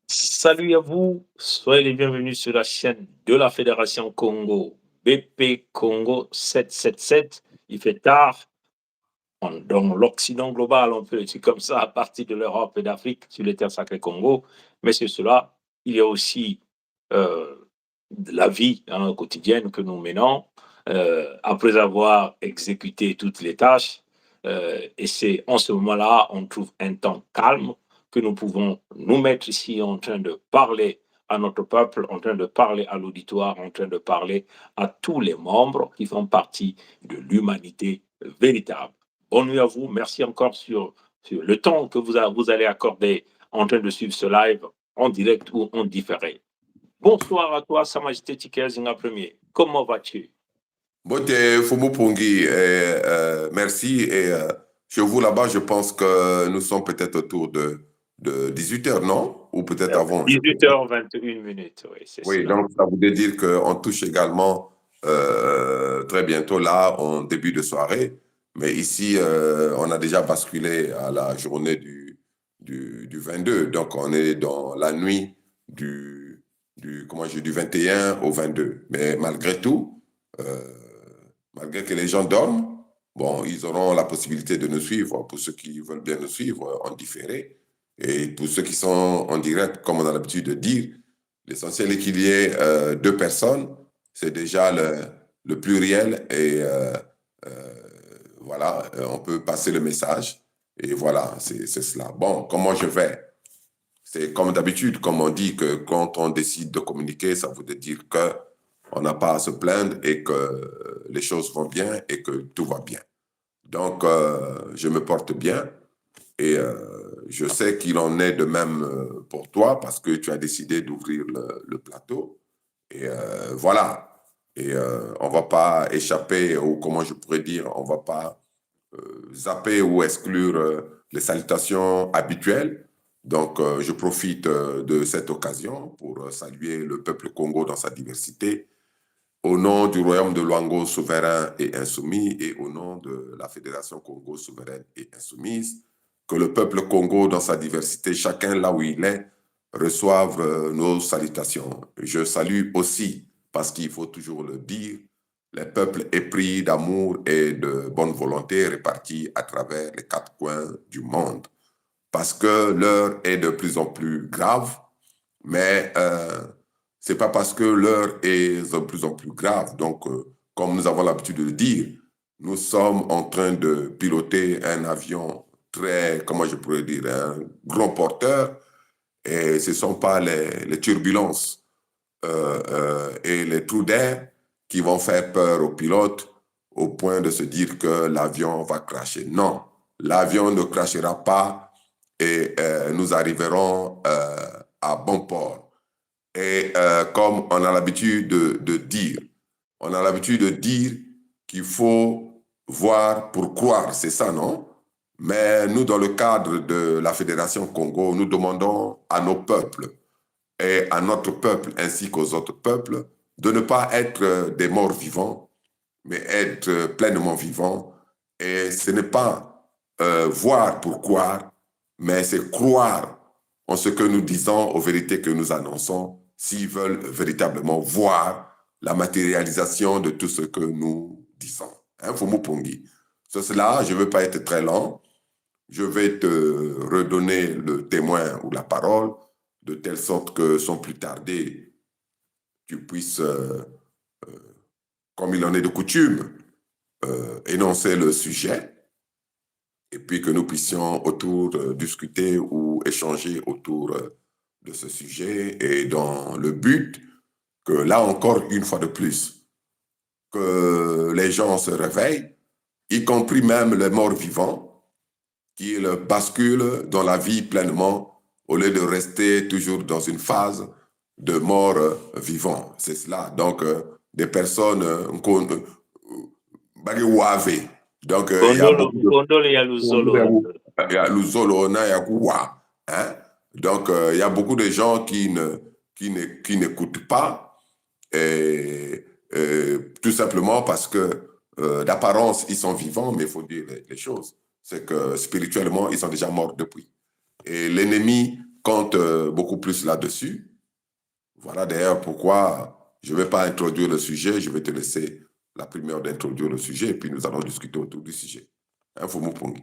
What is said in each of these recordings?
Salut à vous, soyez les bienvenus sur la chaîne de la Fédération Congo, BP Congo 777. Il fait tard, dans l'Occident global, on peut le dire comme ça, à partir de l'Europe et d'Afrique, sur les terres sacrées Congo. Mais sur cela, il y a aussi euh, de la vie quotidienne que nous menons après avoir exécuté toutes les tâches. Et c'est en ce moment-là, on trouve un temps calme que nous pouvons nous mettre ici en train de parler à notre peuple, en train de parler à l'auditoire, en train de parler à tous les membres qui font partie de l'humanité véritable. Bonne nuit à vous. Merci encore sur le temps que vous allez accorder en train de suivre ce live en direct ou en différé. Bonsoir à toi, Sa Majesté Tikezinga Premier. Comment vas-tu? Bote Fumu Pongi, merci. Et chez vous là-bas, je pense que nous sommes peut-être autour de 18 heures, non? Ou peut-être avant. 18h21 minutes, oui, c'est Oui, cela. donc ça voudrait dire qu'on touche également très bientôt là, en début de soirée. Mais ici, on a déjà basculé à la journée du 22. Donc, on est dans la nuit du 21 au 22. Mais malgré tout, malgré que les gens dorment, bon, ils auront la possibilité de nous suivre pour ceux qui veulent bien nous suivre en différé. Et pour ceux qui sont en direct, comme on a l'habitude de dire, l'essentiel est qu'il y ait deux personnes. C'est déjà le pluriel et voilà, on peut passer le message. Et voilà, c'est cela. Bon, comment je vais? C'est comme d'habitude, comme on dit que quand on décide de communiquer, ça veut dire que on n'a pas à se plaindre et que les choses vont bien et que tout va bien. Donc, je me porte bien et je sais qu'il en est de même pour toi parce que tu as décidé d'ouvrir le plateau. Et voilà. Et on ne va pas échapper, ou comment je pourrais dire, on ne va pas zapper ou exclure les salutations habituelles. Donc, je profite de cette occasion pour saluer le peuple Congo dans sa diversité, au nom du Royaume de Luango souverain et insoumis et au nom de la Fédération Congo souveraine et insoumise, que le peuple Congo dans sa diversité, chacun là où il est, reçoive nos salutations. Je salue aussi, parce qu'il faut toujours le dire, les peuples épris d'amour et de bonne volonté répartis à travers les quatre coins du monde. Parce que l'heure est de plus en plus grave, mais c'est pas parce que l'heure est de plus en plus grave. Donc, comme nous avons l'habitude de le dire, nous sommes en train de piloter un avion très, comment je pourrais dire, un grand porteur, et ce ne sont pas les turbulences et les trous d'air qui vont faire peur aux pilotes au point de se dire que l'avion va crasher. Non, l'avion ne crashera pas et nous arriverons à bon port. Et comme on a l'habitude de dire, on a l'habitude de dire qu'il faut voir pour croire, c'est ça, non? Mais nous, dans le cadre de la Fédération Congo, nous demandons à nos peuples et à notre peuple ainsi qu'aux autres peuples de ne pas être des morts vivants, mais être pleinement vivants. Et ce n'est pas voir pour croire, mais c'est croire en ce que nous disons, aux vérités que nous annonçons, s'ils veulent véritablement voir la matérialisation de tout ce que nous disons. Hein, Fumu Pongi. Sur cela, je ne veux pas être très lent. Je vais te redonner le témoin ou la parole, de telle sorte que sans plus tarder, tu puisses, comme il en est de coutume, énoncer le sujet et puis que nous puissions discuter ou échanger autour de ce sujet et dans le but que là encore, une fois de plus, que les gens se réveillent, y compris même les morts vivants, qu'ils basculent dans la vie pleinement au lieu de rester toujours dans une phase de mort vivant. C'est cela. Donc, des personnes donc, il y a Gondolo, beaucoup de... gondolo ya Luzolo. Il y a Luzolo, il y a Gouwa, hein? Donc, il y a beaucoup de gens qui n'écoutent pas, tout simplement parce que d'apparence, ils sont vivants, mais il faut dire les choses. C'est que spirituellement, ils sont déjà morts depuis. Et l'ennemi compte beaucoup plus là-dessus. Voilà d'ailleurs pourquoi je ne vais pas introduire le sujet, je vais te laisser la primeur d'introduire le sujet et puis nous allons discuter autour du sujet. Fumupungi.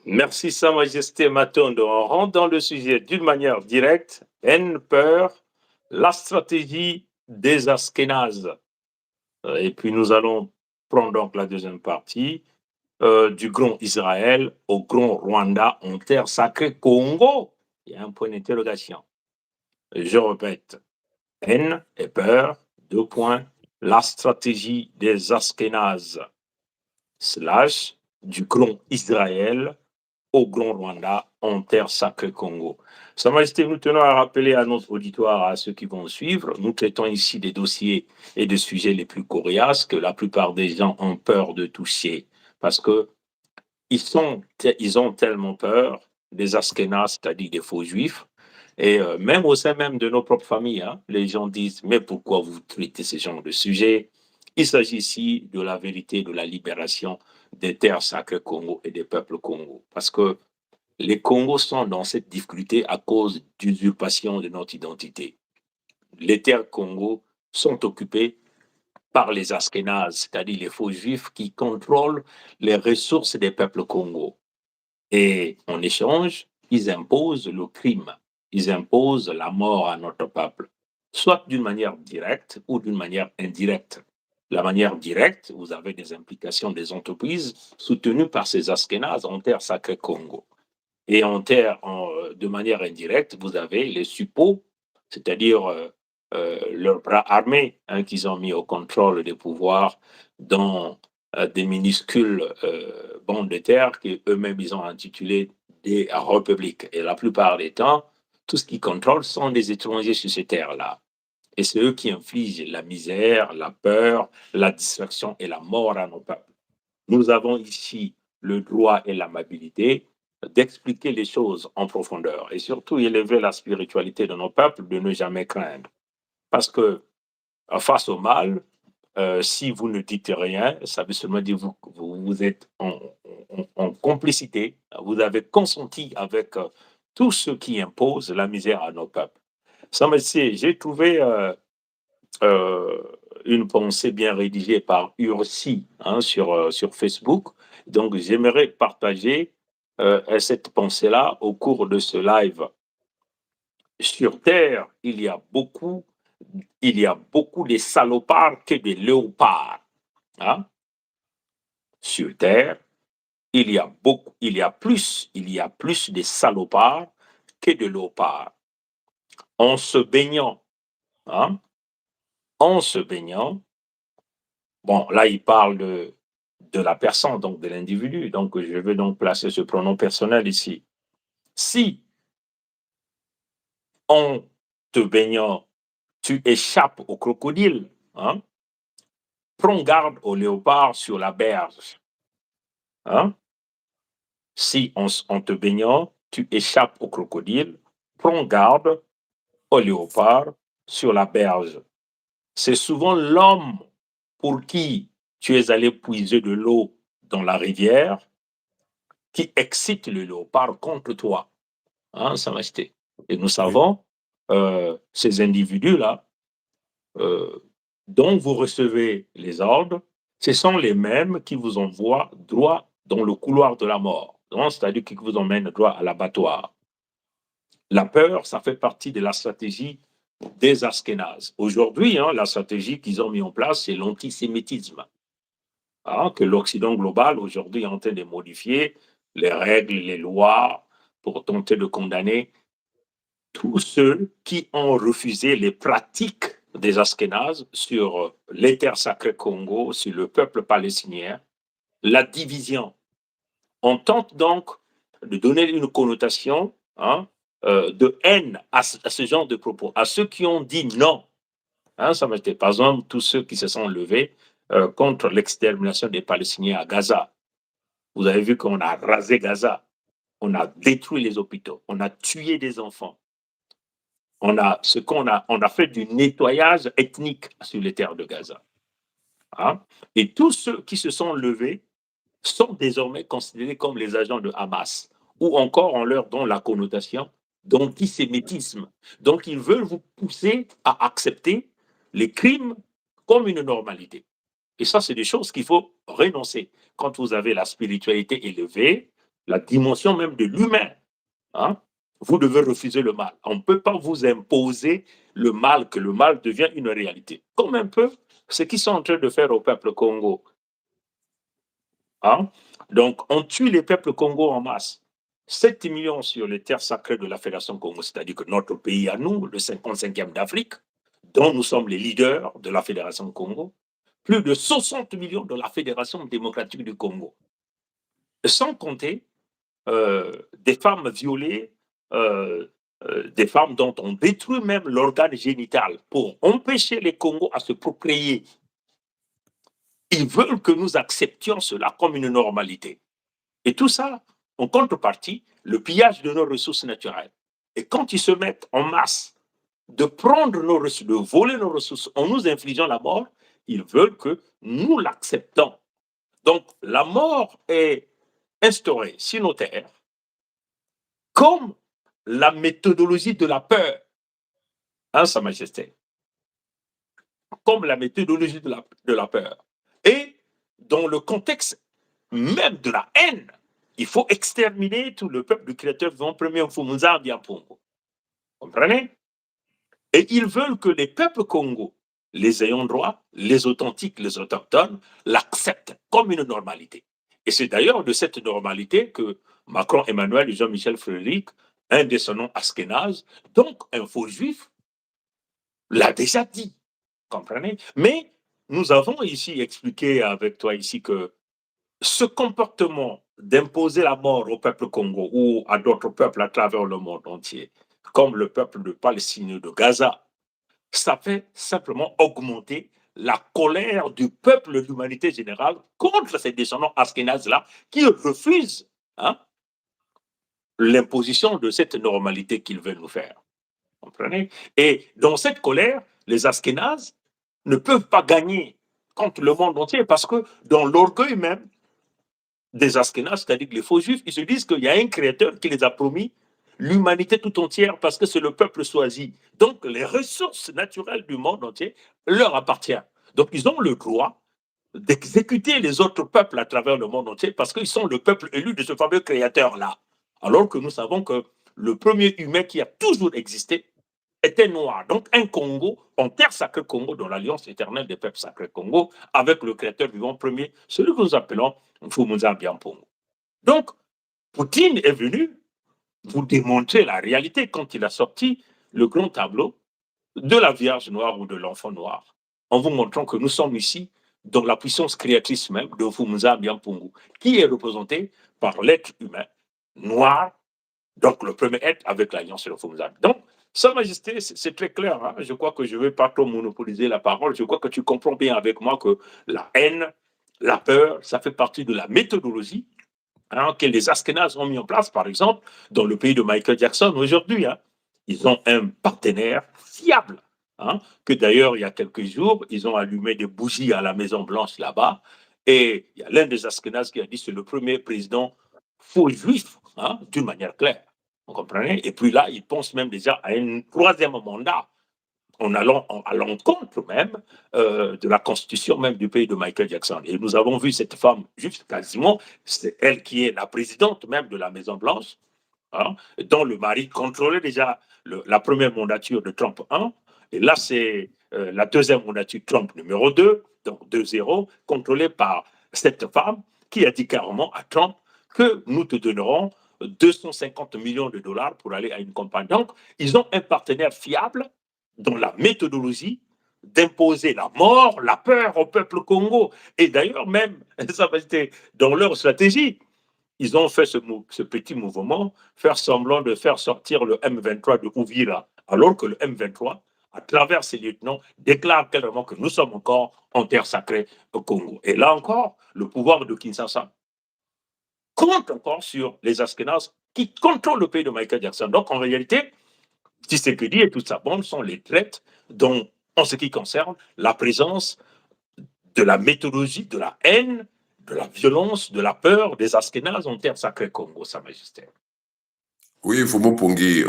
Merci, Sa Majesté Matondo. On rentre dans le sujet d'une manière directe. Haine, peur, la stratégie des Askénazes. Et puis nous allons prendre donc la deuxième partie du grand Israël au grand Rwanda en terre sacrée Congo. Il y a un point d'interrogation. Je répète, haine et peur, deux points, la stratégie des Askénazes, slash du grand Israël au Grand Rwanda, en terre sacrée Congo. Sa Majesté, nous tenons à rappeler à notre auditoire, à ceux qui vont suivre, nous traitons ici des dossiers et des sujets les plus coriaces que la plupart des gens ont peur de toucher, parce que ils ont tellement peur des Askénazes, c'est-à-dire des faux juifs, et même au sein même de nos propres familles, hein, les gens disent, mais pourquoi vous traitez ce genre de sujet? Il s'agit ici de la vérité, de la libération des terres sacrées Congo et des peuples Congo. Parce que les Congos sont dans cette difficulté à cause d'usurpation de notre identité. Les terres Congo sont occupées par les Askénazes, c'est-à-dire les faux juifs qui contrôlent les ressources des peuples Congo. Et en échange, ils imposent le crime, ils imposent la mort à notre peuple, soit d'une manière directe ou d'une manière indirecte. La manière directe, vous avez des implications des entreprises soutenues par ces Askénazes en terre sacrée Congo. Et de manière indirecte, vous avez les suppôts, c'est-à-dire leurs bras armés hein, qu'ils ont mis au contrôle des pouvoirs dans des minuscules bandes de terre qu'eux-mêmes ils ont intitulées des républiques. Et la plupart des temps, tout ce qu'ils contrôlent sont des étrangers sur ces terres-là. Et c'est eux qui infligent la misère, la peur, la distraction et la mort à nos peuples. Nous avons ici le droit et l'amabilité d'expliquer les choses en profondeur et surtout élever la spiritualité de nos peuples, de ne jamais craindre. Parce que face au mal, si vous ne dites rien, ça veut seulement dire que vous êtes en complicité, vous avez consenti avec tous ceux qui imposent la misère à nos peuples. Ça me dit, j'ai trouvé euh, une pensée bien rédigée par Ursi hein, sur Facebook. Donc, j'aimerais partager cette pensée-là au cours de ce live. Sur Terre, il y a beaucoup de salopards que de léopards. Hein? Sur Terre, il y a plus de salopards que de léopards. En se baignant, hein? En se baignant, bon, là, il parle de la personne, donc de l'individu. Donc, je veux donc placer ce pronom personnel ici. Si, en te baignant, tu échappes au crocodile, hein, prends garde au léopard sur la berge. Hein. Si, en te baignant, tu échappes au crocodile, prends garde au léopard sur la berge. C'est souvent l'homme pour qui tu es allé puiser de l'eau dans la rivière qui excite le léopard contre toi. Hein, ça restait. Et nous savons, ces individus-là, dont vous recevez les ordres, ce sont les mêmes qui vous envoient droit dans le couloir de la mort. C'est-à-dire qui vous emmènent droit à l'abattoir. La peur, ça fait partie de la stratégie des Askénazes. Aujourd'hui, hein, la stratégie qu'ils ont mis en place, c'est l'antisémitisme. Hein, que l'Occident global, aujourd'hui, est en train de modifier les règles, les lois, pour tenter de condamner tous ceux qui ont refusé les pratiques des Askénazes sur les terres sacrées Congo, sur le peuple palestinien, la division. On tente donc de donner une connotation hein, de haine à ce genre de propos, à ceux qui ont dit non. Hein, ça m'était par exemple tous ceux qui se sont levés contre l'extermination des Palestiniens à Gaza. Vous avez vu qu'on a rasé Gaza, on a détruit les hôpitaux, on a tué des enfants. On a fait du nettoyage ethnique sur les terres de Gaza. Hein? Et tous ceux qui se sont levés sont désormais considérés comme les agents de Hamas, ou encore on leur donne la connotation d'antisémitisme. Donc, ils veulent vous pousser à accepter les crimes comme une normalité. Et ça, c'est des choses qu'il faut renoncer. Quand vous avez la spiritualité élevée, la dimension même de l'humain, hein, vous devez refuser le mal. On ne peut pas vous imposer le mal, que le mal devient une réalité. Comme un peu ce qu'ils sont en train de faire au peuple Congo. Hein. Donc, on tue les peuples Congo en masse. 7 millions sur les terres sacrées de la Fédération Congo, c'est-à-dire que notre pays à nous, le 55e d'Afrique, dont nous sommes les leaders de la Fédération Congo, plus de 60 millions de la Fédération démocratique du Congo. Sans compter des femmes violées, des femmes dont on détruit même l'organe génital pour empêcher les Congos à se procréer. Ils veulent que nous acceptions cela comme une normalité. Et tout ça, en contrepartie, le pillage de nos ressources naturelles. Et quand ils se mettent en masse de prendre nos ressources, de voler nos ressources en nous infligeant la mort, ils veulent que nous l'acceptons. Donc, la mort est instaurée sur nos terres comme la méthodologie de la peur, hein, Sa Majesté, comme la méthodologie de la peur. Et dans le contexte même de la haine, il faut exterminer tout le peuple du Créateur vivant premier Fumuza Biapongo. Comprenez? Et ils veulent que les peuples Congo, les ayants droit, les authentiques, les autochtones, l'acceptent comme une normalité. Et c'est d'ailleurs de cette normalité que Macron Emmanuel et Jean-Michel Frédéric, un descendant askénaze, donc un faux juif, l'a déjà dit. Comprenez? Mais nous avons ici expliqué avec toi ici que ce comportement d'imposer la mort au peuple Congo ou à d'autres peuples à travers le monde entier, comme le peuple de Palestine de Gaza, ça fait simplement augmenter la colère du peuple de l'humanité générale contre ces descendants askénazes-là qui refusent, hein, l'imposition de cette normalité qu'ils veulent nous faire. Comprenez? Et dans cette colère, les askénazes ne peuvent pas gagner contre le monde entier parce que dans l'orgueil même des askénazes, c'est-à-dire les faux juifs, ils se disent qu'il y a un créateur qui les a promis l'humanité tout entière parce que c'est le peuple choisi. Donc les ressources naturelles du monde entier leur appartiennent. Donc ils ont le droit d'exécuter les autres peuples à travers le monde entier parce qu'ils sont le peuple élu de ce fameux créateur-là. Alors que nous savons que le premier humain qui a toujours existé était noir. Donc un Congo, en terre sacrée Congo, dans l'alliance éternelle des peuples sacrés Congo, avec le créateur vivant premier, celui que nous appelons Fumuza Biampongo. Donc, Poutine est venu vous démontrer la réalité quand il a sorti le grand tableau de la Vierge noire ou de l'enfant noir, en vous montrant que nous sommes ici dans la puissance créatrice même de Fumuza Biampongo, qui est représenté par l'être humain noir, donc le premier être avec l'alliance de Fumuza. Donc, Sa Majesté, c'est très clair. Hein? Je crois que je ne vais pas trop monopoliser la parole. Je crois que tu comprends bien avec moi que la haine, la peur, ça fait partie de la méthodologie, hein, que les Askénazes ont mis en place, par exemple, dans le pays de Michael Jackson aujourd'hui. Hein. Ils ont un partenaire fiable, hein, que d'ailleurs, il y a quelques jours, ils ont allumé des bougies à la Maison-Blanche là-bas. Et il y a l'un des Askénazes qui a dit que c'est le premier président faux juif, hein, d'une manière claire. Vous comprenez? Et puis là, ils pensent même déjà à un troisième mandat en allant à l'encontre même de la constitution même du pays de Michael Jackson. Et nous avons vu cette femme, juste quasiment, c'est elle qui est la présidente même de la Maison-Blanche, hein, dont le mari contrôlait déjà la première mandature de Trump 1. Et là, c'est la deuxième mandature Trump numéro 2, donc 2-0, contrôlée par cette femme qui a dit carrément à Trump que nous te donnerons 250 millions de dollars pour aller à une campagne. Donc, ils ont un partenaire fiable dans la méthodologie d'imposer la mort, la peur au peuple Congo. Et d'ailleurs, même, ça va être dans leur stratégie, ils ont fait ce petit mouvement, faire semblant de faire sortir le M23 de Ouvira, alors que le M23, à travers ses lieutenants, déclare clairement que nous sommes encore en terre sacrée au Congo. Et là encore, le pouvoir de Kinshasa compte encore sur les Askénazes qui contrôlent le pays de Michael Jackson. Donc, en réalité, Tshisekedi et toute sa bande sont les traites dont, en ce qui concerne la présence de la méthodologie, de la haine, de la violence, de la peur des Askénazes en terre sacrée Congo, Sa Majesté. Oui, Fumo Pungi,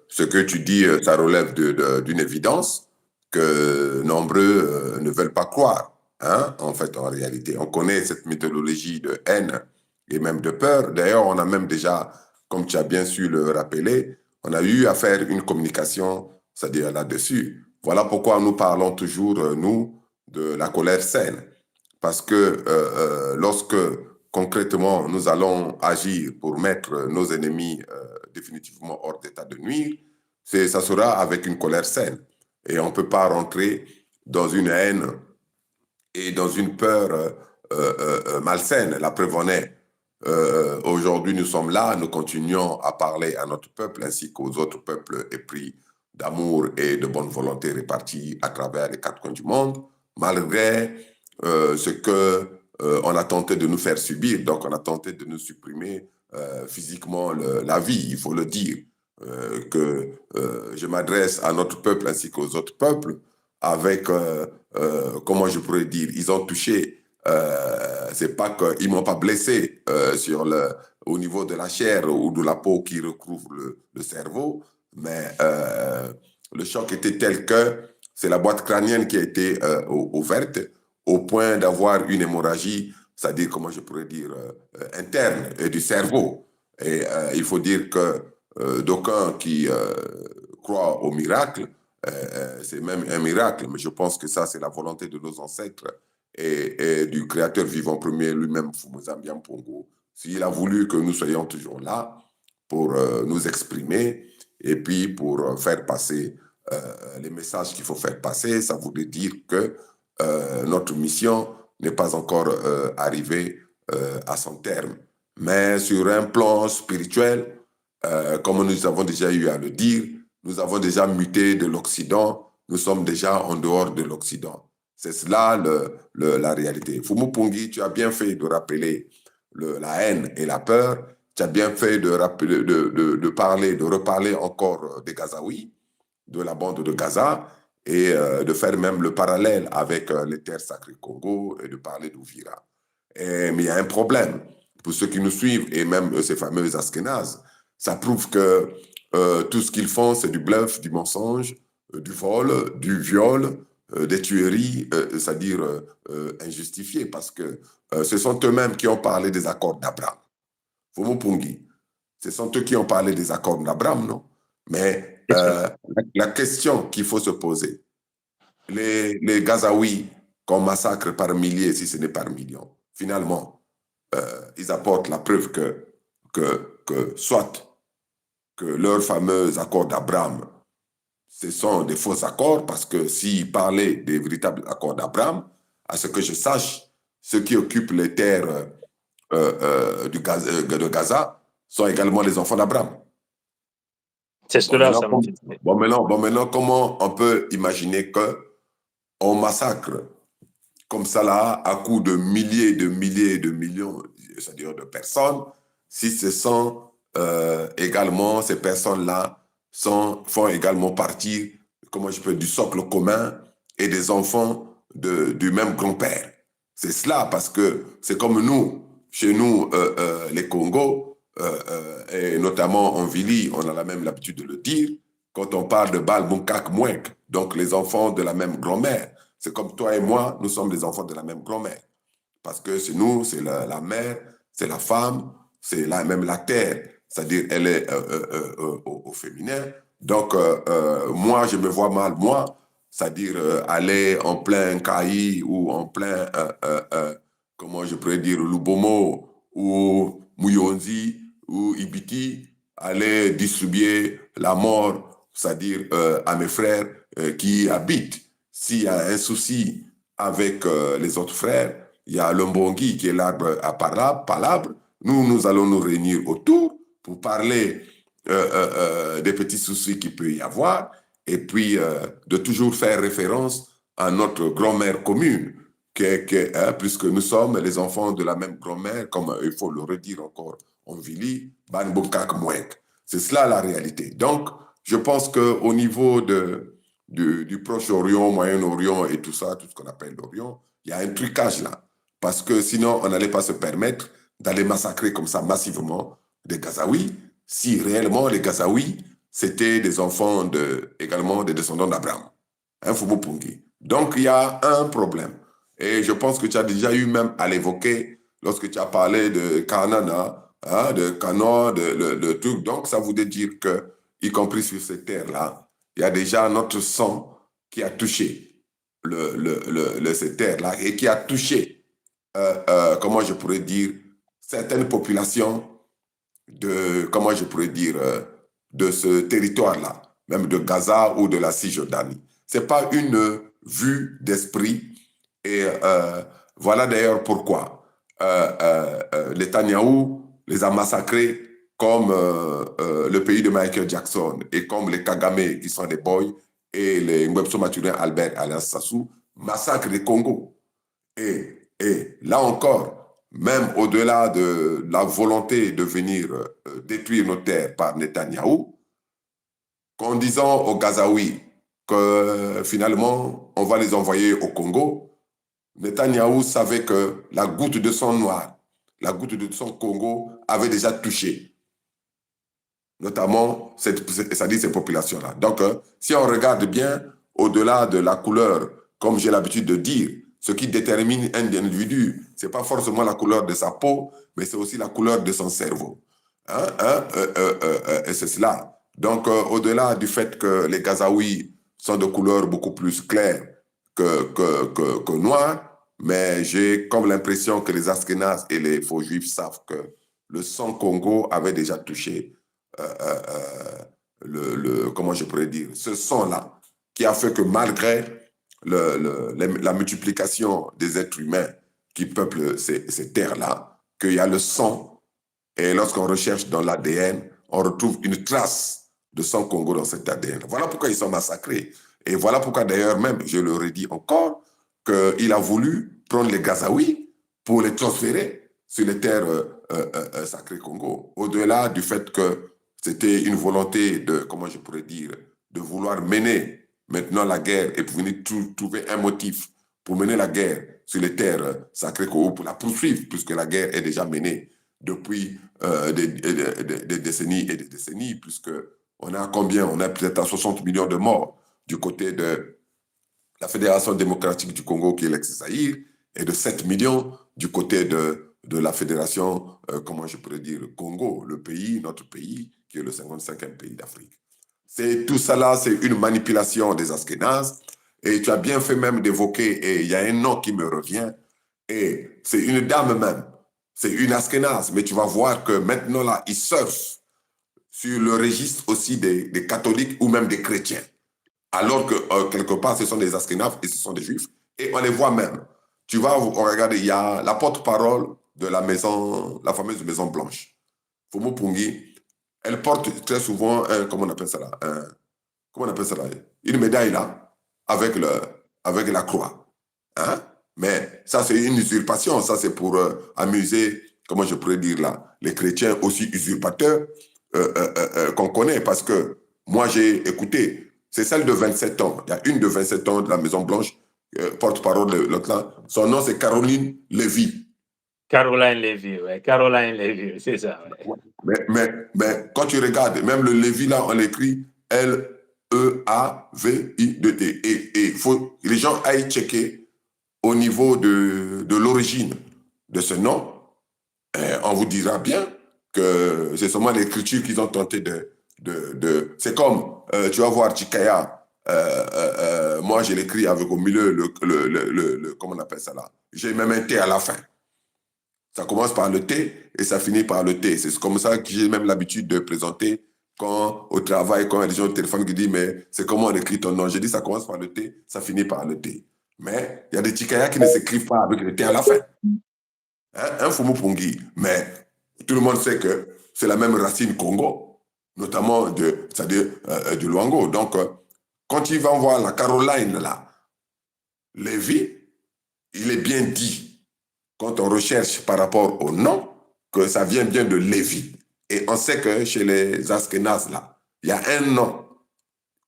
ce que tu dis, ça relève d'une évidence que nombreux ne veulent pas croire. Hein, en fait, en réalité, on connaît cette méthodologie de haine et même de peur. D'ailleurs, on a même déjà, comme tu as bien su le rappeler, on a eu à faire une communication, c'est-à-dire là-dessus. Voilà pourquoi nous parlons toujours, nous, de la colère saine. Parce que lorsque concrètement nous allons agir pour mettre nos ennemis définitivement hors d'état de nuire, ça sera avec une colère saine. Et on ne peut pas rentrer dans une haine et dans une peur malsaine. La preuve en est, aujourd'hui nous sommes là, nous continuons à parler à notre peuple ainsi qu'aux autres peuples épris d'amour et de bonne volonté répartis à travers les quatre coins du monde, malgré ce que on a tenté de nous faire subir. Donc on a tenté de nous supprimer physiquement la vie, il faut le dire. Je m'adresse à notre peuple ainsi qu'aux autres peuples avec, comment je pourrais dire, ils ont touché, c'est pas qu'ils m'ont pas blessé au niveau de la chair ou de la peau qui recouvre le cerveau, mais le choc était tel que c'est la boîte crânienne qui a été ouverte au point d'avoir une hémorragie, c'est-à-dire, comment je pourrais dire, interne du cerveau. Et il faut dire que d'aucuns qui croient au miracle, c'est même un miracle, mais je pense que ça, c'est la volonté de nos ancêtres et du créateur vivant premier lui-même, Fumuzambian Mpongo. S'il a voulu que nous soyons toujours là pour nous exprimer et puis pour faire passer les messages qu'il faut faire passer, ça voudrait dire que notre mission n'est pas encore arrivée à son terme. Mais sur un plan spirituel, comme nous avons déjà eu à le dire, nous avons déjà muté de l'Occident, nous sommes déjà en dehors de l'Occident. C'est cela la réalité. Fumu Pungi, tu as bien fait de rappeler la haine et la peur. Tu as bien fait de reparler encore des Gazaouis, de la bande de Gaza, et de faire même le parallèle avec les terres sacrées Congo et de parler d'Ouvira. Mais il y a un problème. Pour ceux qui nous suivent, et même ces fameux Askénazes, ça prouve que tout ce qu'ils font, c'est du bluff, du mensonge, du vol, du viol, des tueries, c'est-à-dire injustifiées, parce que ce sont eux-mêmes qui ont parlé des accords d'Abraham. Fumu ce sont eux qui ont parlé des accords d'Abraham, non? Mais la question qu'il faut se poser, les Gazaouis qu'on massacre par milliers, si ce n'est par millions, finalement, ils apportent la preuve que soit que leurs fameux accords d'Abraham, ce sont des faux accords, parce que s'ils parlaient des véritables accords d'Abraham, à ce que je sache, ceux qui occupent les terres de Gaza sont également les enfants d'Abraham. C'est cela, ça me dit. Maintenant, comment on peut imaginer qu'on massacre comme ça là, à coup de milliers, de millions, c'est-à-dire de personnes, si ce sont également, ces personnes-là font également partie, comment je peux dire, du socle commun et des enfants du même grand-père. C'est cela, parce que c'est comme nous, chez nous, les Congos, et notamment en Vili, on a la même l'habitude de le dire, quand on parle de Bal Bunkak Mwenk, donc les enfants de la même grand-mère. C'est comme toi et moi, nous sommes des enfants de la même grand-mère. Parce que chez nous, c'est la mère, c'est la femme, c'est même la terre. C'est-à-dire, elle est au féminin. Donc, moi, je me vois mal, moi, c'est-à-dire aller en plein Kaï ou en plein, comment je pourrais dire, Lubomo ou Muyonzi ou Ibiti, aller distribuer la mort, c'est-à-dire à mes frères qui habitent. S'il y a un souci avec les autres frères, il y a l'Ombongi qui est l'arbre à palabre. Nous allons nous réunir autour pour parler des petits soucis qu'il peut y avoir et puis de toujours faire référence à notre grand-mère commune, puisque nous sommes les enfants de la même grand-mère, comme il faut le redire encore en Vili, Banbukak Mwenk. C'est cela la réalité. Donc, je pense qu'au niveau du Proche-Orient, Moyen-Orient et tout ça, tout ce qu'on appelle l'Orient, il y a un trucage là. Parce que sinon, on n'allait pas se permettre d'aller massacrer comme ça massivement des Gazaouis. si réellement les Gazaouis, c'était des enfants également des descendants d'Abraham. Hein, Fumu Pungi. Donc, il y a un problème. Et je pense que tu as déjà eu même à l'évoquer lorsque tu as parlé de Kanana, hein, de Kano, de truc. Donc, ça voudrait dire que, y compris sur ces terres-là, il y a déjà notre sang qui a touché ces terres-là et qui a touché, comment je pourrais dire, certaines populations comment je pourrais dire, de ce territoire-là, même de Gaza ou de la Cisjordanie. Ce n'est pas une vue d'esprit. Et voilà d'ailleurs pourquoi Netanyahou les a massacrés comme le pays de Michael Jackson et comme les Kagame qui sont des boys et les Ngwebso Maturin Albert Alain Sassou massacrent les Congo. Et là encore, même au-delà de la volonté de venir détruire nos terres par Netanyahou, qu'en disant aux Gazaouis que finalement, on va les envoyer au Congo, Netanyahou savait que la goutte de sang noir, la goutte de sang Congo avait déjà touché, notamment c'est-à-dire ces populations-là. Donc, si on regarde bien, au-delà de la couleur, comme j'ai l'habitude de dire, ce qui détermine un individu, ce n'est pas forcément la couleur de sa peau, mais c'est aussi la couleur de son cerveau. Et c'est cela. Donc, au-delà du fait que les Gazaouis sont de couleur beaucoup plus claire que noire, mais j'ai comme l'impression que les Askénazes et les faux juifs savent que le sang Congo avait déjà touché comment je pourrais dire, ce sang-là, qui a fait que malgré la multiplication des êtres humains qui peuplent ces terres-là, qu'il y a le sang, et lorsqu'on recherche dans l'ADN, on retrouve une trace de sang Congo dans cet ADN. Voilà pourquoi ils sont massacrés. Et voilà pourquoi d'ailleurs même, je le redis encore, qu'il a voulu prendre les Gazaouis pour les transférer sur les terres sacrées Congo. Au-delà du fait que c'était une volonté de, comment je pourrais dire, de vouloir mener maintenant la guerre et pour venir trouver un motif pour mener la guerre sur les terres sacrées Congo, pour la poursuivre, puisque la guerre est déjà menée depuis des décennies et des décennies, puisque on a combien? On a peut-être à 60 millions de morts du côté de la Fédération démocratique du Congo, qui est l'ex-Zaïre, et de 7 millions du côté de la Fédération, comment je pourrais dire, Congo, le pays, notre pays, qui est le 55e pays d'Afrique. Tout ça là, c'est une manipulation des Askénazes, et tu as bien fait même d'évoquer, et il y a un nom qui me revient, et c'est une dame même, c'est une Askénaze, mais tu vas voir que maintenant là, ils surfent sur le registre aussi des catholiques ou même des chrétiens. Alors que quelque part, ce sont des Askénazes et ce sont des Juifs. Et on les voit même. Tu vas regarder, il y a la porte-parole de la fameuse Maison Blanche, Fumu Pungi. Elle porte très souvent, comment on appelle ça là, une médaille là, avec la croix. Hein? Mais ça, c'est une usurpation. Ça, c'est pour amuser, comment je pourrais dire là, les chrétiens aussi usurpateurs qu'on connaît. Parce que moi, j'ai écouté, c'est celle de 27 ans. Il y a une de 27 ans de la Maison Blanche, porte-parole de l'autre là. Son nom, c'est Caroline Lévy. Caroline Lévy, ouais. Caroline Lévy, c'est ça. Ouais. Mais quand tu regardes, même le Lévy là, on l'écrit L-E-A-V-I-D-T. Et il faut que les gens aillent checker au niveau de l'origine de ce nom. On vous dira bien que c'est seulement l'écriture qu'ils ont tenté c'est comme, tu vas voir Chikaya, moi je l'écris avec au milieu comment on appelle ça là. J'ai même un T à la fin. Ça commence par le T et ça finit par le T. C'est comme ça que j'ai même l'habitude de présenter au travail, quand il y a des gens au téléphone qui disent, mais c'est comment on écrit ton nom? J'ai dit, ça commence par le T, ça finit par le T. Mais il y a des Chikaya qui ne s'écrivent pas avec le T à la fin. Un Fumu Pungi. Mais tout le monde sait que c'est la même racine Congo, notamment c'est-à-dire du Luango. Donc, quand il va voir la Caroline là, Lévy, il est bien dit, quand on recherche par rapport au nom, que ça vient bien de Lévy. Et on sait que chez les Askénazes là, il y a un nom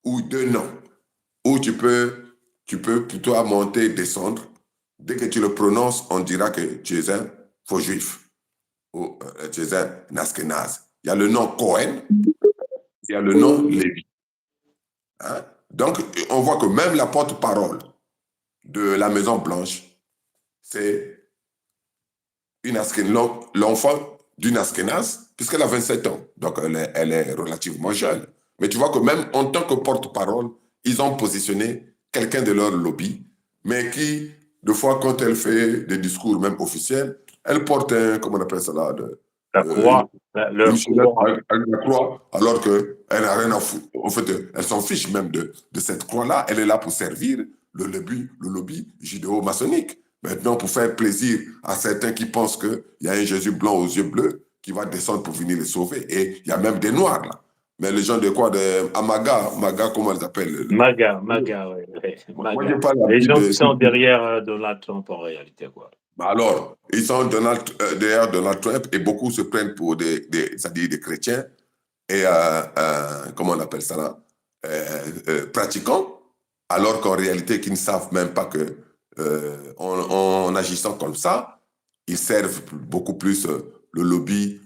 ou deux noms où tu peux plutôt monter, descendre. Dès que tu le prononces, on dira que tu es un faux juif ou tu es un Askénaze. il y a le nom Cohen, il y a le nom Lévi. Hein? Donc, on voit que même la porte-parole de la Maison-Blanche, c'est l'enfant d'une Askénaze, puisqu'elle a 27 ans. Donc, elle est relativement jeune. Mais tu vois que même en tant que porte-parole, ils ont positionné quelqu'un de leur lobby, mais qui, de fois, quand elle fait des discours même officiels, elle porte comment on appelle ça là, La croix, une leur chaînette croix. avec la croix, alors qu'elle n'a rien à foutre. En fait, elle s'en fiche même de cette croix-là. Elle est là pour servir le lobby judéo-maçonnique. Maintenant, pour faire plaisir à certains qui pensent qu'il y a un Jésus blanc aux yeux bleus qui va descendre pour venir les sauver. Et il y a même des noirs là. Mais les gens de quoi de Maga, comment ils appellent Maga, ouais, Moi, Maga. j'ai pas Les l'habitude gens de. qui sont derrière Donald Trump en réalité, quoi. Alors, ils sont derrière Donald Trump et beaucoup se prennent pour c'est-à-dire des chrétiens et comment on appelle ça là, pratiquants, alors qu'en réalité, qu'ils ne savent même pas que en agissant comme ça, ils servent beaucoup plus le lobby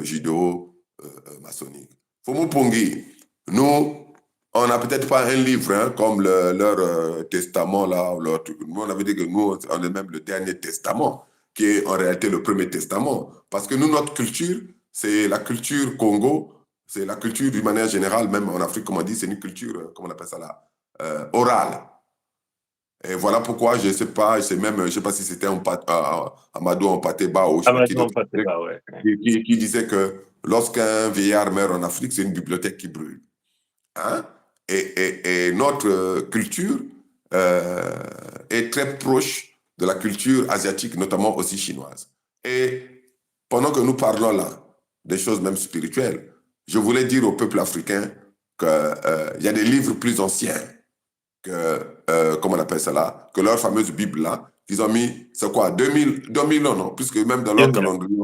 judéo-maçonnique. Fomo Pongi, nous, on n'a peut-être pas un livre hein, comme leur testament là. Nous, on avait dit que nous, on est même le dernier testament, qui est en réalité le premier testament. Parce que nous, notre culture, c'est la culture Congo, c'est la culture d'une manière générale, même en Afrique, comme on dit, c'est une culture, comment on appelle ça là, orale. Et voilà pourquoi, je ne sais pas, je ne sais pas si c'était Amadou Ampateba ou je sais pas qui Amadou d'autre, Ampateba, ouais. qui disait que lorsqu'un vieillard meurt en Afrique, c'est une bibliothèque qui brûle. Hein? Et notre culture est très proche de la culture asiatique, notamment aussi chinoise. Et pendant que nous parlons là des choses même spirituelles, je voulais dire au peuple africain qu'il y a des livres plus anciens que, comment on appelle ça là, que leur fameuse Bible là, qu'ils ont mis, c'est quoi, 2000 ans, non, puisque même dans leur calendrier.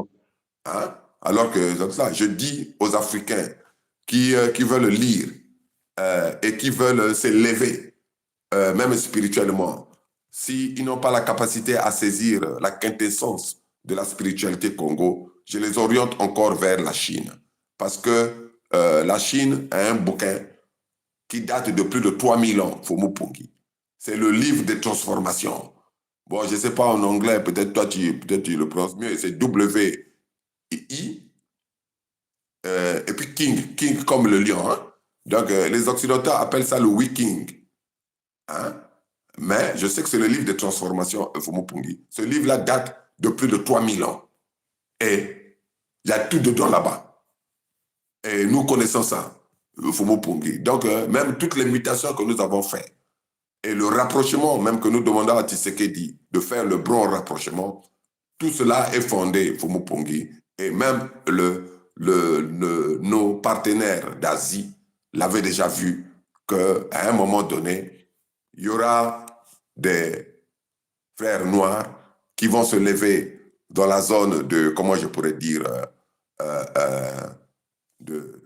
Hein? Alors que ça, je dis aux Africains qui veulent lire et qui veulent s'élever, même spirituellement, s'ils n'ont pas la capacité à saisir la quintessence de la spiritualité Congo, je les oriente encore vers la Chine. Parce que la Chine a un bouquin qui date de plus de 3000 ans, Fomo Pongi. C'est le livre des transformations. Bon, je ne sais pas en anglais, peut-être toi, peut-être tu le prononces mieux, c'est W-I, et puis King comme le lion. Hein? Donc, les Occidentaux appellent ça le Wiking. Hein? Mais je sais que c'est le livre des transformations, Fomo Pongi. Ce livre-là date de plus de 3000 ans. Et il y a tout dedans là-bas. Et nous connaissons ça, Fomo Pongi. Donc, même toutes les mutations que nous avons faites, et le rapprochement même que nous demandons à Tshisekedi de faire le bon rapprochement, tout cela est fondé, Fomo Pongi. Et même nos partenaires d'Asie l'avaient déjà vu qu'à un moment donné, il y aura des frères noirs qui vont se lever dans la zone de, comment je pourrais dire, de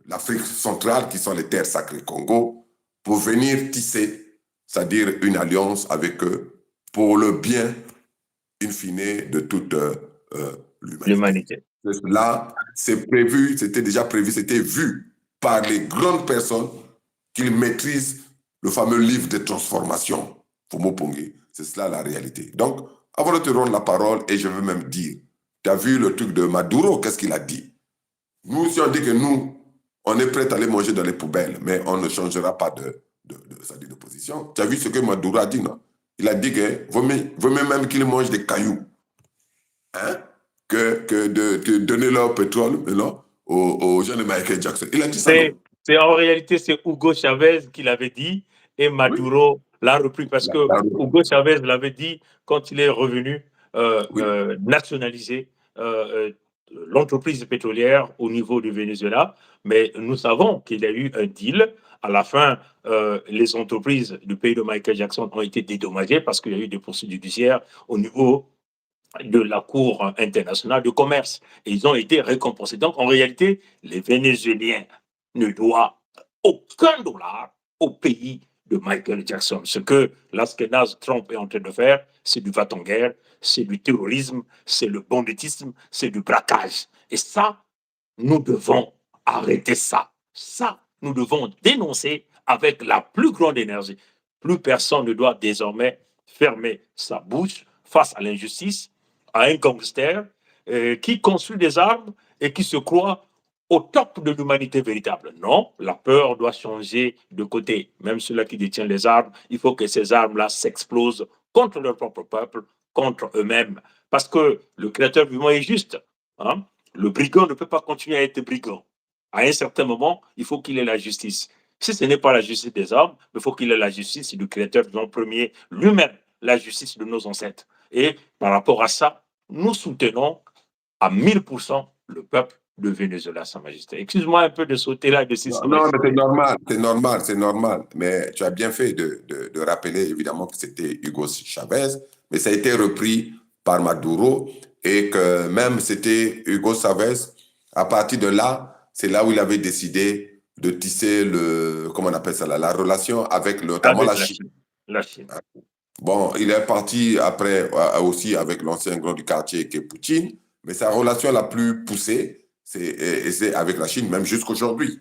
l'Afrique centrale, qui sont les terres sacrées Congo, pour venir tisser, c'est-à-dire une alliance avec eux, pour le bien, in fine, de toute l'humanité. Là, c'est prévu, c'était déjà prévu, c'était vu par les grandes personnes qu'ils maîtrisent le fameux livre de transformation, Fomo Pongi. C'est cela la réalité. Donc, avant de te rendre la parole, et je veux même dire, tu as vu le truc de Maduro, qu'est-ce qu'il a dit? Nous, si on dit que nous, on est prêt à aller manger dans les poubelles, mais on ne changera pas de position. Tu as vu ce que Maduro a dit, non? Il a dit que vaut mieux même qu'il mange des cailloux, hein, que de donner leur pétrole non, aux gens de Michael Jackson. Il a dit ça, non? En réalité, c'est Hugo Chavez qui l'avait dit et Maduro l'a repris parce que Hugo Chavez l'avait dit quand il est revenu nationaliser l'entreprise pétrolière au niveau du Venezuela. Mais nous savons qu'il y a eu un deal. À la fin, les entreprises du pays de Michael Jackson ont été dédommagées parce qu'il y a eu des poursuites judiciaires au niveau de la Cour internationale de commerce. Et ils ont été récompensés. Donc, en réalité, les Vénézuéliens ne doivent aucun dollar au pays de Michael Jackson. Ce que l'Askenaz Trump est en train de faire, c'est du va-t-en-guerre, c'est du terrorisme, c'est le banditisme, c'est du braquage. Et ça, Nous devons arrêter ça. Ça, nous devons dénoncer avec la plus grande énergie. Plus personne ne doit désormais fermer sa bouche face à l'injustice, à un gangster qui construit des armes et qui se croit au top de l'humanité véritable. Non, la peur doit changer de côté. Même ceux-là qui détiennent les armes, il faut que ces armes-là s'explosent contre leur propre peuple, contre eux-mêmes. Parce que le Créateur vivant est juste. Hein? Le brigand ne peut pas continuer à être brigand. À un certain moment, il faut qu'il ait la justice. Si ce n'est pas la justice des hommes, il faut qu'il ait la justice du Créateur vivant premier, lui-même, la justice de nos ancêtres. Et par rapport à ça, nous soutenons à 1000% le peuple de Venezuela, Sa Majesté. Excuse-moi un peu de sauter là dessus, Non, Sa non, mais Majesté. c'est normal, c'est normal, c'est normal. Mais tu as bien fait de rappeler évidemment que c'était Hugo Chavez, mais ça a été repris par Maduro et que même c'était Hugo Chavez, à partir de là, c'est là où il avait décidé de tisser comment on appelle ça, la relation avec notamment Avec la la Chine. Chine. La Chine. Bon, il est parti après aussi avec l'ancien grand du quartier qui est Poutine, mais sa relation la plus poussée, c'est avec la Chine, même jusqu'aujourd'hui.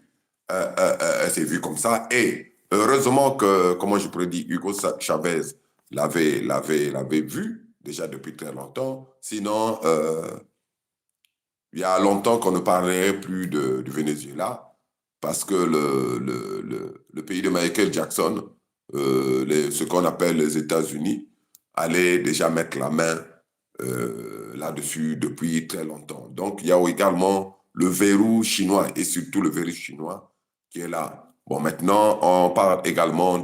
C'est vu comme ça. Et heureusement que, comment je pourrais dire, Hugo Chavez l'avait vu déjà depuis très longtemps. Sinon, il y a longtemps qu'on ne parlerait plus du Venezuela parce que le pays de Michael Jackson, ce qu'on appelle les États-Unis, allait déjà mettre la main là-dessus depuis très longtemps. Donc, il y a également le verrou chinois et surtout le verrou chinois qui est là. Bon, maintenant, on parle également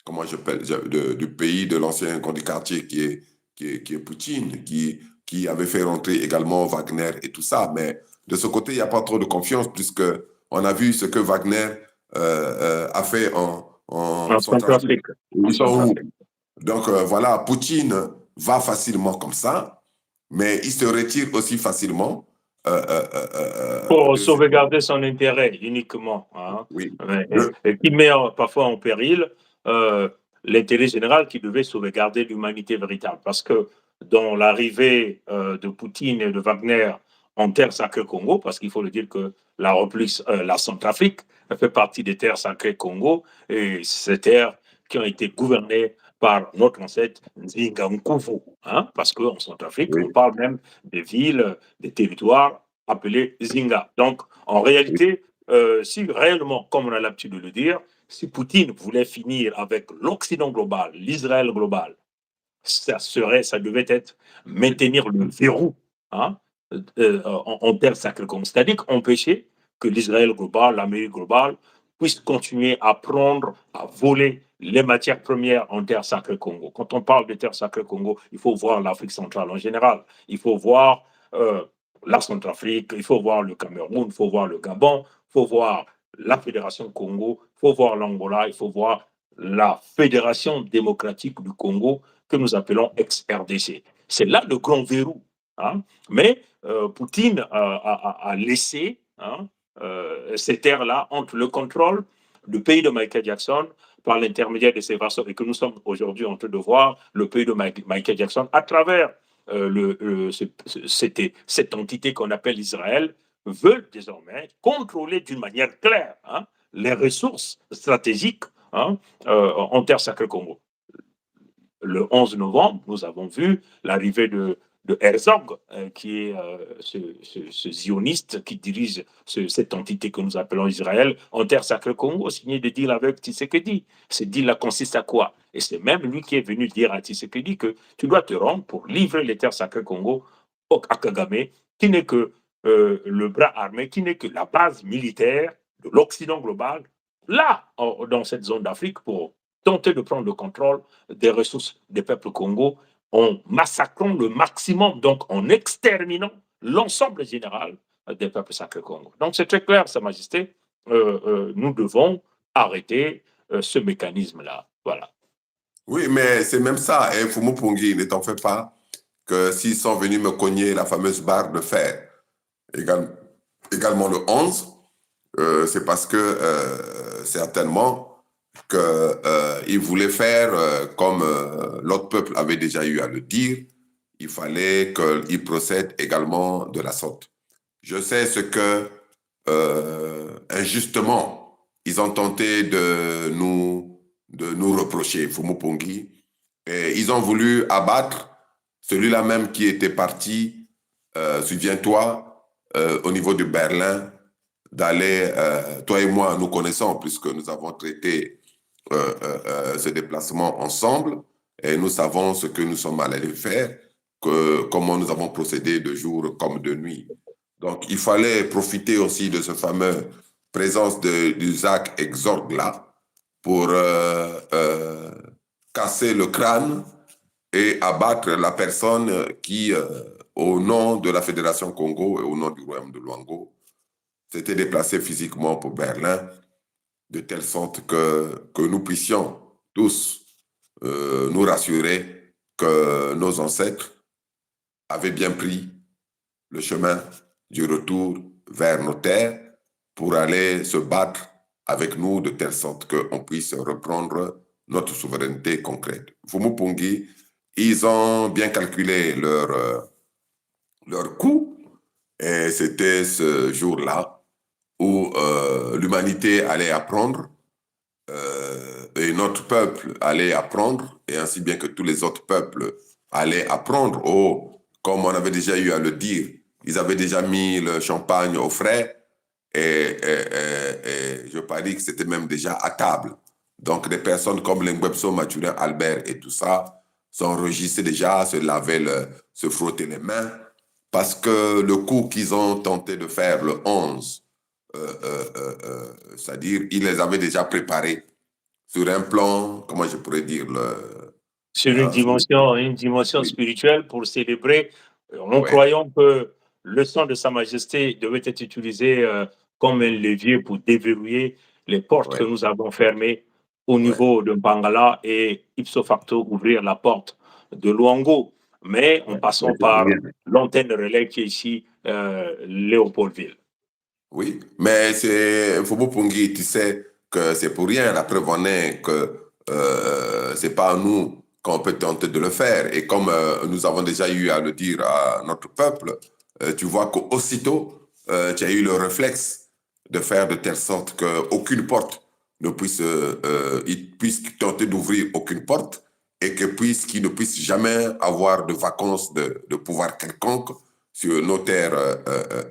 comment j'appelle, du pays de l'ancien grand du quartier qui est Poutine, qui avait fait rentrer également Wagner et tout ça. Mais de ce côté, il n'y a pas trop de confiance puisque on a vu ce que Wagner a fait en En Centrafrique. Centrafrique. En Ils sont où? Centrafrique. Donc voilà, Poutine va facilement comme ça, mais il se retire aussi facilement Pour de ces... sauvegarder son intérêt uniquement, hein, Oui. et qui met parfois en péril euh, l'intérêt général qui devait sauvegarder l'humanité véritable. Parce que dans l'arrivée de Poutine et de Wagner en terre sacrée Congo, parce qu'il faut le dire que la Centrafrique fait partie des terres sacrées Congo, et ces terres qui ont été gouvernées par notre ancêtre Nzinga Nkuvu, hein, parce qu'en Centrafrique, on Oui, parle même des villes, des territoires appelé Zinga. Donc, en oui, réalité, si réellement, comme on a l'habitude de le dire, si Poutine voulait finir avec l'Occident global, l'Israël global, ça devait être maintenir le verrou, hein, en terre sacrée, c'est-à-dire empêcher que l'Israël global, l'Amérique globale puisse continuer à prendre, à voler les matières premières en terre sacrée Congo. Quand on parle de terre sacrée Congo, il faut voir l'Afrique centrale en général. Il faut voir la Centrafrique, il faut voir le Cameroun, il faut voir le Gabon, il faut voir la Fédération Congo, il faut voir l'Angola, il faut voir la Fédération démocratique du Congo que nous appelons ex-RDC. C'est là le grand verrou. Hein. Mais Poutine a laissé, hein, ces terres-là entre le contrôle du pays de Michael Jackson par l'intermédiaire de ses vassaux et que nous sommes aujourd'hui en train de voir le pays de Michael Jackson à travers cette entité qu'on appelle Israël veulent désormais contrôler d'une manière claire, hein, les ressources stratégiques, hein, en terre sacrée Congo. Le 11 novembre, nous avons vu l'arrivée de Herzog, qui est ce zioniste qui dirige cette entité que nous appelons Israël en terre sacrée Congo, signé de deal avec Tshisekedi. Ce deal-là consiste à quoi? Et c'est même lui qui est venu dire à Tshisekedi que tu dois te rendre pour livrer les terres sacrées Congo à Kagame, qui n'est que le bras armé, qui n'est que la base militaire de l'Occident global, là, dans cette zone d'Afrique, pour tenter de prendre le contrôle des ressources des peuples Congo en massacrant le maximum, donc en exterminant l'ensemble général des peuples sacrés Congo. Donc c'est très clair, Sa Majesté, nous devons arrêter ce mécanisme-là. Voilà. oui, mais c'est même ça. Et Fumu Pungi, ne t'en fais pas que s'ils sont venus me cogner la fameuse barre de fer, également le 11, c'est parce que certainement qu'ils voulaient faire comme l'autre peuple avait déjà eu à le dire, il fallait qu'ils procèdent également de la sorte. Je sais ce que, injustement, ils ont tenté de nous reprocher, Fumu-Pongi. Et ils ont voulu abattre celui-là même qui était parti, souviens-toi, au niveau de Berlin, d'aller, toi et moi, nous connaissons, puisque nous avons traité ce déplacement ensemble, et nous savons ce que nous sommes allés faire, comment nous avons procédé de jour comme de nuit. Donc, il fallait profiter aussi de ce fameux présence d'Isaac Exorgue-là pour casser le crâne et abattre la personne qui, au nom de la Fédération Congo et au nom du royaume de Luango, s'était déplacée physiquement pour Berlin, de telle sorte que nous puissions tous nous rassurer que nos ancêtres avaient bien pris le chemin du retour vers nos terres pour aller se battre avec nous de telle sorte qu'on puisse reprendre notre souveraineté concrète. Fumu-Pongi, ils ont bien calculé leur coût et c'était ce jour-là où l'humanité allait apprendre et notre peuple allait apprendre, et ainsi bien que tous les autres peuples allaient apprendre. Oh, comme on avait déjà eu à le dire, ils avaient déjà mis le champagne au frais et je parie que c'était même déjà à table. Donc des personnes comme Lengwebso, Mathurin, Albert et tout ça s'enregistraient déjà, se frotter les mains, parce que le coup qu'ils ont tenté de faire le 11, c'est-à-dire ils les avaient déjà préparés sur un plan, comment je pourrais dire, Sur hein, une dimension oui, spirituelle pour célébrer. Nous ouais, croyons que le sang de Sa Majesté devait être utilisé comme un levier pour déverrouiller les portes que ouais, nous avons fermées au ouais, niveau de Mbangala et ipso facto ouvrir la porte de Luango. Mais en ouais, passant ouais, c'est pour par rien. l'antenne relais qui est ici, Léopoldville. Oui, mais c'est Fobo Pungi, tu sais que c'est pour rien. La preuve en est que c'est pas à nous qu'on peut tenter de le faire. Et comme nous avons déjà eu à le dire à notre peuple, tu vois qu'aussitôt, tu as eu le réflexe de faire de telle sorte qu'aucune porte ne puisse, il puisse tenter d'ouvrir aucune porte et que qu'il ne puisse jamais avoir de vacances de pouvoir quelconque sur nos terres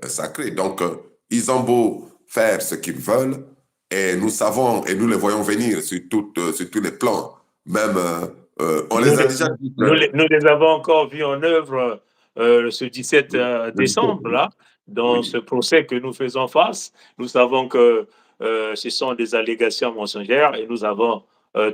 sacrées. Donc, ils ont beau faire ce qu'ils veulent, et nous savons, et nous les voyons venir sur tous les plans. Même, on Nous les a les, déjà dit nous les avons encore vus en œuvre ce 17 oui, décembre, là, dans ce oui, procès que nous faisons face. Nous savons que ce sont des allégations mensongères et nous avons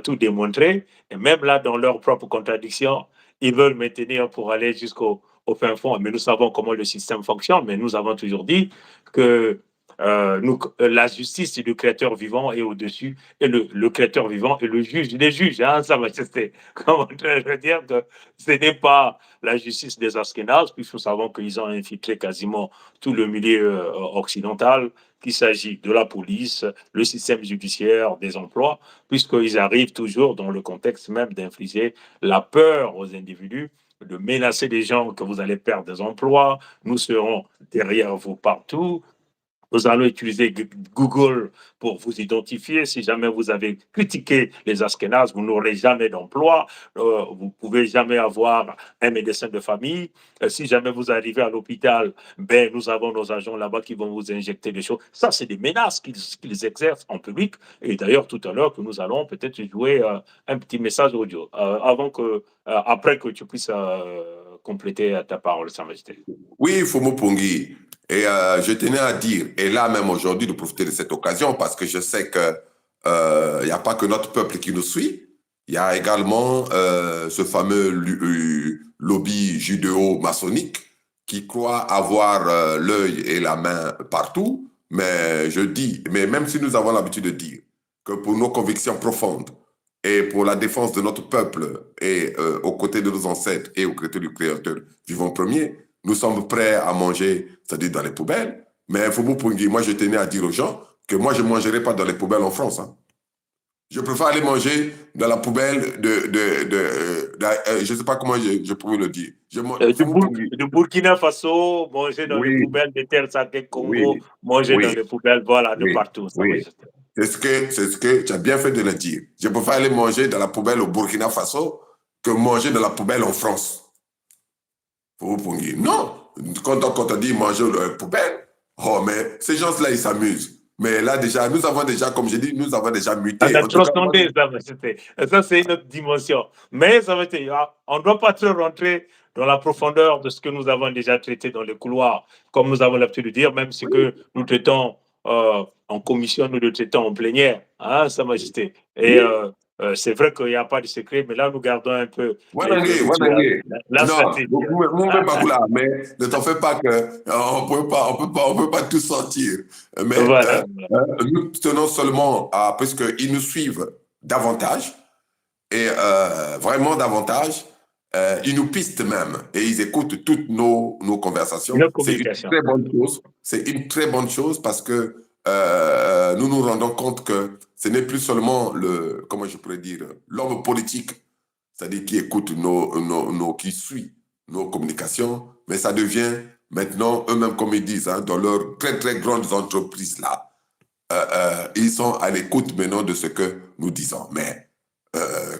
tout démontré. Et même là, dans leurs propres contradictions, ils veulent maintenir pour aller jusqu'au fin fond. Mais nous savons comment le système fonctionne. Mais nous avons toujours dit que la justice du créateur vivant est au-dessus, et le créateur vivant est le juge des juges, hein, Sa Majesté. Comment je veux dire que ce n'est pas la justice des Askénazes, puisque nous savons qu'ils ont infiltré quasiment tout le milieu occidental, qu'il s'agit de la police, le système judiciaire, des emplois, puisqu'ils arrivent toujours dans le contexte même d'infliger la peur aux individus, de menacer des gens que vous allez perdre des emplois, nous serons derrière vous partout, nous allons utiliser Google pour vous identifier. Si jamais vous avez critiqué les Askénazes, vous n'aurez jamais d'emploi. Vous ne pouvez jamais avoir un médecin de famille. Si jamais vous arrivez à l'hôpital, ben, nous avons nos agents là-bas qui vont vous injecter des choses. Ça, c'est des menaces qu'ils exercent en public. Et d'ailleurs, tout à l'heure, que nous allons peut-être jouer un petit message audio après que tu puisses compléter ta parole, Sa Majesté. oui, Fomo Pongi. Et je tenais à dire, et là même aujourd'hui, de profiter de cette occasion, parce que je sais que il n'y a pas que notre peuple qui nous suit, il y a également ce fameux lobby judéo-maçonnique qui croit avoir l'œil et la main partout. Mais je dis, mais même si nous avons l'habitude de dire que pour nos convictions profondes et pour la défense de notre peuple et aux côtés de nos ancêtres et aux côtés du Créateur vivant premier, nous sommes prêts à manger, c'est-à-dire dans les poubelles. Mais Fobo Pungi, moi je tenais à dire aux gens que moi je ne mangerai pas dans les poubelles en France. Hein. Je préfère aller manger dans la poubelle je ne sais pas comment je pourrais le dire. De Burkina Faso, manger dans les Oui, poubelles de Terre Sacrée Congo, oui, manger dans oui, les poubelles, voilà, de oui, partout. Ça va oui. juste. C'est ce que tu as bien fait de le dire. Je préfère aller manger dans la poubelle au Burkina Faso que manger dans la poubelle en France. Non, quand on dit manger dans la poubelle, oh, mais ces gens-là, ils s'amusent. Mais là, déjà, comme j'ai dit, nous avons déjà On muté. a En tout cas, moi, transcendé ça, majesté. Ça, c'est une autre dimension. Mais ça veut dire, on ne doit pas trop rentrer dans la profondeur de ce que nous avons déjà traité dans les couloirs, comme nous avons l'habitude de dire, même ce que nous traitons en commission, nous le traitons en plénière, hein, Sa Majesté. Et oui, c'est vrai qu'il n'y a pas de secret, mais là, nous gardons un peu Wanangé. la Non, stratégie. vous pas là, mais ne t'en fais pas que on peut pas tout sortir. Mais Voilà. nous tenons seulement à, puisqu'ils nous suivent davantage, et vraiment davantage, ils nous pistent même, et ils écoutent toutes nos conversations. Une C'est une communication. très bonne chose. C'est une très bonne chose parce que nous nous rendons compte que ce n'est plus seulement comment je pourrais dire, l'homme politique, c'est-à-dire qui écoute qui suit nos communications, mais ça devient maintenant eux-mêmes, comme ils disent, hein, dans leurs très, très grandes entreprises là, ils sont à l'écoute maintenant de ce que nous disons. Mais,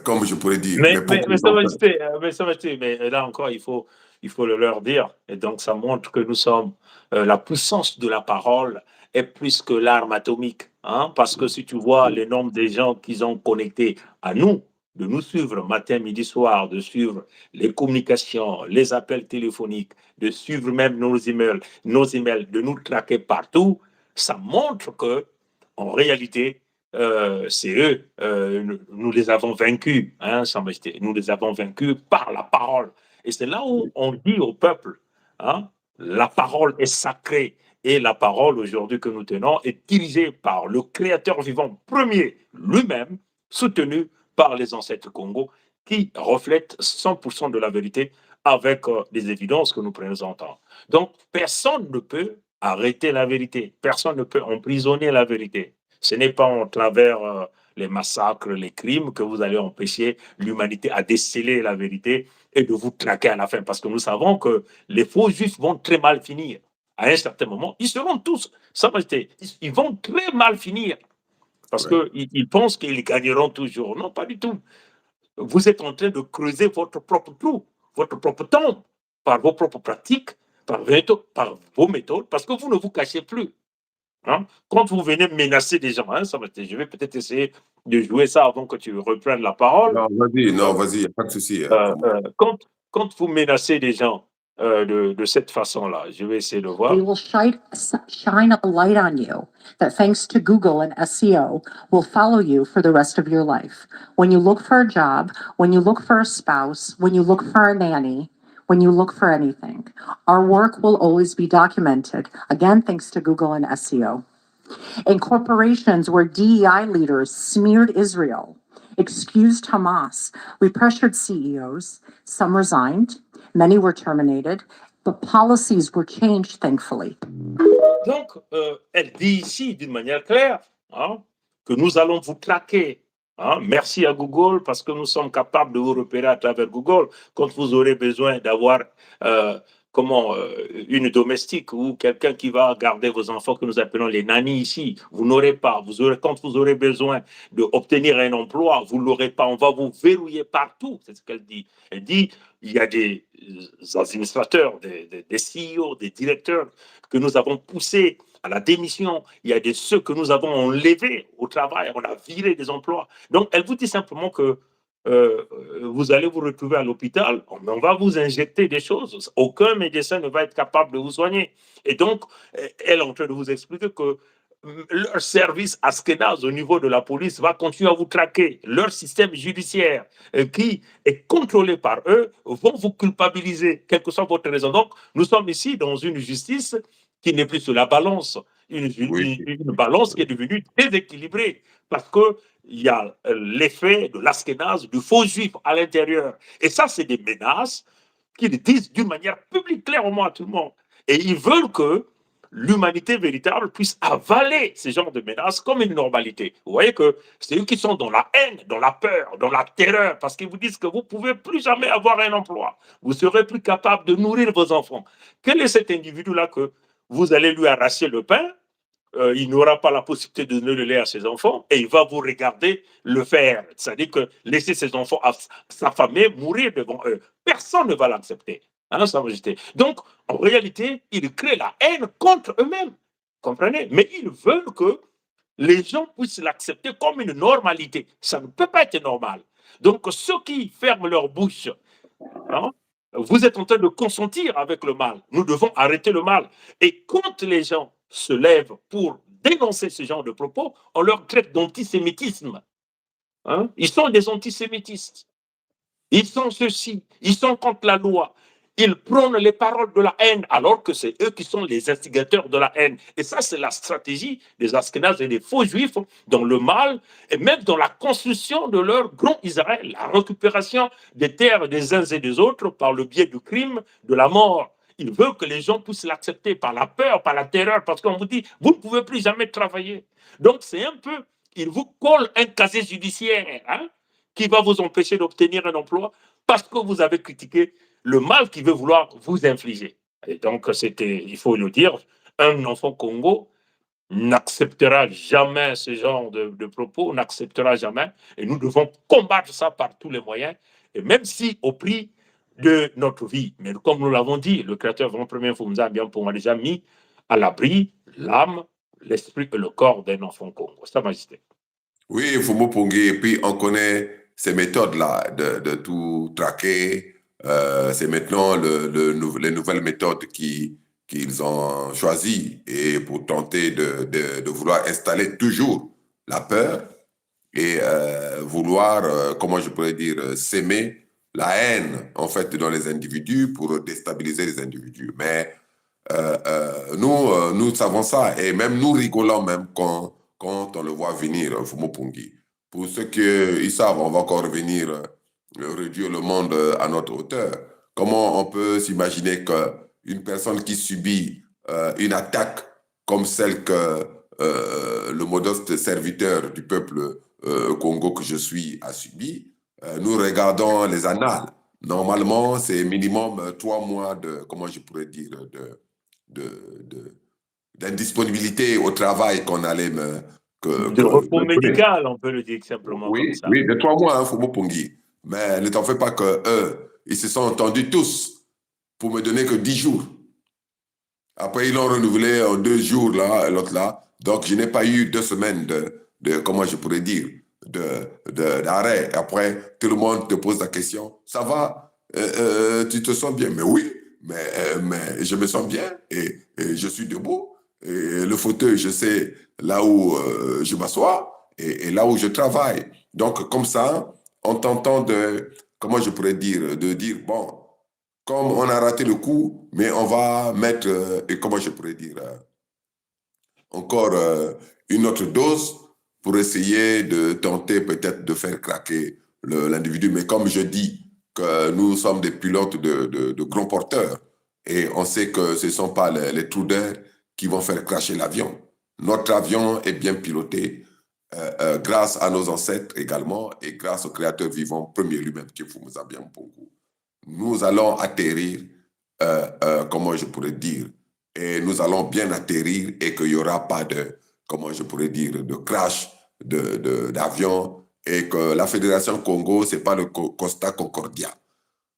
comme je pourrais dire, Mais, mais mais, pourquoi mais, ils ça ont va peur? rester, mais là encore, il faut le leur dire. Et donc, ça montre que nous sommes, la puissance de la parole est plus que l'arme atomique. Hein, parce que si tu vois le nombre de gens qu'ils ont connectés à nous, de nous suivre matin, midi, soir, de suivre les communications, les appels téléphoniques, de suivre même nos emails, de nous traquer partout, ça montre que, en réalité, c'est eux, nous les avons vaincus, hein, Sa Majesté. Nous les avons vaincus par la parole. Et c'est là où on dit au peuple, hein, la parole est sacrée. Et la parole aujourd'hui que nous tenons est dirigée par le Créateur vivant premier lui-même, soutenu par les ancêtres Congo, qui reflètent 100% de la vérité avec les évidences que nous présentons. Donc, personne ne peut arrêter la vérité. Personne ne peut emprisonner la vérité. Ce n'est pas en travers les massacres, les crimes que vous allez empêcher l'humanité à déceler la vérité et de vous traquer à la fin. Parce que nous savons que les faux juifs vont très mal finir. À un certain moment, ils seront tous, ils vont très mal finir. Parce Ouais. qu'ils pensent qu'ils gagneront toujours. Non, pas du tout. Vous êtes en train de creuser votre propre trou, votre propre tombe, par vos propres pratiques, par vos méthodes, parce que vous ne vous cachez plus. Hein? Quand vous venez menacer des gens, hein, je vais peut-être essayer de jouer ça avant que tu reprennes la parole. Non, vas-y, il n'y a pas de souci. Euh, euh, quand, quand vous menacez des gens de cette façon-là, je vais essayer de voir. They will shine a light on you that, thanks to Google and SEO, will follow you for the rest of your life. When you look for a job, when you look for a spouse, when you look for a nanny, when you look for anything, our work will always be documented, again, thanks to Google and SEO. In corporations where DEI leaders smeared Israel, excused Hamas, we pressured CEOs. Some resigned, many were terminated, but policies were changed, thankfully. Donc, elle dit ici d'une manière claire, hein, que nous allons vous traquer. Hein. Merci à Google parce que nous sommes capables de vous repérer à travers Google quand vous aurez besoin d'avoir une domestique ou quelqu'un qui va garder vos enfants que nous appelons les nannies ici. Vous n'aurez pas. Quand vous aurez besoin d'obtenir un emploi, vous ne l'aurez pas. On va vous verrouiller partout. C'est ce qu'elle dit. Elle dit il y a des administrateurs, des CEO, des directeurs que nous avons poussés à la démission. Il y a ceux que nous avons enlevés au travail. On a viré des emplois. Donc, elle vous dit simplement que vous allez vous retrouver à l'hôpital, on va vous injecter des choses. Aucun médecin ne va être capable de vous soigner. Et donc, elle est en train de vous expliquer que leur service Askenaz au niveau de la police va continuer à vous traquer. Leur système judiciaire qui est contrôlé par eux vont vous culpabiliser, quelle que soit votre raison. Donc, nous sommes ici dans une justice qui n'est plus sur la balance, une balance qui est devenue déséquilibrée parce qu'il y a l'effet de l'Askenaz, du faux juif à l'intérieur. Et ça, c'est des menaces qu'ils disent d'une manière publique, clairement à tout le monde. Et ils veulent que l'humanité véritable puisse avaler ce genre de menaces comme une normalité. Vous voyez que c'est eux qui sont dans la haine, dans la peur, dans la terreur, parce qu'ils vous disent que vous ne pouvez plus jamais avoir un emploi. Vous serez plus capable de nourrir vos enfants. Quel est cet individu-là que vous allez lui arracher le pain? Il n'aura pas la possibilité de donner le lait à ses enfants et il va vous regarder le faire. C'est-à-dire que laisser ses enfants s'affamer, mourir devant eux. Personne ne va l'accepter. Hein, Sa Majesté. Donc, en réalité, ils créent la haine contre eux-mêmes. Comprenez? Mais ils veulent que les gens puissent l'accepter comme une normalité. Ça ne peut pas être normal. Donc, ceux qui ferment leur bouche, hein, vous êtes en train de consentir avec le mal. Nous devons arrêter le mal. Et quand les gens se lèvent pour dénoncer ce genre de propos, on leur traite d'antisémitisme. Hein? Ils sont des antisémitistes. Ils sont ceux-ci. Ils sont contre la loi. Ils prônent les paroles de la haine, alors que c'est eux qui sont les instigateurs de la haine. Et ça, c'est la stratégie des Askénazes et des faux juifs dans le mal, et même dans la construction de leur grand Israël, la récupération des terres des uns et des autres par le biais du crime, de la mort. Ils veulent que les gens puissent l'accepter par la peur, par la terreur, parce qu'on vous dit, vous ne pouvez plus jamais travailler. Donc, c'est un peu, ils vous collent un casier judiciaire, hein, qui va vous empêcher d'obtenir un emploi parce que vous avez critiqué le mal qu'il veut vouloir vous infliger. Et donc, il faut le dire, un enfant Congo n'acceptera jamais ce genre de propos, n'acceptera jamais, et nous devons combattre ça par tous les moyens, et même si au prix de notre vie. Mais comme nous l'avons dit, le Créateur vraiment premier nous a déjà mis à l'abri l'âme, l'esprit et le corps d'un enfant Congo. Sa Majesté. Oui, Fumo Pongi, et puis on connaît ces méthodes-là de tout traquer. C'est maintenant les nouvelles méthodes qu'ils ont choisies et pour tenter de vouloir installer toujours la peur et vouloir, comment je pourrais dire, s'aimer la haine en fait dans les individus pour déstabiliser les individus. Mais nous savons ça et même nous rigolons même quand on le voit venir, Fumo Pongi. Pour ceux qui savent, on va encore revenir réduire le monde à notre hauteur. Comment on peut s'imaginer qu'une personne qui subit une attaque comme celle que le modeste serviteur du peuple Congo que je suis a subi, nous regardons les annales. Normalement, c'est minimum 3 mois de, comment je pourrais dire, d'indisponibilité au travail qu'on allait de repos médical, on peut le dire simplement oui, comme ça. Oui, de 3 mois, hein, Fumo Pongi. Mais ne t'en fais pas qu'eux, ils se sont entendus tous pour me donner que 10 jours. Après, ils l'ont renouvelé en 2 jours, là, l'autre là. Donc, je n'ai pas eu 2 semaines de comment je pourrais dire, d'arrêt. Après, tout le monde te pose la question, ça va, tu te sens bien? Mais oui, mais je me sens bien et je suis debout. Et le fauteuil, je sais là où je m'assois et là où je travaille. Donc, comme ça, on t'entend comment je pourrais dire, de dire, bon, comme on a raté le coup, mais on va mettre, et comment je pourrais dire, encore une autre dose pour essayer de tenter peut-être de faire craquer l'individu. Mais comme je dis que nous sommes des pilotes de grands porteurs et on sait que ce ne sont pas les trous d'air qui vont faire crasher l'avion. Notre avion est bien piloté grâce à nos ancêtres également et grâce au créateur vivant premier lui-même qui est Fumuzabia Mpongu. Nous allons atterrir, comment je pourrais dire, et nous allons bien atterrir et qu'il n'y aura pas de, comment je pourrais dire, de crash d'avion et que la Fédération Congo, ce n'est pas le Costa Concordia.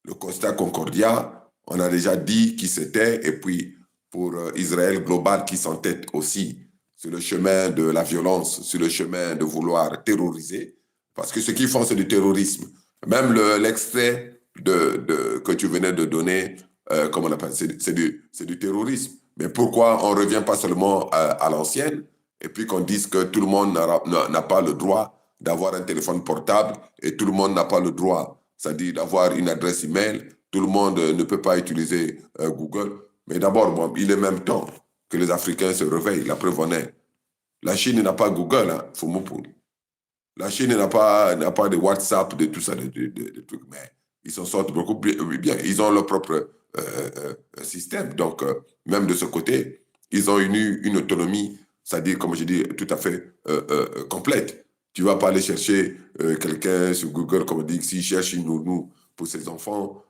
Le Costa Concordia, on a déjà dit qui c'était et puis pour Israël Global qui s'entête aussi sur le chemin de la violence, sur le chemin de vouloir terroriser, parce que ce qu'ils font, c'est du terrorisme. Même l'extrait que tu venais de donner, comment on appelle, c'est du terrorisme. Mais pourquoi on ne revient pas seulement à l'ancienne et puis qu'on dise que tout le monde n'a pas le droit d'avoir un téléphone portable et tout le monde n'a pas le droit, c'est-à-dire d'avoir une adresse email, tout le monde ne peut pas utiliser Google. Mais d'abord, bon, il est même temps que les Africains se réveillent. La preuve en est. La Chine n'a pas Google, hein, Fumo Pongi. La Chine n'a pas de WhatsApp, de tout ça, de trucs, mais ils s'en sortent beaucoup bien. Ils ont leur propre système. Donc, même de ce côté, ils ont une autonomie, c'est-à-dire, comme je dis, tout à fait complète. Tu ne vas pas aller chercher quelqu'un sur Google, comme on dit, s'il cherche une nounou pour ses enfants,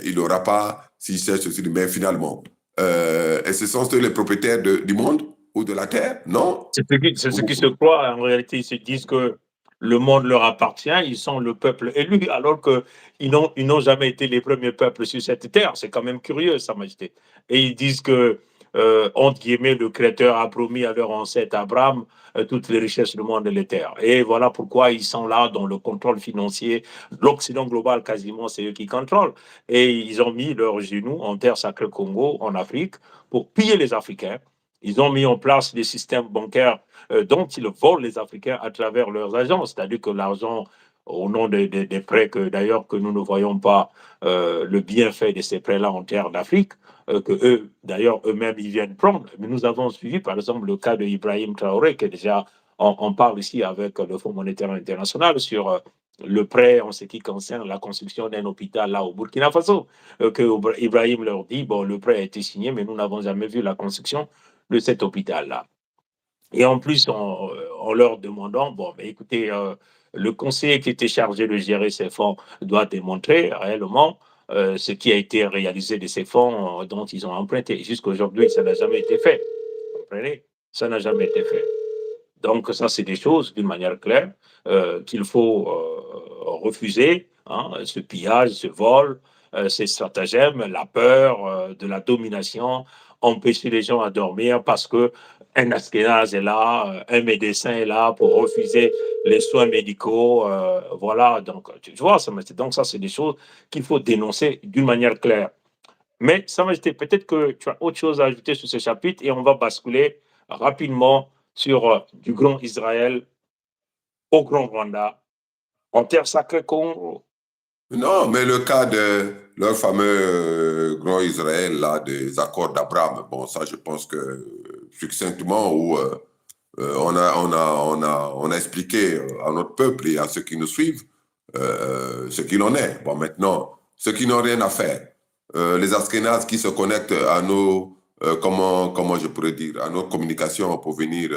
il n'aura pas, s'il cherche aussi, mais finalement. Et ce sont eux les propriétaires du monde ou de la terre? Non. C'est ce qui se croit. En réalité, ils se disent que le monde leur appartient, ils sont le peuple élu, alors qu'ils n'ont jamais été les premiers peuples sur cette terre. C'est quand même curieux, Sa Majesté. Et ils disent que, entre guillemets, le Créateur a promis à leur ancêtre Abraham toutes les richesses du monde et les terres. Et voilà pourquoi ils sont là dans le contrôle financier. L'Occident global, quasiment, c'est eux qui contrôlent. Et ils ont mis leurs genoux en terre sacrée Congo, en Afrique, pour piller les Africains. Ils ont mis en place des systèmes bancaires dont ils volent les Africains à travers leurs agences, c'est-à-dire que l'argent au nom des prêts que d'ailleurs que nous ne voyons pas le bienfait de ces prêts-là en terre d'Afrique, que eux d'ailleurs eux-mêmes ils viennent prendre. Mais nous avons suivi par exemple le cas de Ibrahim Traoré, que déjà on parle ici avec le Fonds monétaire international sur le prêt en ce qui concerne la construction d'un hôpital là au Burkina Faso, que Ibrahim leur dit, bon, le prêt a été signé, mais nous n'avons jamais vu la construction de cet hôpital-là. Et en plus, en leur demandant, bon, mais écoutez, le conseiller qui était chargé de gérer ces fonds doit démontrer réellement ce qui a été réalisé de ces fonds dont ils ont emprunté. Jusqu'à aujourd'hui, ça n'a jamais été fait. Vous comprenez? Ça n'a jamais été fait. Donc, ça, c'est des choses, d'une manière claire, qu'il faut refuser, hein, ce pillage, ce vol, ces stratagèmes, la peur de la domination, empêcher les gens à dormir parce que un Askénaz est là, un médecin est là pour refuser les soins médicaux. Voilà, donc, tu vois, donc ça, c'est des choses qu'il faut dénoncer d'une manière claire. Mais ça m'a été peut-être que tu as autre chose à ajouter sur ce chapitre et on va basculer rapidement sur du grand Israël au grand Rwanda, en terre sacrée Congo. Non, mais le cas de leur fameux grand Israël, là, des accords d'Abraham, bon, ça, je pense que succinctement, où on a expliqué à notre peuple et à ceux qui nous suivent ce qu'il en est. Bon, maintenant, ceux qui n'ont rien à faire, les Askénazes qui se connectent à nos, comment je pourrais dire, à nos communications pour venir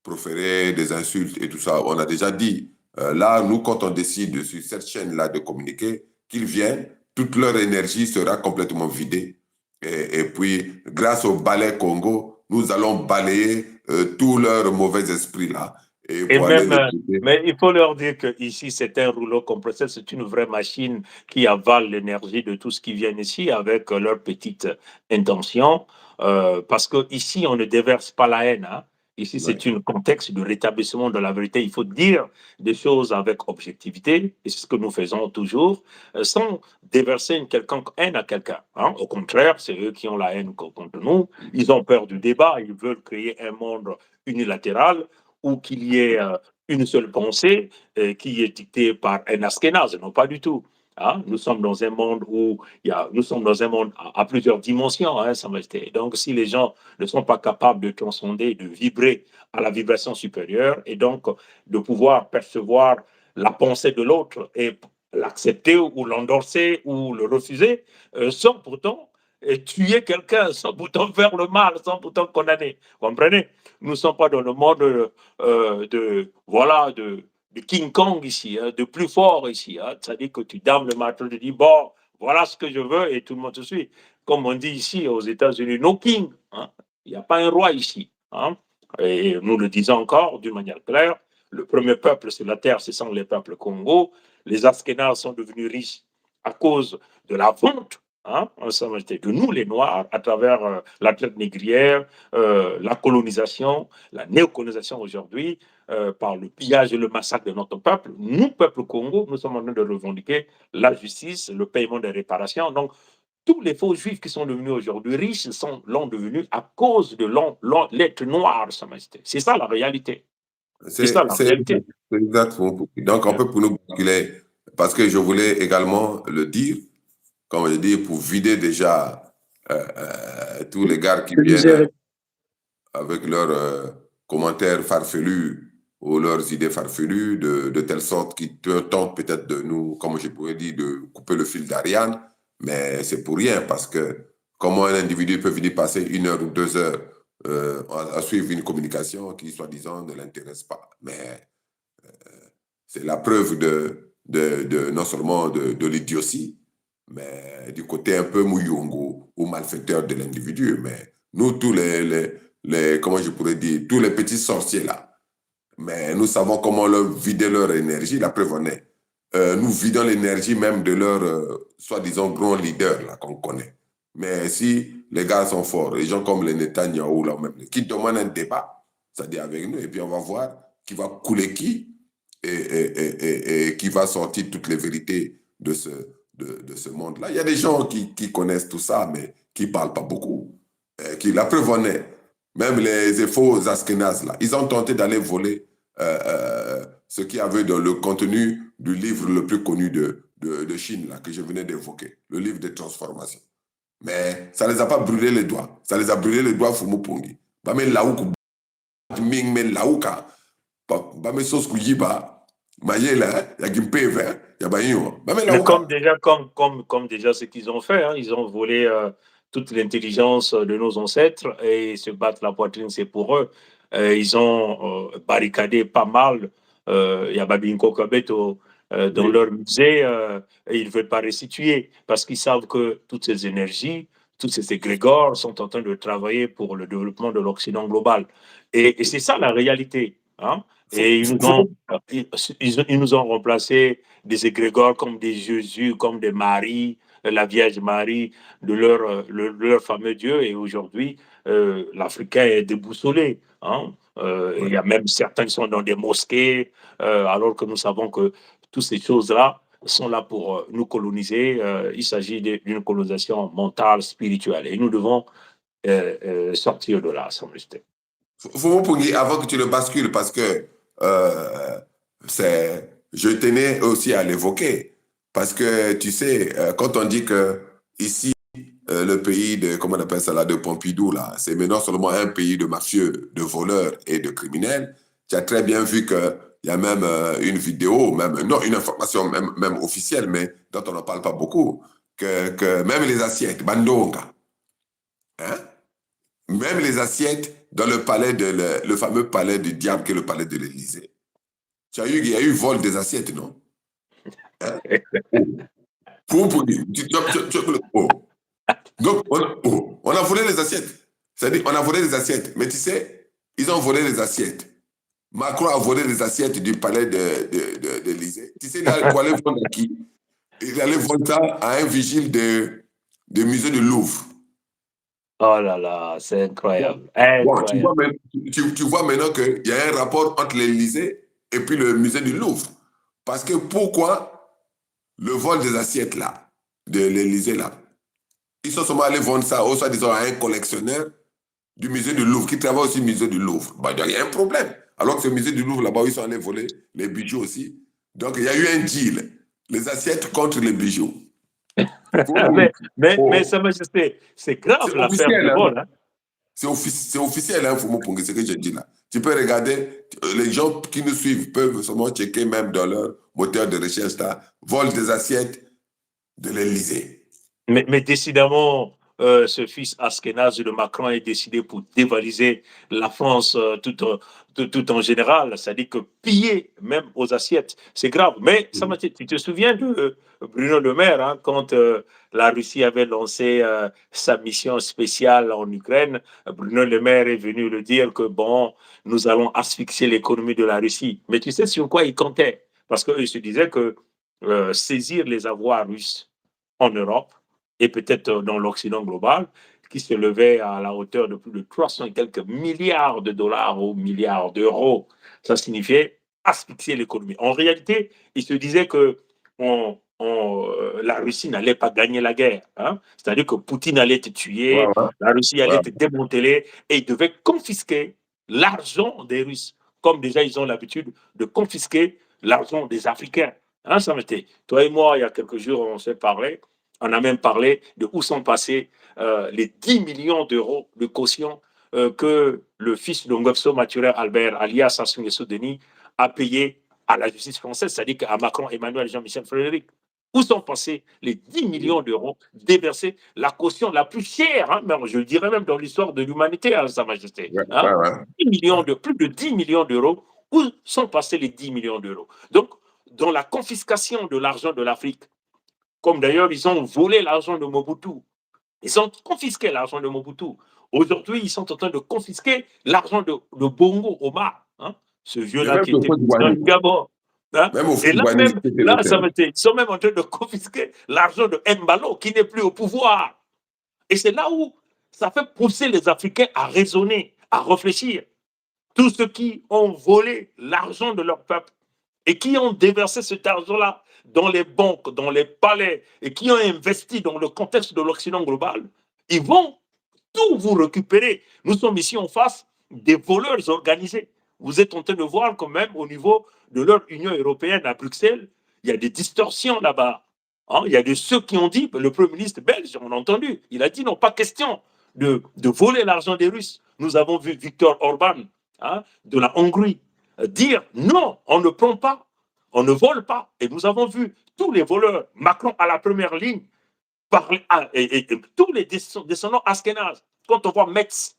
proférer des insultes et tout ça, on a déjà dit, là, nous, quand on décide sur cette chaîne-là de communiquer, qu'ils viennent, toute leur énergie sera complètement vidée. Et puis, grâce au balai Congo, nous allons balayer tout leur mauvais esprit là. Et Et pour aller même, écouter. mais il faut leur dire qu'ici, c'est un rouleau compresseur, c'est une vraie machine qui avale l'énergie de tout ce qui vient ici avec leurs petites intentions. Parce qu'ici, on ne déverse pas la haine. Hein. Ici, Ouais. c'est un contexte de rétablissement de la vérité. Il faut dire des choses avec objectivité, et c'est ce que nous faisons toujours, sans déverser une quelconque haine à quelqu'un. Hein. Au contraire, c'est eux qui ont la haine contre nous. Ils ont peur du débat, ils veulent créer un monde unilatéral ou qu'il y ait une seule pensée qui est dictée par un Askénaze. Non, pas du tout. Hein? Nous sommes dans un monde où nous sommes dans un monde à plusieurs dimensions, hein, Sa Majesté. Donc, si les gens ne sont pas capables de transcender, de vibrer à la vibration supérieure et donc de pouvoir percevoir la pensée de l'autre et l'accepter ou l'endorser ou le refuser, sans pourtant tuer quelqu'un, sans pourtant faire le mal, sans pourtant condamner. Vous comprenez? Nous ne sommes pas dans le monde de King Kong ici, hein, de plus fort ici. Hein. C'est-à-dire que tu dames le marteau, tu dis, bon, voilà ce que je veux et tout le monde te suit. Comme on dit ici aux États-Unis, no king. Hein. Il n'y a pas un roi ici. Hein. Et nous le disons encore d'une manière claire, le premier peuple sur la terre, ce sont les peuples Congo. Les Askénazes sont devenus riches à cause de la vente, hein, de nous les Noirs, à travers la traite négrière, la colonisation, la néocolonisation aujourd'hui, par le pillage et le massacre de notre peuple. Nous, peuple Congo, nous sommes en train de revendiquer la justice, le paiement des réparations. Donc, tous les faux juifs qui sont devenus aujourd'hui riches l'ont devenu à cause de l'être noir, Sa Majesté. C'est ça la réalité. C'est ça la réalité. C'est exactement. Donc, on peut pour nous basculer, parce que je voulais également le dire, comme je dis, pour vider déjà tous les gars qui viennent avec leurs commentaires farfelus ou leurs idées farfelues, de telle sorte qu'ils tentent peut-être de nous, comme je pourrais dire, de couper le fil d'Ariane, mais c'est pour rien, parce que comment un individu peut venir passer 1 heure ou 2 heures à suivre une communication qui, soi-disant, ne l'intéresse pas. Mais c'est la preuve non seulement de l'idiotie, mais du côté un peu mouillongo ou malfaiteur de l'individu. Mais nous, tous comment je pourrais dire, tous les petits sorciers là, mais nous savons comment leur vider leur énergie. La preuve en est. Nous vidons l'énergie même de leur soi-disant grand leader là qu'on connaît. Mais si les gars sont forts, les gens comme les Netanyahou là même, qui demandent un débat, c'est-à-dire avec nous, et puis on va voir qui va couler qui et qui va sortir toutes les vérités de ce monde-là. Il y a des gens qui connaissent tout ça, mais qui ne parlent pas beaucoup. La preuve en est. Même les faux Askénazes, là, ils ont tenté d'aller voler ce qu'il y avait dans le contenu du livre le plus connu de Chine, là, que je venais d'évoquer, le livre des transformations. Mais ça ne les a pas brûlé les doigts. Ça les a brûlé les doigts, Fumu Pongi. Mais comme déjà ce qu'ils ont fait, hein, ils ont volé toute l'intelligence de nos ancêtres et se battre la poitrine, c'est pour eux. Ils ont barricadé pas mal. Il y a Babinko Kabeto dans leur musée et ils ne veulent pas restituer parce qu'ils savent que toutes ces énergies, tous ces égrégores sont en train de travailler pour le développement de l'Occident global. Et c'est ça la réalité. Hein? Et ils nous ont remplacé des égrégores comme des Jésus, comme des Marie, la Vierge Marie, de leur fameux Dieu. Et aujourd'hui, l'Africain est déboussolé. Hein? Il y a même certains qui sont dans des mosquées, alors que nous savons que toutes ces choses-là sont là pour nous coloniser. Il s'agit d'une colonisation mentale, spirituelle. Et nous devons sortir de là, semble-t-il. Avant que tu le bascules, parce que je tenais aussi à l'évoquer, parce que tu sais, quand on dit que ici, le pays de, comment on appelle ça là, de Pompidou, là, c'est maintenant seulement un pays de mafieux, de voleurs et de criminels, tu as très bien vu qu'il y a même une vidéo, non, une information même officielle, mais dont on n'en parle pas beaucoup, que même les assiettes, Bandonga, hein? Même les assiettes dans le palais le fameux palais du diable qui est le palais de l'Élysée. Il y a eu vol des assiettes, non? Hein? Donc, on a volé les assiettes. C'est-à-dire, on a volé les assiettes. Mais tu sais, ils ont volé les assiettes. Macron a volé les assiettes du palais de l'Élysée. Tu sais, il allait vendre à qui? Il allait vendre ça à un vigile du musée du Louvre. Oh là là, c'est incroyable. Bon, tu vois maintenant qu'il y a un rapport entre l'Élysée et puis le musée du Louvre. Parce que pourquoi le vol des assiettes là, de l'Élysée là, ils sont seulement allés vendre ça, au soi-disant, à un collectionneur du musée du Louvre, qui travaille aussi au musée du Louvre. Ben, il y a un problème. Alors que ce musée du Louvre là-bas, ils sont allés voler les bijoux aussi. Donc il y a eu un deal. Les assiettes contre les bijoux. Mais ça, c'est grave l'affaire du vol. Hein? C'est officiel, hein, Fumu Pongi, ce que je dis là. Tu peux regarder, les gens qui nous suivent peuvent seulement checker même dans leur moteur de recherche là, vol des assiettes de l'Élysée. Mais décidément, ce fils Askenaz de Macron est décidé pour dévaliser la France tout en général. C'est-à-dire que piller même aux assiettes, c'est grave. Mais tu te souviens de Bruno Le Maire, hein, quand la Russie avait lancé sa mission spéciale en Ukraine, Bruno Le Maire est venu le dire que bon, nous allons asphyxier l'économie de la Russie. Mais tu sais sur quoi il comptait? Parce qu'il se disait que saisir les avoirs russes en Europe, et peut-être dans l'Occident global, qui se levait à la hauteur de plus de 300 et quelques milliards de dollars ou milliards d'euros. Ça signifiait asphyxier l'économie. En réalité, il se disait que la Russie n'allait pas gagner la guerre. Hein? C'est-à-dire que Poutine allait être tué, la Russie allait être démantelée et il devait confisquer l'argent des Russes, comme déjà ils ont l'habitude de confisquer l'argent des Africains. Hein, ça m'était. Toi et moi, il y a quelques jours, on s'est parlé. On a même parlé de où sont passés les 10 millions d'euros de caution que le fils de Ngopso Mathurin Albert, alias Sassou Nguesso Denis, a payé à la justice française, c'est-à-dire à Macron, Emmanuel, Jean-Michel Frédéric. Où sont passés les 10 millions d'euros déversés, la caution la plus chère, hein, je le dirais même dans l'histoire de l'humanité, hein, Sa Majesté. Ouais, Hein, ouais, ouais. plus de 10 millions d'euros. Où sont passés les 10 millions d'euros? Donc, dans la confiscation de l'argent de l'Afrique, comme d'ailleurs ils ont volé l'argent de Mobutu, ils ont confisqué l'argent de Mobutu. Aujourd'hui, ils sont en train de confisquer l'argent de Bongo Omar, hein, ce Et vieux-là même qui au était président du Fouad-Bouani. Gabon. Hein. Même au Et là Fouad-Bouani, même, c'était là, le terme. ils sont même en train de confisquer l'argent de Mbalo qui n'est plus au pouvoir. Et c'est là où ça fait pousser les Africains à raisonner, à réfléchir. Tous ceux qui ont volé l'argent de leur peuple et qui ont déversé cet argent-là dans les banques, dans les palais et qui ont investi dans le contexte de l'Occident global, ils vont tout vous récupérer. Nous sommes ici en face des voleurs organisés. Vous êtes en train de voir quand même au niveau de leur Union européenne à Bruxelles, il y a des distorsions là-bas. Hein, il y a de ceux qui ont dit, le Premier ministre belge, on a entendu, il a dit non, pas question de voler l'argent des Russes. Nous avons vu Viktor Orban, hein, de la Hongrie, dire non, on ne prend pas, on ne vole pas. Et nous avons vu tous les voleurs, Macron à la première ligne, parler, et tous les descendants Askenaz. Quand on voit Metz,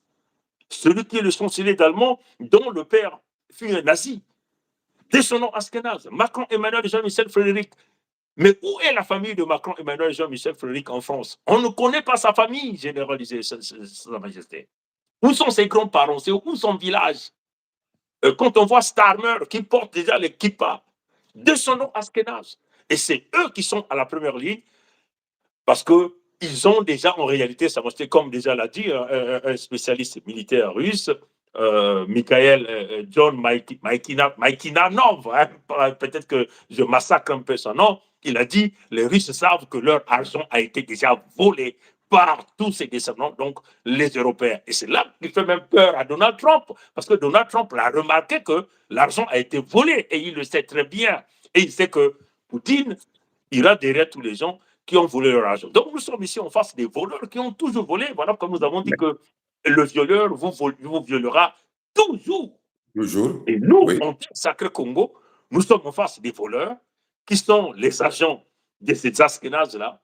celui qui est le chancelier allemand, dont le père fut un nazi, descendant Askenaz, Macron, Emmanuel, Jean-Michel Frédéric. Mais où est la famille de Macron, Emmanuel, Jean-Michel Frédéric en France? On ne connaît pas sa famille, généralisée, Sa Majesté. Où sont ses grands-parents? Où son village? Quand on voit Starmer qui porte déjà les kippas, descendants Askenaz. Et c'est eux qui sont à la première ligne parce qu'ils ont déjà, en réalité, ça m'a comme déjà l'a dit un spécialiste militaire russe, Mikhail John Maikinanov, hein, peut-être que je massacre un peu son nom, il a dit les Russes savent que leur argent a été déjà volé par tous ses descendants, donc les Européens. Et c'est là qu'il fait même peur à Donald Trump, parce que Donald Trump a remarqué que l'argent a été volé, et il le sait très bien. Et il sait que Poutine ira derrière tous les gens qui ont volé leur argent. Donc nous sommes ici en face des voleurs qui ont toujours volé. Voilà, comme nous avons dit que le violeur vous violera toujours. Toujours. Et nous, Oui. en Sacré Congo, nous sommes en face des voleurs qui sont les agents de ces Askénazes-là.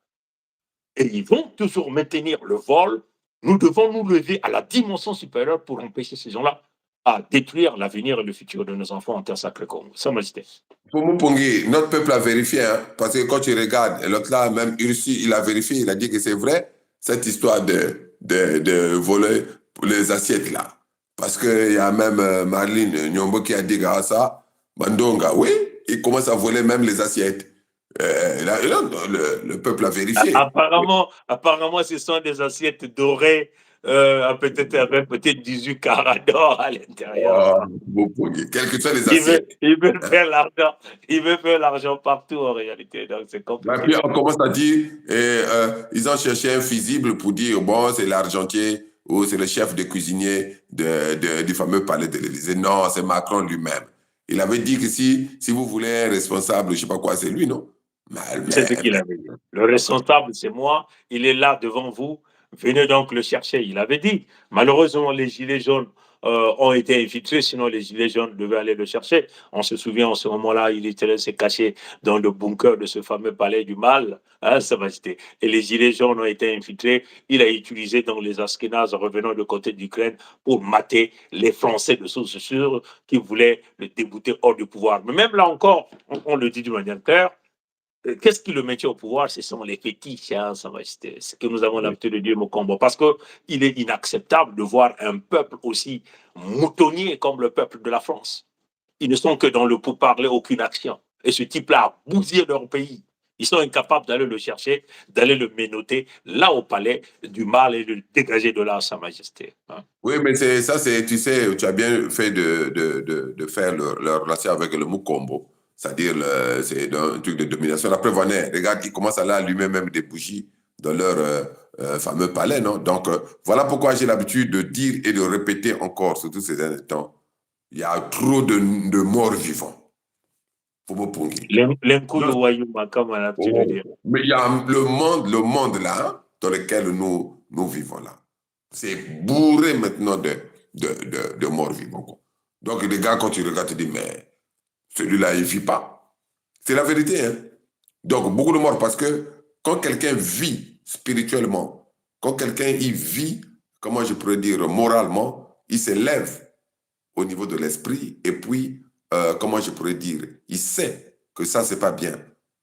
Et ils vont toujours maintenir le vol. Nous devons nous lever à la dimension supérieure pour empêcher ces gens-là à détruire l'avenir et le futur de nos enfants en terre sacrée Congo. Sa Majesté. Pour Mupongi, notre peuple a vérifié, hein, parce que quand tu regardes, l'autre là, même Ursi, il a vérifié, il a dit que c'est vrai, cette histoire de voler pour les assiettes là. Parce qu'il y a même Marlene Nyombo qui a dit à ça, Mandonga, oui, il commence à voler même les assiettes. Le peuple a vérifié. Apparemment, ce sont des assiettes dorées, peut-être avec peut-être 18 carats d'or à l'intérieur. Quelles que soient les assiettes. Il veut faire l'argent. Il veut faire l'argent partout en réalité. Donc c'est compliqué. Et puis on commence à dire, ils ont cherché un fusible pour dire, bon, c'est l'argentier ou c'est le chef de cuisinier du fameux palais de l'Élysée. Non, c'est Macron lui-même. Il avait dit que si vous voulez un responsable, je ne sais pas quoi, c'est lui, non? C'est ce qu'il avait dit. Le responsable, c'est moi. Il est là devant vous. Venez donc le chercher. Il avait dit. Malheureusement, les gilets jaunes ont été infiltrés, sinon les gilets jaunes devaient aller le chercher. On se souvient en ce moment-là, il était resté caché dans le bunker de ce fameux palais du mal, hein, Sa Majesté. Et les gilets jaunes ont été infiltrés. Il a utilisé donc les Askénazes revenant de côté d'Ukraine pour mater les Français de source sûre qui voulaient le débouter hors du pouvoir. Mais même là encore, on le dit d'une manière claire, qu'est-ce qui le maintient au pouvoir? Ce sont les fétiches, hein, Sa Majesté. Ce que nous avons l'habitude de dire au combat. Parce qu'il est inacceptable de voir un peuple aussi moutonnier comme le peuple de la France. Ils ne sont que dans le pourparler, aucune action. Et ce type-là a bousillé leur pays. Ils sont incapables d'aller le chercher, d'aller le ménoter là au palais du mal et de le dégager de là, Sa Majesté. Hein. Oui, mais c'est ça, tu sais, tu as bien fait de faire leur relation avec le Mukombo. C'est-à-dire, c'est un truc de domination. Après, voilà, regarde, ils commencent à aller allumer même des bougies dans leur fameux palais, non? Donc, voilà pourquoi j'ai l'habitude de dire et de répéter encore, surtout ces derniers temps, il y a trop de morts vivants. L'encoup de Wayuma, comme on a l'habitude de dire. Mais il y a le monde là, dans lequel nous vivons là. C'est bourré maintenant de morts vivants. Quoi. Donc, les gars, quand tu regardes, tu te dis, mais celui-là, il ne vit pas. C'est la vérité, hein. Donc, beaucoup de morts parce que quand quelqu'un vit spirituellement, quand quelqu'un y vit, comment je pourrais dire, moralement, il s'élève au niveau de l'esprit et puis, comment je pourrais dire, il sait que ça, c'est pas bien.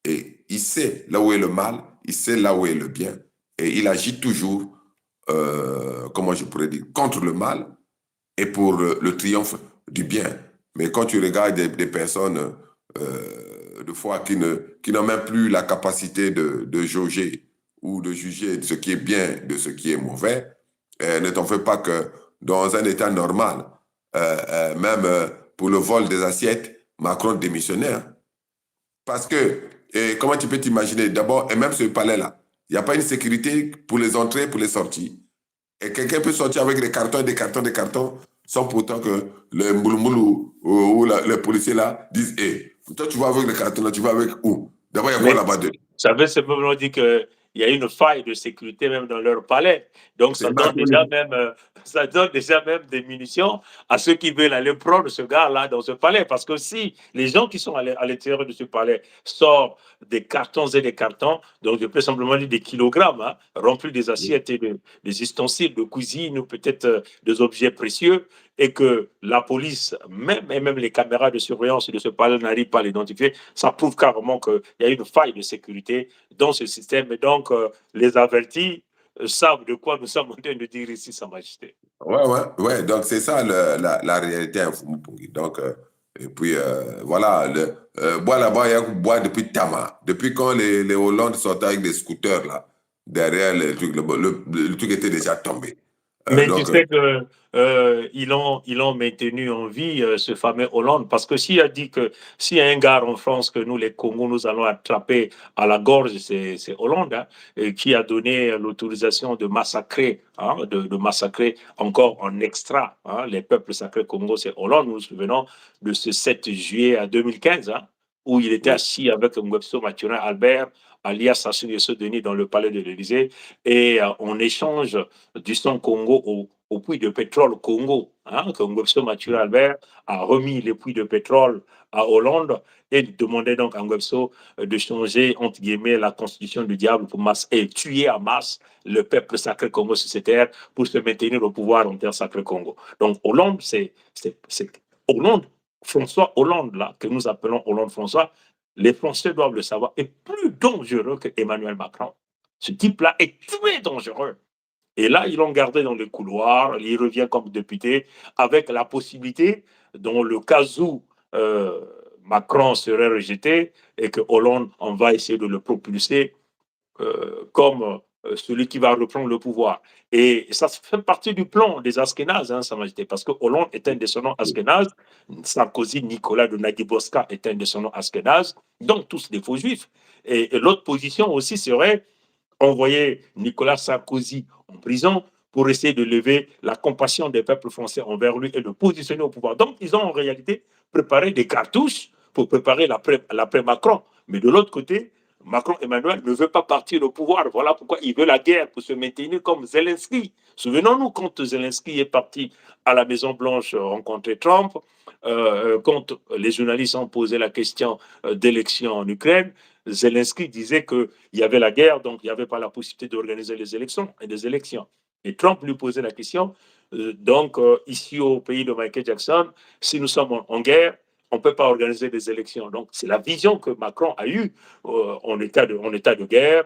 Et il sait là où est le mal, il sait là où est le bien. Et il agit toujours, comment je pourrais dire, contre le mal et pour le triomphe du bien. Mais quand tu regardes des personnes de foi qui n'ont même plus la capacité de jauger ou de juger de ce qui est bien de ce qui est mauvais, ne t'en fais pas que dans un état normal, même pour le vol des assiettes, Macron démissionnaire. Parce que, comment tu peux t'imaginer, d'abord, et même ce palais-là, il n'y a pas une sécurité pour les entrées, pour les sorties. Et quelqu'un peut sortir avec des cartons, des cartons, des cartons, sans pourtant que le mouloumou ou les policiers là disent, hé, toi tu vas avec les cartons là, tu vas avec où? D'abord, il y a quoi Mais là-bas de... ça veut simplement dire qu'il y a une faille de sécurité même dans leur palais. Donc, C'est Macron. ça donne déjà même des munitions à ceux qui veulent aller prendre ce gars-là dans ce palais. Parce que si les gens qui sont à l'intérieur de ce palais sortent des cartons et des cartons, donc je peux simplement dire des kilogrammes, hein, remplis des assiettes et des ustensiles de cuisine ou peut-être des objets précieux, et que la police, même les caméras de surveillance de ce palais n'arrivent pas à l'identifier, ça prouve carrément qu'il y a une faille de sécurité dans ce système. Et donc, les avertis savent de quoi nous sommes en train de dire ici, Sa Majesté. Ouais. Donc, c'est ça la réalité. Donc, et puis, voilà. Bois là-bas, il y a bois depuis Tama. Depuis quand les Hollandes sortaient avec des scooters là, derrière le truc, le truc était déjà tombé. Mais tu Donc, sais que ils ont maintenu en vie ce fameux Hollande, parce que s'il a dit que s'il y a un gars en France que nous, les Congos, nous allons attraper à la gorge, c'est Hollande, hein, et qui a donné l'autorisation de massacrer, hein, de massacrer encore en extra, hein, les peuples sacrés Congo, c'est Hollande. Nous nous souvenons de ce 7 juillet à 2015, hein, où il était oui. assis avec Ngwebso Mathurin Albert, alias Sassou Nguesso Denis, dans le palais de l'Élysée, et en échange du sang Congo au puits de pétrole Congo, hein, que Ngwebso Mathurin Albert a remis les puits de pétrole à Hollande et demandait donc à Ngwebso de changer, entre guillemets, la constitution du diable pour et tuer à masse le peuple sacré Congo sur cette terre pour se maintenir au pouvoir en terre sacré Congo. Donc Hollande, c'est Hollande, François Hollande, là, que nous appelons Hollande François, les Français doivent le savoir, est plus dangereux que Emmanuel Macron. Ce type-là est très dangereux. Et là, ils l'ont gardé dans le couloir, il revient comme député, avec la possibilité, dans le cas où Macron serait rejeté et que Hollande, on va essayer de le propulser comme celui qui va reprendre le pouvoir. Et ça fait partie du plan des Askénazes, hein, Sa Majesté, parce que Hollande est un descendant Askénaze, Sarkozy, Nicolas de Nagui-Bosca est un descendant Askénaze, donc tous des faux juifs. Et l'autre position aussi serait envoyer Nicolas Sarkozy en prison pour essayer de lever la compassion des peuples français envers lui et de positionner au pouvoir. Donc, ils ont en réalité préparé des cartouches pour préparer l'après-Macron. Mais de l'autre côté, Macron-Emmanuel ne veut pas partir au pouvoir. Voilà pourquoi il veut la guerre pour se maintenir comme Zelensky. Souvenons-nous quand Zelensky est parti à la Maison-Blanche rencontrer Trump, quand les journalistes ont posé la question d'élection en Ukraine, Zelensky disait qu'il y avait la guerre, donc il n'y avait pas la possibilité d'organiser les élections et des élections. Et Trump lui posait la question, ici au pays de Michael Jackson, si nous sommes en guerre, on ne peut pas organiser des élections. Donc c'est la vision que Macron a eue en état de guerre.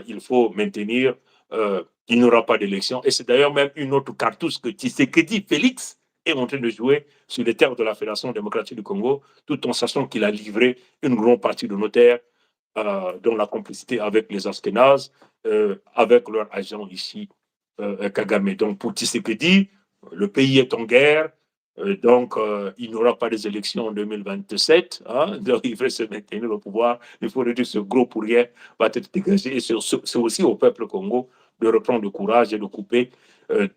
Il faut maintenir, il n'y aura pas d'élection. Et c'est d'ailleurs même une autre cartouche que Tshisekedi Félix est en train de jouer sur les terres de la Fédération démocratique du Congo, tout en sachant qu'il a livré une grande partie de nos terres dans la complicité avec les Askénazes, avec leurs agents ici, Kagame. Donc pour Tshisekedi, le pays est en guerre, il n'y aura pas des élections en 2027, hein, donc il veut se maintenir au pouvoir, il faut dire ce gros pourrier va être dégagé, et c'est aussi au peuple Congo de reprendre le courage et de couper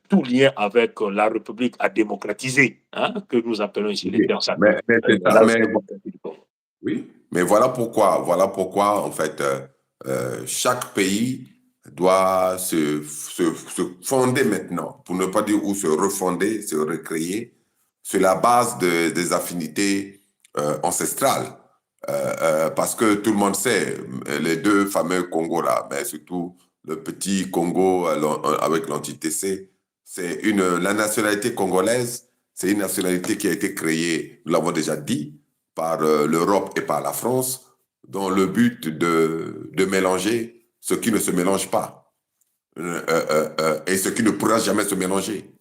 tout lien avec la République à démocratiser, hein, que nous appelons ici les terres sacrées. Mais c'est ça, La mais démocratie du Congo. oui, mais voilà pourquoi, en fait, chaque pays doit se fonder maintenant, pour ne pas dire ou se refonder, se recréer, sur la base des affinités ancestrales. Parce que tout le monde sait, les deux fameux Congos là, mais surtout le petit Congo avec l'anti-TC, la nationalité congolaise, c'est une nationalité qui a été créée, nous l'avons déjà dit, par l'Europe et par la France, dans le but de mélanger ce qui ne se mélange pas et ce qui ne pourra jamais se mélanger.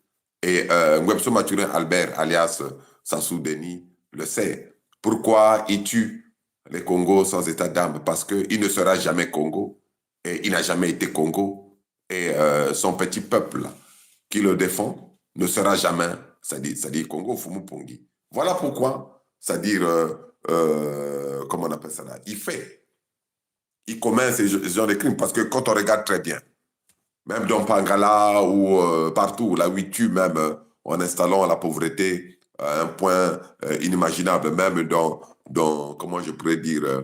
Et Ngwebso Mathurin Albert, alias Sassou Deni, le sait. Pourquoi il tue les Congos sans état d'âme? Parce qu'il ne sera jamais Congo et il n'a jamais été Congo. Et son petit peuple qui le défend ne sera jamais, c'est-à-dire Congo Fumupongi. Voilà pourquoi, c'est-à-dire, comment on appelle ça là, il commet ces genres de crimes. Parce que quand on regarde très bien, même dans Pangala ou partout, là où il tue même en installant la pauvreté à un point inimaginable, même comment je pourrais dire,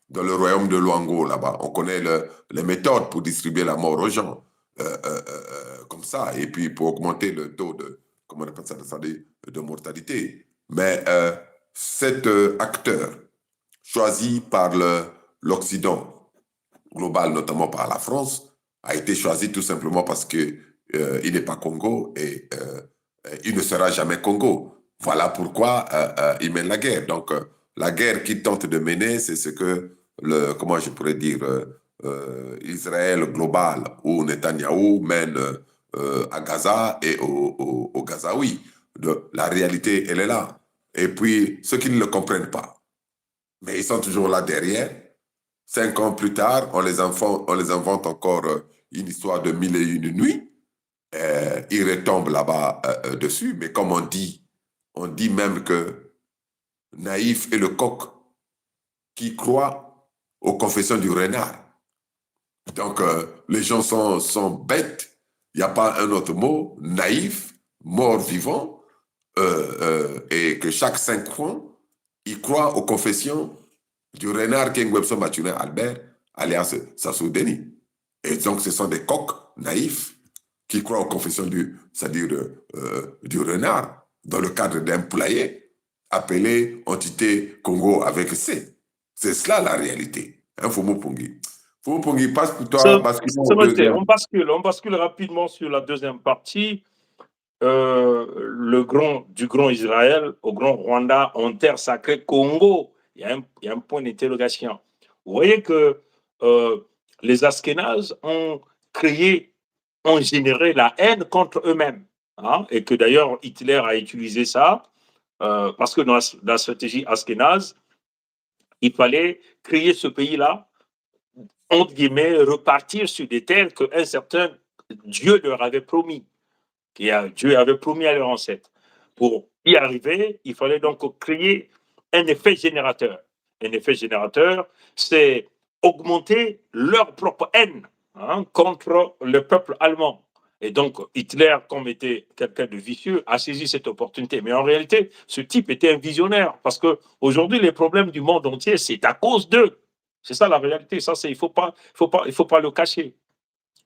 dans le royaume de Luango, là-bas. On connaît les méthodes pour distribuer la mort aux gens, comme ça, et puis pour augmenter le taux comment on appelle ça, de mortalité. Mais cet acteur choisi par l'Occident global, notamment par la France, a été choisi tout simplement parce qu'il n'est pas Congo et il ne sera jamais Congo. Voilà pourquoi il mène la guerre. Donc, la guerre qu'il tente de mener, c'est ce que, comment je pourrais dire, Israël global ou Netanyahou mène à Gaza et au Gazaoui. La réalité, elle est là. Et puis, ceux qui ne le comprennent pas, mais ils sont toujours là derrière. 5 ans plus tard, on les invente encore une histoire de 1001 nuits. Ils retombent là-bas dessus. Mais comme on dit même que naïf est le coq qui croit aux confessions du renard. Donc, les gens sont bêtes. Il n'y a pas un autre mot. Naïf, mort-vivant. Et que chaque 5 francs, il croit aux confessions du renard Ngwebso Mathurin Albert, alias Sassou Deni. Et donc, ce sont des coqs naïfs qui croient aux confessions c'est-à-dire du renard, dans le cadre d'un poulailler appelé Entité Congo avec C. C'est cela la réalité. Hein, Fumupongi. Fumupongi, passe pour toi, basculons au deuxième. On bascule rapidement sur la deuxième partie. Du grand Israël au grand Rwanda en terre sacrée Congo. Il y a un point d'interrogation. Vous voyez que les Askénazes ont généré la haine contre eux-mêmes. Hein, et que d'ailleurs Hitler a utilisé ça parce que dans la stratégie askénaze, il fallait créer ce pays-là, entre guillemets, repartir sur des terres qu'un certain Dieu leur avait promis. Dieu avait promis à leurs ancêtres. Pour y arriver, il fallait donc créer un effet générateur. Un effet générateur, c'est augmenter leur propre haine contre le peuple allemand. Et donc, Hitler, comme était quelqu'un de vicieux, a saisi cette opportunité. Mais en réalité, ce type était un visionnaire, parce qu'aujourd'hui, les problèmes du monde entier, c'est à cause d'eux. C'est ça la réalité. Ça, il ne faut pas le cacher.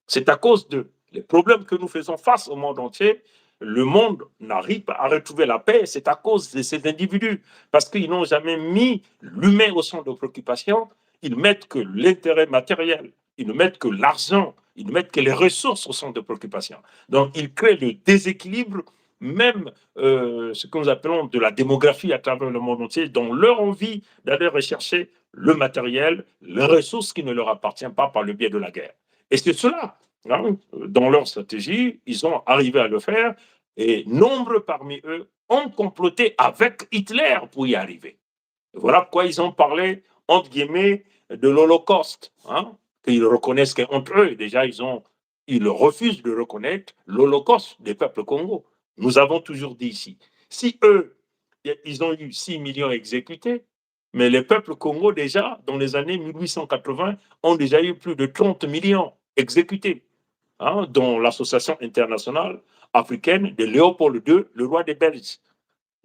C'est à cause d'eux. Les problèmes que nous faisons face au monde entier, le monde n'arrive pas à retrouver la paix, c'est à cause de ces individus, parce qu'ils n'ont jamais mis l'humain au centre de préoccupation, ils mettent que l'intérêt matériel, ils ne mettent que l'argent, ils ne mettent que les ressources au centre de préoccupation. Donc, ils créent le déséquilibre, même ce que nous appelons de la démographie à travers le monde entier, dans leur envie d'aller rechercher le matériel, les ressources qui ne leur appartiennent pas par le biais de la guerre. Et c'est cela, dans leur stratégie, ils ont arrivé à le faire et nombreux parmi eux ont comploté avec Hitler pour y arriver. Voilà pourquoi ils ont parlé, entre guillemets, de l'Holocauste. Qu'ils reconnaissent qu'entre eux, déjà, ils refusent de reconnaître l'Holocauste des peuples congos. Nous avons toujours dit ici, si eux, ils ont eu 6 millions exécutés, mais les peuples congos, déjà, dans les années 1880, ont déjà eu plus de 30 millions exécutés, dont l'Association internationale africaine de Léopold II, le roi des Belges,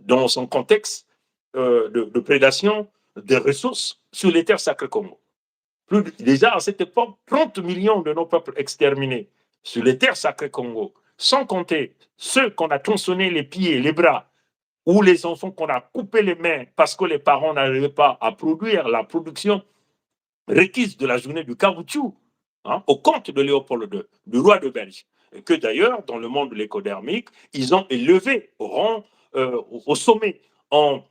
dans son contexte de prédation des ressources sur les terres sacrées Congo. Déjà, à cette époque, 30 millions de nos peuples exterminés sur les terres sacrées Congo, sans compter ceux qu'on a tronçonnés les pieds et les bras ou les enfants qu'on a coupé les mains parce que les parents n'arrivaient pas à produire la production requise de la journée du caoutchouc, au compte de Léopold II, du roi de Belgique. Et que d'ailleurs, dans le monde de l'écodermique, ils ont élevé au rang, au sommet, en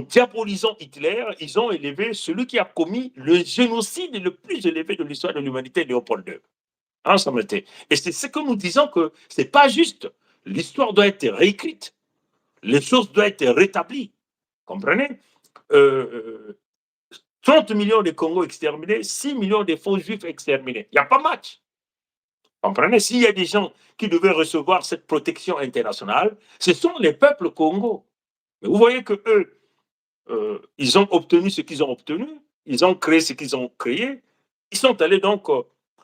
diabolisant Hitler, ils ont élevé celui qui a commis le génocide le plus élevé de l'histoire de l'humanité, Léopold II. Semble-t-il. Et c'est ce que nous disons que c'est pas juste. L'histoire doit être réécrite. Les choses doivent être rétablies. Comprenez? 30 millions de Congos exterminés, 6 millions de faux juifs exterminés. Il n'y a pas match. Comprenez? S'il y a des gens qui devaient recevoir cette protection internationale, ce sont les peuples congos. Mais vous voyez que eux, ils ont obtenu ce qu'ils ont obtenu, ils ont créé ce qu'ils ont créé, ils sont allés donc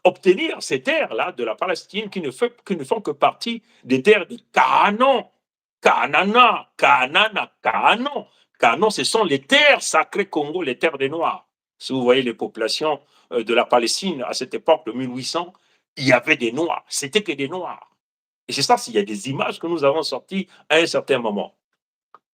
obtenir ces terres-là de la Palestine qui ne font que partie des terres de Canaan. Canana, Canana, Canaan. Canaan, ce sont les terres sacrées Congo, les terres des Noirs. Si vous voyez les populations de la Palestine à cette époque de 1800, il y avait des Noirs, c'était que des Noirs. Et c'est ça, s'il y a des images que nous avons sorties à un certain moment.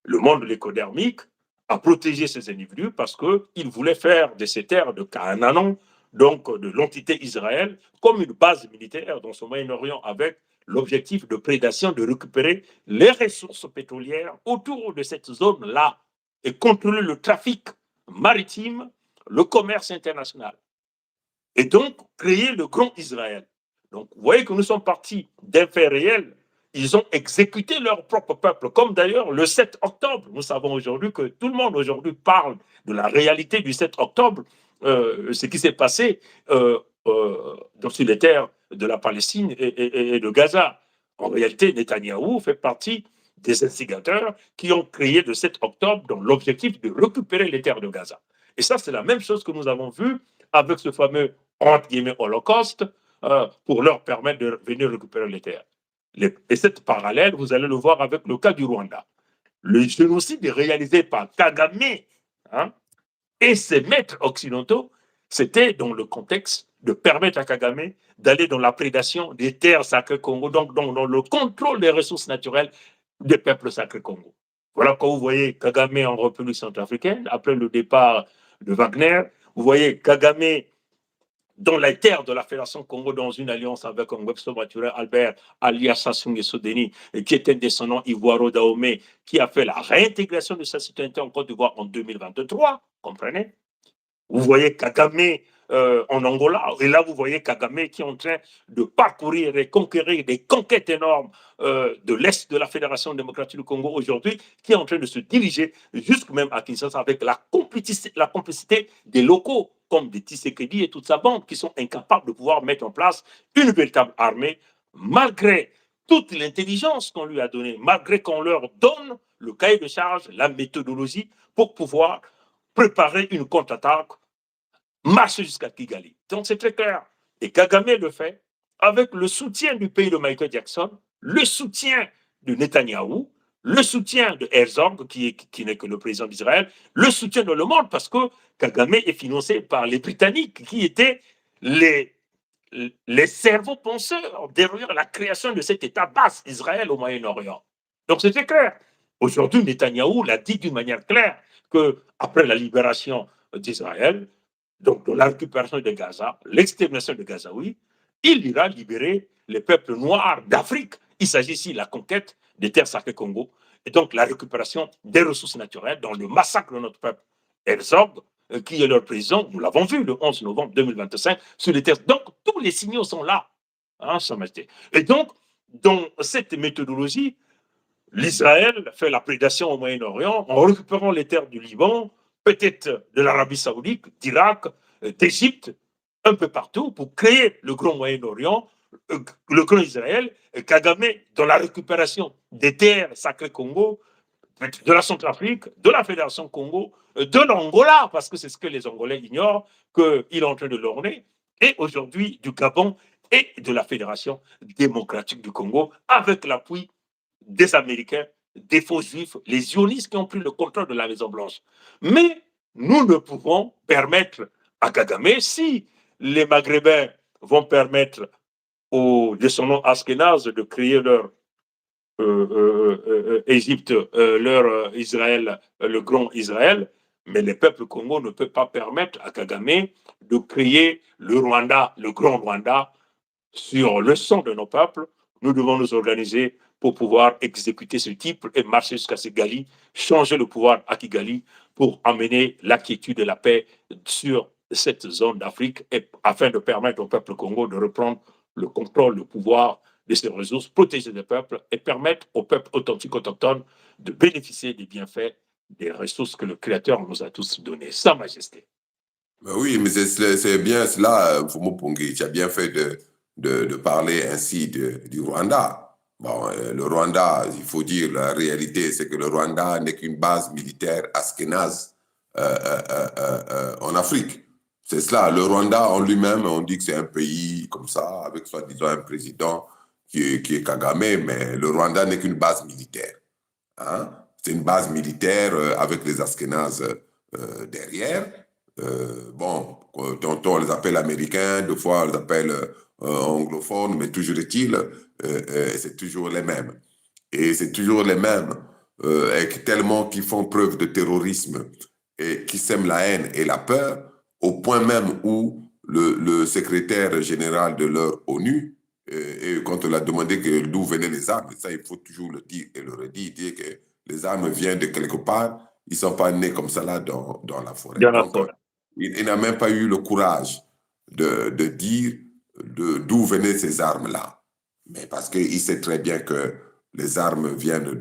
Le monde de l'écodermique a protégé ces individus parce qu'il voulait faire de ces terres de Canaan, donc de l'entité Israël, comme une base militaire dans ce Moyen-Orient avec l'objectif de prédation, de récupérer les ressources pétrolières autour de cette zone-là et contrôler le trafic maritime, le commerce international. Et donc créer le grand Israël. Donc vous voyez que nous sommes partis d'un fait réel. Ils ont exécuté leur propre peuple, comme d'ailleurs le 7 octobre. Nous savons aujourd'hui que tout le monde aujourd'hui parle de la réalité du 7 octobre, ce qui s'est passé sur les terres de la Palestine et de Gaza. En réalité, Netanyahou fait partie des instigateurs qui ont créé le 7 octobre dans l'objectif de récupérer les terres de Gaza. Et ça, c'est la même chose que nous avons vu avec ce fameux entre guillemets holocauste pour leur permettre de venir récupérer les terres. Et cette parallèle, vous allez le voir avec le cas du Rwanda. Le génocide est réalisé par Kagame et ses maîtres occidentaux, c'était dans le contexte de permettre à Kagame d'aller dans la prédation des terres sacrées Congo, donc dans le contrôle des ressources naturelles des peuples sacrés Congo. Voilà quand vous voyez Kagame en République centrafricaine, après le départ de Wagner, vous voyez Kagame dans les terres de la Fédération Congo, dans une alliance avec un Webster Maturel Albert, alias Sassou Nguesso Deni, qui est un descendant ivoiro-dahomey, qui a fait la réintégration de sa citoyenneté en Côte d'Ivoire en 2023, comprenez? Vous voyez Kagame en Angola, et là vous voyez Kagame qui est en train de parcourir et conquérir des conquêtes énormes de l'Est de la Fédération démocratique du Congo aujourd'hui, qui est en train de se diriger jusque même à Kinshasa avec la complicité des locaux, comme des Tshisekedi et toute sa bande, qui sont incapables de pouvoir mettre en place une véritable armée, malgré toute l'intelligence qu'on lui a donnée, malgré qu'on leur donne le cahier de charge, la méthodologie, pour pouvoir préparer une contre-attaque, marcher jusqu'à Kigali. Donc c'est très clair. Et Kagame le fait avec le soutien du pays de Michael Jackson, le soutien de Netanyahou, le soutien de Herzog, qui n'est que le président d'Israël, le soutien de le monde, parce que Kagame est financé par les Britanniques, qui étaient les cerveaux penseurs derrière la création de cet État basse Israël au Moyen-Orient. Donc c'était clair. Aujourd'hui, Netanyahou l'a dit d'une manière claire qu'après la libération d'Israël, donc de la récupération de Gaza, l'extermination de Gaza, oui, il ira libérer les peuples noirs d'Afrique. Il s'agit ici de la conquête des terres sacrées Congo et donc la récupération des ressources naturelles dans le massacre de notre peuple. Herzog, qui est leur président, nous l'avons vu le 11 novembre 2025 sur les terres. Donc tous les signaux sont là. Et donc, dans cette méthodologie, l'Israël fait la prédation au Moyen-Orient en récupérant les terres du Liban, peut-être de l'Arabie Saoudite, d'Irak, d'Égypte, un peu partout pour créer le grand Moyen-Orient, le grand Israël, Kagame dans la récupération des terres sacrées Congo, de la Centrafrique, de la Fédération Congo, de l'Angola, parce que c'est ce que les Angolais ignorent, qu'il est en train de l'orner, et aujourd'hui du Gabon et de la Fédération démocratique du Congo, avec l'appui des Américains, des faux juifs, les sionistes qui ont pris le contrôle de la Maison-Blanche. Mais nous ne pouvons permettre à Kagame, si les Maghrébins vont permettre aux descendants Ashkénazes de créer leur Égypte, leur Israël, le grand Israël, mais le peuple Congo ne peut pas permettre à Kagame de créer le Rwanda, le grand Rwanda, sur le sang de nos peuples. Nous devons nous organiser pour pouvoir exécuter ce type et marcher jusqu'à Kigali, changer le pouvoir à Kigali pour amener la quiétude et la paix sur cette zone d'Afrique et afin de permettre au peuple Congo de reprendre le contrôle, le pouvoir de ses ressources, protéger les peuples et permettre aux peuples authentiques autochtones de bénéficier des bienfaits des ressources que le Créateur nous a tous données. Sa Majesté. Ben oui, mais c'est bien cela, Fumo Pongi. Tu as bien fait de parler ainsi du Rwanda. Bon, le Rwanda, il faut dire la réalité, c'est que le Rwanda n'est qu'une base militaire askénaze en Afrique. C'est cela. Le Rwanda en lui-même, on dit que c'est un pays comme ça, avec soi-disant un président qui est Kagame, mais le Rwanda n'est qu'une base militaire. Hein? C'est une base militaire avec les Askénazes derrière. Bon, tantôt on les appelle américains, deux fois on les appelle anglophones, mais toujours est-il, c'est toujours les mêmes. Et c'est toujours les mêmes, tellement qu'ils font preuve de terrorisme et qui sèment la haine et la peur, au point même où le secrétaire général de leur ONU, et quand on l'a demandé d'où venaient les armes, ça il faut toujours le dire et le redire, dire que les armes viennent de quelque part, ils ne sont pas nés comme ça là dans la forêt. Donc, il n'a même pas eu le courage de dire d'où venaient ces armes-là. Mais parce qu'il sait très bien que les armes viennent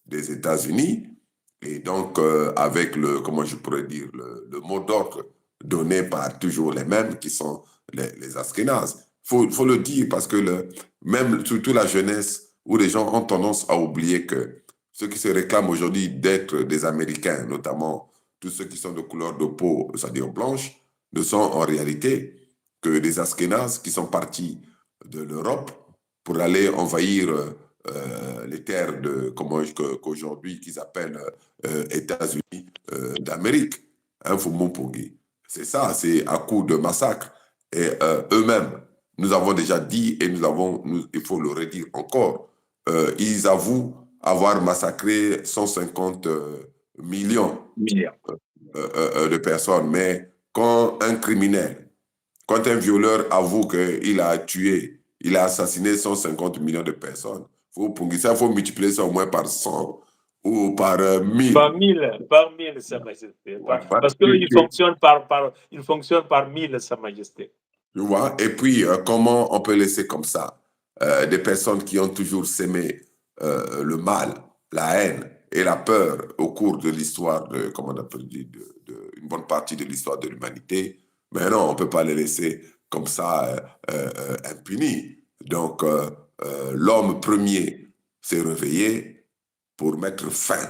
des États-Unis. Et donc, avec comment je pourrais dire, le mot d'ordre donné par toujours les mêmes, qui sont les Askénazes. Faut le dire, parce que même surtout la jeunesse, où les gens ont tendance à oublier que ceux qui se réclament aujourd'hui d'être des Américains, notamment tous ceux qui sont de couleur de peau, c'est-à-dire blanche, ne sont en réalité que des Askénazes qui sont partis de l'Europe pour aller envahir les terres qu'aujourd'hui qu'ils appellent États-Unis d'Amérique. Hein, c'est ça, c'est à coup de massacre. Et eux-mêmes, nous avons déjà dit et il faut le redire encore, ils avouent avoir massacré 150 millions de personnes. Mais quand un criminel, quand un violeur avoue qu'il a tué, il a assassiné 150 millions de personnes, il faut multiplier ça au moins par 100 ou par 1000. Par 1000, Sa Majesté. Parce qu'il fonctionne par 1000, Sa Majesté. Tu vois? Et puis, comment on peut laisser comme ça des personnes qui ont toujours sémé le mal, la haine et la peur au cours de l'histoire, comment on appelle, une bonne partie de l'histoire de l'humanité. Mais non, on ne peut pas les laisser comme ça impunis. Donc, l'homme premier s'est réveillé pour mettre fin,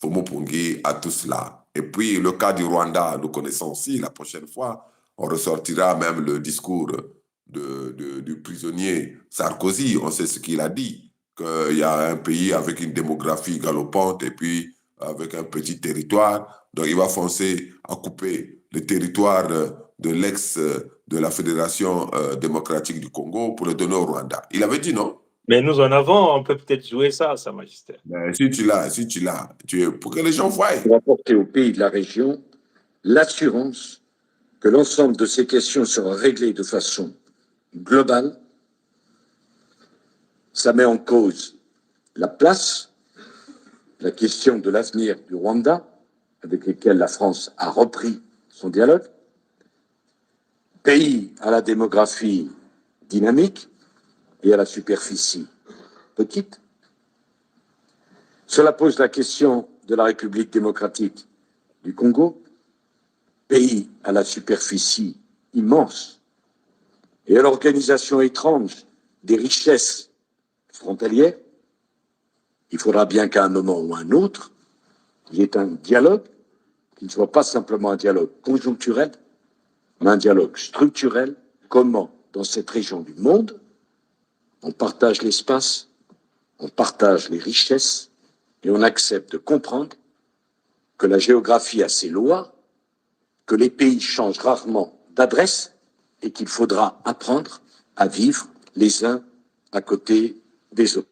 Fomopungi, à tout cela. Et puis, le cas du Rwanda, nous connaissons aussi, la prochaine fois, on ressortira même le discours du prisonnier Sarkozy. On sait ce qu'il a dit, qu'il y a un pays avec une démographie galopante et puis avec un petit territoire. Donc, il va foncer à couper le territoire de la Fédération démocratique du Congo pour le donner au Rwanda. Il avait dit non? Mais nous en avons, on peut peut-être jouer ça, Sa Majesté. Mais si tu l'as, pour que les gens voient. Pour apporter aux pays de la région l'assurance que l'ensemble de ces questions sera réglé de façon globale. Ça met en cause la place, la question de l'avenir du Rwanda, avec lequel la France a repris son dialogue. Pays à la démographie dynamique et à la superficie petite. Cela pose la question de la République démocratique du Congo, pays à la superficie immense et à l'organisation étrange des richesses frontalières. Il faudra bien qu'à un moment ou à un autre, il y ait un dialogue qui ne soit pas simplement un dialogue conjoncturel, mais un dialogue structurel. Comment, dans cette région du monde, on partage l'espace, on partage les richesses et on accepte de comprendre que la géographie a ses lois, que les pays changent rarement d'adresse et qu'il faudra apprendre à vivre les uns à côté des autres.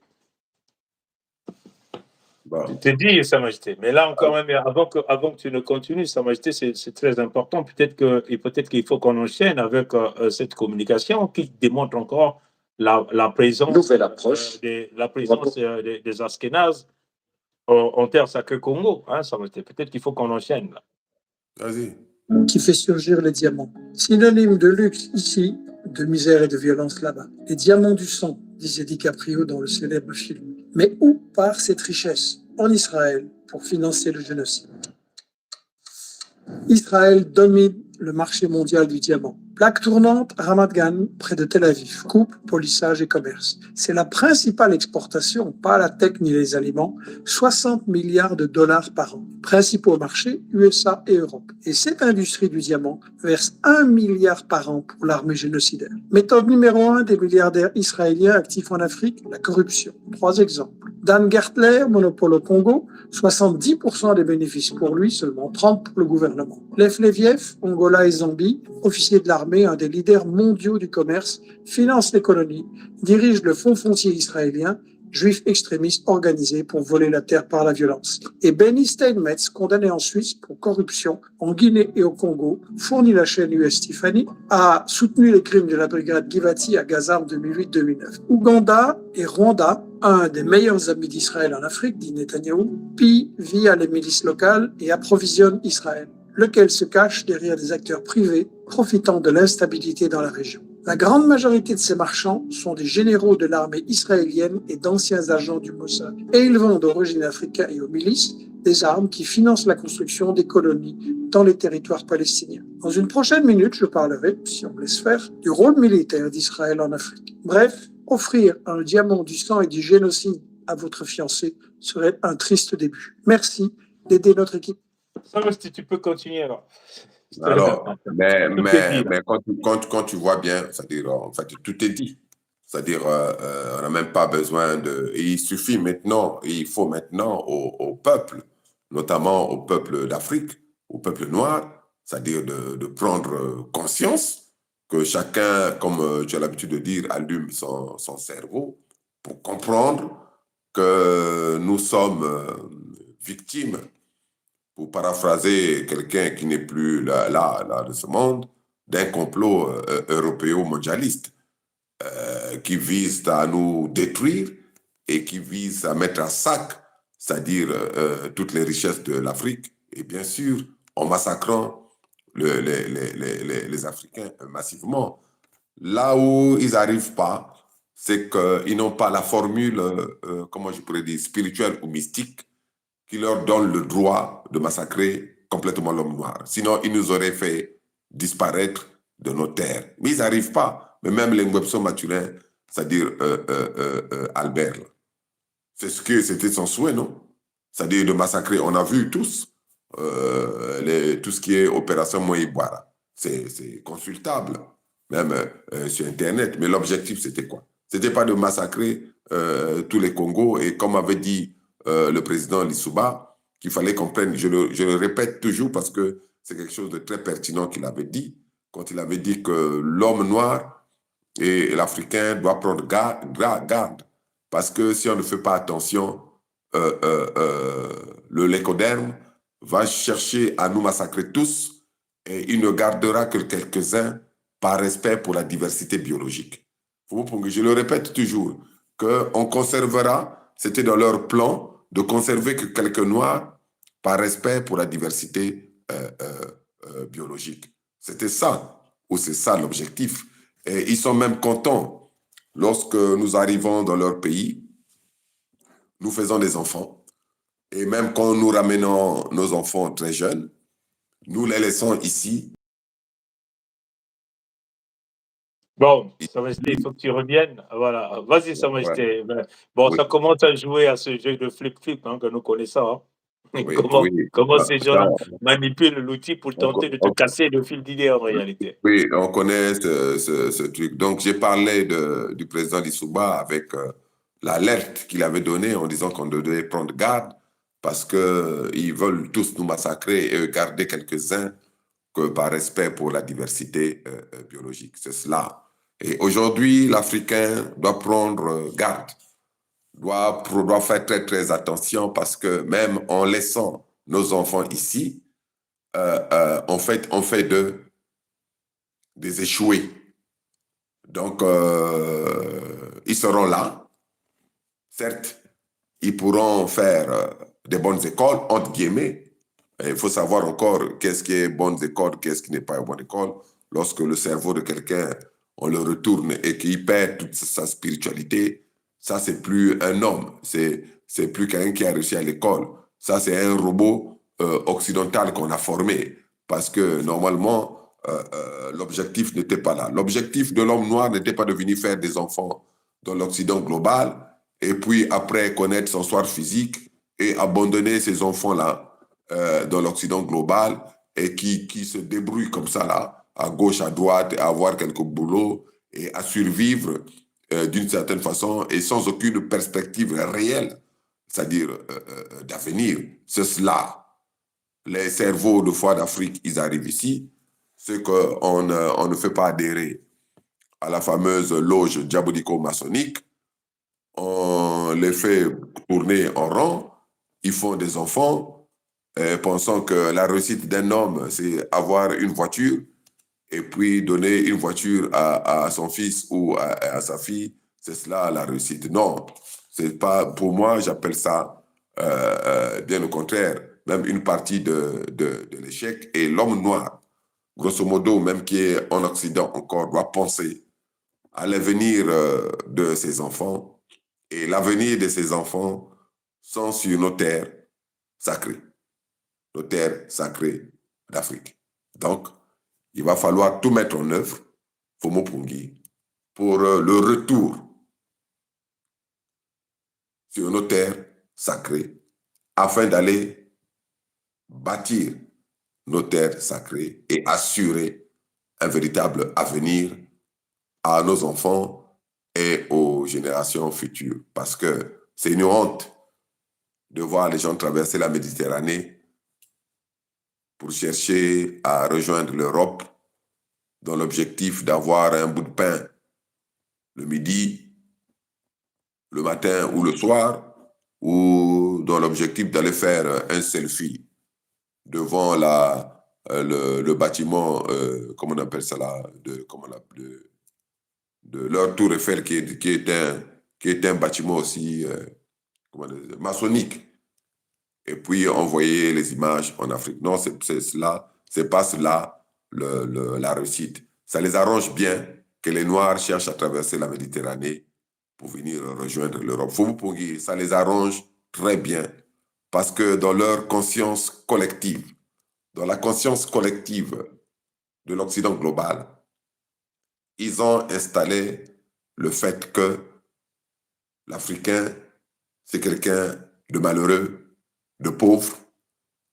Bon. Je t'ai dit, Sa Majesté. Mais là encore même, avant que tu ne continues, Sa Majesté, c'est très important. Peut-être qu'il faut qu'on enchaîne avec cette communication qui démontre encore la présence, Nouvelle approche. des Askénazes en terre sacrée Congo. Hein, Sa Majesté. Peut-être qu'il faut qu'on enchaîne. Là. Vas-y. Qui fait surgir les diamants. Synonyme de luxe ici, de misère et de violence là-bas. Les diamants du sang, disait DiCaprio dans le célèbre film. Mais où part cette richesse? En Israël, pour financer le génocide. Israël domine le marché mondial du diamant. Plaque tournante, Ramat Gan, près de Tel Aviv. Coupe, polissage et commerce. C'est la principale exportation, pas la tech ni les aliments, 60 milliards de dollars par an. Principaux marchés, USA et Europe. Et cette industrie du diamant verse 1 milliard par an pour l'armée génocidaire. Méthode numéro 1 des milliardaires israéliens actifs en Afrique, la corruption. 3 exemples. Dan Gertler, monopole au Congo, 70% des bénéfices pour lui, seulement 30% pour le gouvernement. Lev Leviev, Angola et Zambie, officier de l'armée, un des leaders mondiaux du commerce, finance les colonies, dirige le fonds foncier israélien, juif extrémiste organisé pour voler la terre par la violence. Et Benny Steinmetz, condamné en Suisse pour corruption en Guinée et au Congo, fournit la chaîne US Tiffany, a soutenu les crimes de la brigade Givati à Gaza en 2008-2009. Ouganda et Rwanda, un des meilleurs amis d'Israël en Afrique, dit Netanyahou, pille via les milices locales et approvisionne Israël, lequel se cache derrière des acteurs privés profitant de l'instabilité dans la région. La grande majorité de ces marchands sont des généraux de l'armée israélienne et d'anciens agents du Mossad. Et ils vendent d'origine africaine et aux milices des armes qui financent la construction des colonies dans les territoires palestiniens. Dans une prochaine minute, je parlerai, si on me laisse faire, du rôle militaire d'Israël en Afrique. Bref, offrir un diamant du sang et du génocide à votre fiancé serait un triste début. Merci d'aider notre équipe. Ça, si tu peux continuer alors. Alors, mais quand tu vois bien, c'est-à-dire, en fait, tout est dit. C'est-à-dire, on n'a même pas besoin de... Et il suffit maintenant, et il faut maintenant au peuple, notamment au peuple d'Afrique, au peuple noir, c'est-à-dire de prendre conscience que chacun, comme tu as l'habitude de dire, allume son cerveau pour comprendre que nous sommes victimes, pour paraphraser quelqu'un qui n'est plus là de ce monde, d'un complot européo-mondialiste qui vise à nous détruire et qui vise à mettre à sac, c'est-à-dire toutes les richesses de l'Afrique, et bien sûr en massacrant les Africains massivement. Là où ils n'arrivent pas, c'est qu'ils n'ont pas la formule, comment je pourrais dire, spirituelle ou mystique, qui leur donne le droit de massacrer complètement l'homme noir. Sinon, ils nous auraient fait disparaître de nos terres. Mais ils n'arrivent pas. Mais même les Ngwebso Maturin, c'est-à-dire Albert, c'était son souhait, non? C'est-à-dire de massacrer. On a vu tous, tout ce qui est opération Moïboara. C'est consultable, même sur Internet. Mais l'objectif, c'était quoi? C'était pas de massacrer tous les Congos. Et comme avait dit le président Lissouba, qu'il fallait qu'on prenne, je le répète toujours parce que c'est quelque chose de très pertinent qu'il avait dit, quand il avait dit que l'homme noir et l'Africain doivent prendre garde, parce que si on ne fait pas attention, le lécoderme va chercher à nous massacrer tous et il ne gardera que quelques-uns par respect pour la diversité biologique. Je le répète toujours, qu'on conservera, c'était dans leur plan, de conserver que quelques noirs par respect pour la diversité biologique. C'était ça, ou c'est ça l'objectif. Et ils sont même contents lorsque nous arrivons dans leur pays, nous faisons des enfants, et même quand nous ramenons nos enfants très jeunes, nous les laissons ici. Bon, Sa Majesté, il faut que tu reviennes. Voilà. Vas-y, Sa Majesté. Ouais. Bon, oui. Ça commence à jouer à ce jeu de flip-flip que nous connaissons. Hein. Oui, comment ces gens manipulent l'outil pour tenter de te casser le fil d'idée en réalité. Oui, on connaît ce truc. Donc, j'ai parlé du président Lissouba avec l'alerte qu'il avait donnée en disant qu'on devait prendre garde parce qu'ils veulent tous nous massacrer et garder quelques-uns que par respect pour la diversité biologique. C'est cela. Et aujourd'hui, l'Africain doit prendre garde doit faire très, très attention parce que même en laissant nos enfants ici, en fait, on fait des échoués. Donc, ils seront là. Certes, ils pourront faire des bonnes écoles, entre guillemets. Il faut savoir encore qu'est-ce qui est bonnes écoles, qu'est-ce qui n'est pas une bonne école. Lorsque le cerveau de quelqu'un, on le retourne et qu'il perd toute sa spiritualité, ça, c'est plus un homme. C'est plus quelqu'un qui a réussi à l'école. Ça, c'est un robot occidental qu'on a formé. Parce que normalement, l'objectif n'était pas là. L'objectif de l'homme noir n'était pas de venir faire des enfants dans l'Occident global et puis après connaître son soir physique et abandonner ces enfants-là dans l'Occident global et qui se débrouillent comme ça là, à gauche, à droite, à avoir quelques boulots et à survivre d'une certaine façon et sans aucune perspective réelle, c'est-à-dire d'avenir. C'est cela. Les cerveaux de foi d'Afrique, ils arrivent ici. C'est qu'on ne fait pas adhérer à la fameuse loge diabolico-maçonnique. On les fait tourner en rang. Ils font des enfants, pensant que la réussite d'un homme, c'est avoir une voiture et puis donner une voiture à son fils ou à sa fille. C'est cela la réussite. Non, c'est pas, pour moi, j'appelle ça bien au contraire, même une partie de l'échec. Et l'homme noir, grosso modo, même qui est en Occident encore, doit penser à l'avenir de ses enfants. Et l'avenir de ses enfants sont sur nos terres sacrées, nos terres sacrées d'Afrique. Donc, il va falloir tout mettre en œuvre, Fomo Pungi, pour le retour sur nos terres sacrées, afin d'aller bâtir nos terres sacrées et assurer un véritable avenir à nos enfants et aux générations futures. Parce que c'est une honte de voir les gens traverser la Méditerranée pour chercher à rejoindre l'Europe dans l'objectif d'avoir un bout de pain le midi, le matin ou le soir, ou dans l'objectif d'aller faire un selfie devant le bâtiment, comment on appelle ça là, de leur tour Eiffel qui est un bâtiment aussi maçonnique. Et puis on voyait les images en Afrique. Non, c'est pas cela la réussite. Ça les arrange bien que les Noirs cherchent à traverser la Méditerranée pour venir rejoindre l'Europe. Ça les arrange très bien parce que dans leur conscience collective, dans la conscience collective de l'Occident global, ils ont installé le fait que l'Africain, c'est quelqu'un de malheureux, de pauvre,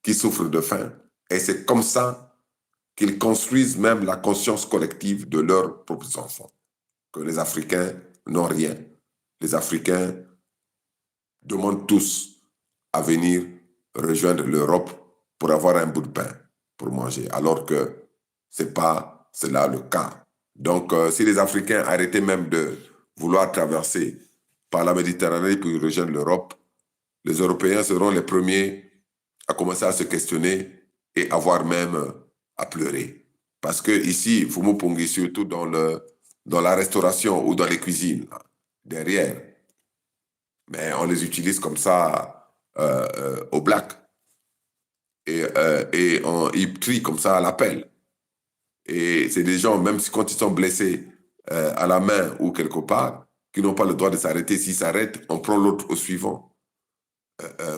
qui souffre de faim. Et c'est comme ça qu'ils construisent même la conscience collective de leurs propres enfants. Que les Africains n'ont rien. Les Africains demandent tous à venir rejoindre l'Europe pour avoir un bout de pain pour manger, alors que ce n'est pas cela le cas. Donc, si les Africains arrêtaient même de vouloir traverser par la Méditerranée pour rejoindre l'Europe, les Européens seront les premiers à commencer à se questionner et avoir même à pleurer. Parce que ici, Fomo Pungi, surtout dans la restauration ou dans les cuisines, derrière, mais on les utilise comme ça au black. Et ils trient comme ça à la pelle. Et c'est des gens, même quand ils sont blessés à la main ou quelque part, qui n'ont pas le droit de s'arrêter. S'ils s'arrêtent, on prend l'autre au suivant.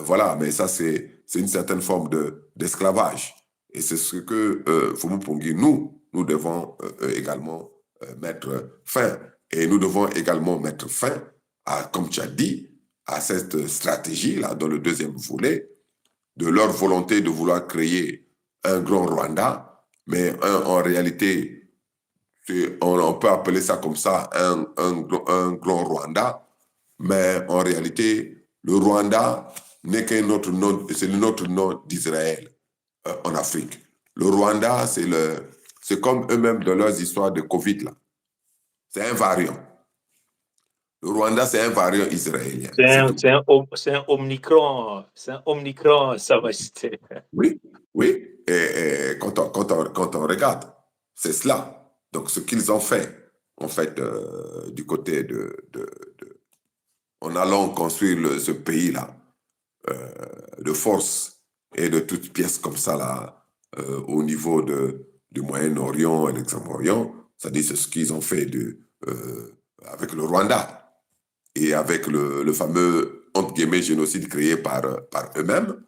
Voilà, mais ça, c'est une certaine forme d'esclavage. Et c'est ce que Fomo Pungi, nous devons également mettre fin. Et nous devons également mettre fin à, comme tu as dit, à cette stratégie-là, dans le deuxième volet, de leur volonté de vouloir créer un grand Rwanda, mais en réalité, on peut appeler ça comme ça, un grand Rwanda, mais en réalité, le Rwanda n'est qu'un autre nom, c'est le autre nom d'Israël en Afrique. Le Rwanda, c'est comme eux-mêmes dans leurs histoires de Covid, là. C'est un variant. Le Rwanda, c'est un variant israélien. C'est un Omicron, Sa Majesté. Oui, oui. Et quand on regarde, c'est cela. Donc, ce qu'ils ont fait, en fait, du côté en allant construire ce pays-là, de force et de toutes pièces comme ça, là, au niveau du Moyen-Orient et l'Extrême-Orient, c'est-à-dire c'est ce qu'ils ont fait avec le Rwanda et avec le fameux, entre guillemets, génocide créé par eux-mêmes.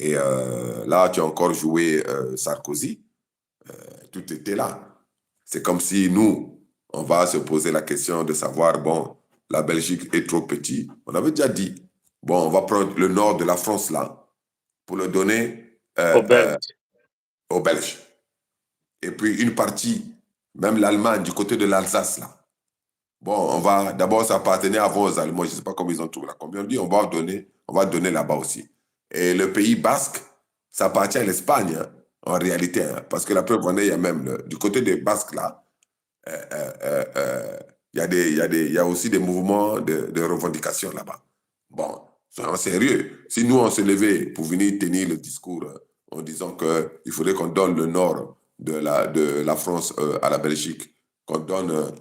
Et là, tu as encore joué Sarkozy. Tout était là. C'est comme si nous, on va se poser la question de savoir, bon, la Belgique est trop petite. On avait déjà dit, bon, on va prendre le nord de la France là pour le donner Aux Belges. aux Belges. Et puis une partie, même l'Allemagne, du côté de l'Alsace là. Bon, d'abord, ça appartenait avant aux Allemands, je ne sais pas comment ils ont trouvé là. Combien on dit, on va donner là-bas aussi. Et le Pays basque, ça appartient à l'Espagne, hein, en réalité, hein, parce que la preuve en est, il y a même, du côté des Basques là, il y a aussi des mouvements de revendication là-bas. Bon, soyons sérieux. Si nous, on se levait pour venir tenir le discours en disant qu'il faudrait qu'on donne le nord de la France à la Belgique, qu'on donne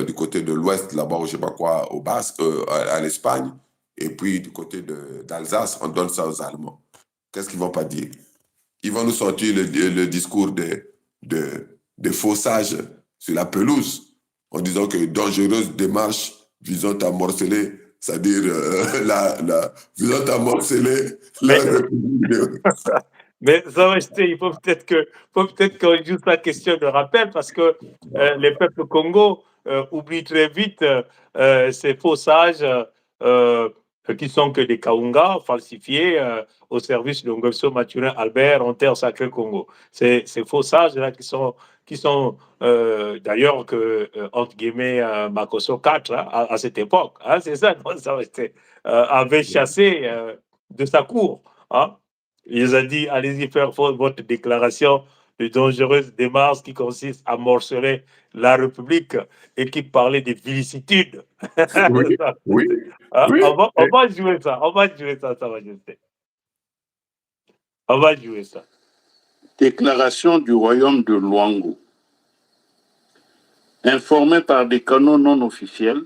du côté de l'ouest, là-bas, ou je sais pas quoi, aux Basques, à l'Espagne, et puis du côté d'Alsace, on donne ça aux Allemands. Qu'est-ce qu'ils vont pas dire? Ils vont nous sortir le discours des faux sages sur la pelouse, en disant que dangereuse démarche visant à morceler, c'est-à-dire visant à morceler la République. Mais Sa Majesté, il faut peut-être qu'on joue la question de rappel parce que les peuples Congo oublient très vite ces faux sages qui sont que des Kaunga falsifiés au service de Ngolso Mathurin Albert en terre sacrée Congo. Ces faux sages-là qui sont d'ailleurs que, entre guillemets, Makoso 4 hein, à cette époque, hein, c'est ça, non, Sa Majesté, avait chassé de sa cour. Hein. Il a dit, allez-y faire votre déclaration de dangereuse démarche qui consiste à morceler la République et qui parlait des vicissitudes. Oui, oui, Hein? oui. On va jouer ça, Sa Majesté. On va jouer ça. Déclaration du royaume de Luango. Informé par des canaux non officiels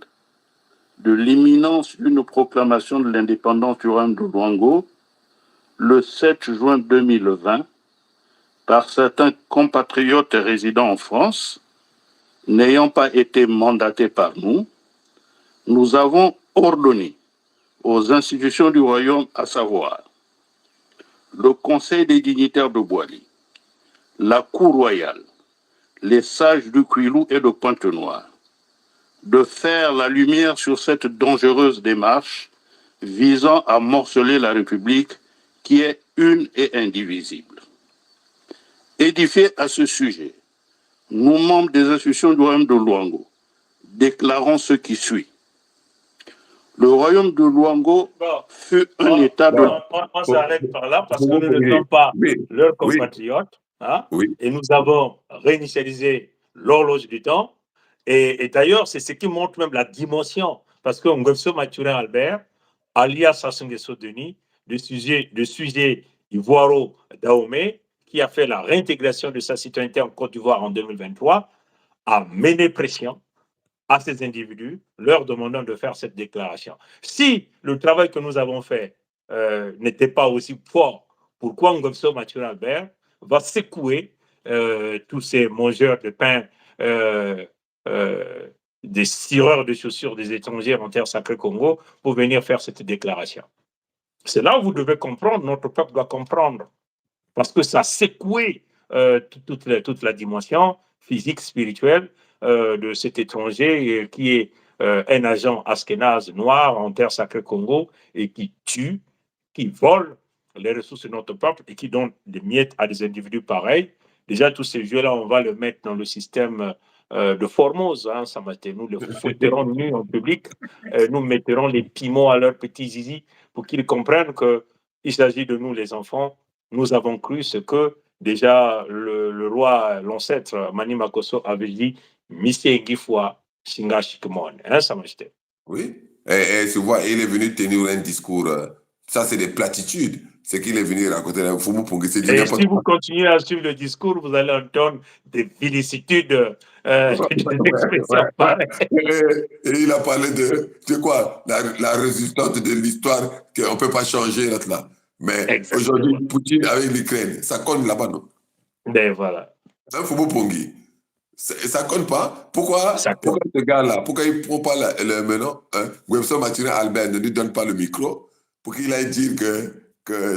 de l'imminence d'une proclamation de l'indépendance du royaume de Luango le 7 juin 2020 par certains compatriotes résidant en France, n'ayant pas été mandatés par nous, nous avons ordonné aux institutions du royaume, à savoir le Conseil des dignitaires de Boili, la Cour royale, les sages du Kouilou et de Pointe-Noire, de faire la lumière sur cette dangereuse démarche visant à morceler la République qui est une et indivisible. Édifiés à ce sujet, nous, membres des institutions du royaume de Luango, déclarons ce qui suit. Le royaume de Luango fut un état de... On s'arrête par là parce que nous ne sommes pas leurs compatriotes. Hein, et nous avons réinitialisé l'horloge du temps. Et d'ailleurs, c'est ce qui montre même la dimension. Parce que Ngolso Mathurin Albert, alias Sassou Nguesso Denis, de sujet Ivoiro Dahomey, qui a fait la réintégration de sa citoyenneté en Côte d'Ivoire en 2023, a mené pression à ces individus, leur demandant de faire cette déclaration. Si le travail que nous avons fait n'était pas aussi fort, pourquoi Ngolso Mathurin Albert va secouer tous ces mangeurs de pain, des cireurs de chaussures des étrangers en terre sacrée Congo pour venir faire cette déclaration? C'est là où vous devez comprendre, notre peuple doit comprendre, parce que ça a secoué toute la dimension physique, spirituelle de cet étranger qui est un agent askénaze noir en terre sacrée Congo et qui tue, qui vole les ressources de notre peuple et qui donne des miettes à des individus pareils. Déjà, tous ces jeux-là, on va le mettre dans le système de Formose. Hein, ça nous les fouetterons nus en public. Nous mettrons les piments à leurs petits zizi pour qu'ils comprennent qu'il s'agit de nous, les enfants. Nous avons cru ce que déjà le roi, l'ancêtre Mani Makoso avait dit, Missé Gifwa, Shinga Shikmon. Hein, Sa Majesté. Oui. Et tu vois, il est venu tenir un discours. Ça, c'est des platitudes. C'est qu'il est venu raconter un Fumu Pongi, c'est du Et n'importe si vous quoi. continuez à suivre le discours, vous allez entendre des villicitudes, des expressions pareilles. Et il a parlé de, c'est quoi, la résistance de l'histoire qu'on ne peut pas changer là. Mais aujourd'hui, Exactement. Poutine avec l'Ukraine, ça cogne là-bas, non? Ben voilà, C'est un Fumu Pongi. Ça compte pas. Pourquoi ça compte. ce gars-là, pourquoi il ne prend pas maintenant, Webster Martin Albert ne lui donne pas le micro pour qu'il aille dire que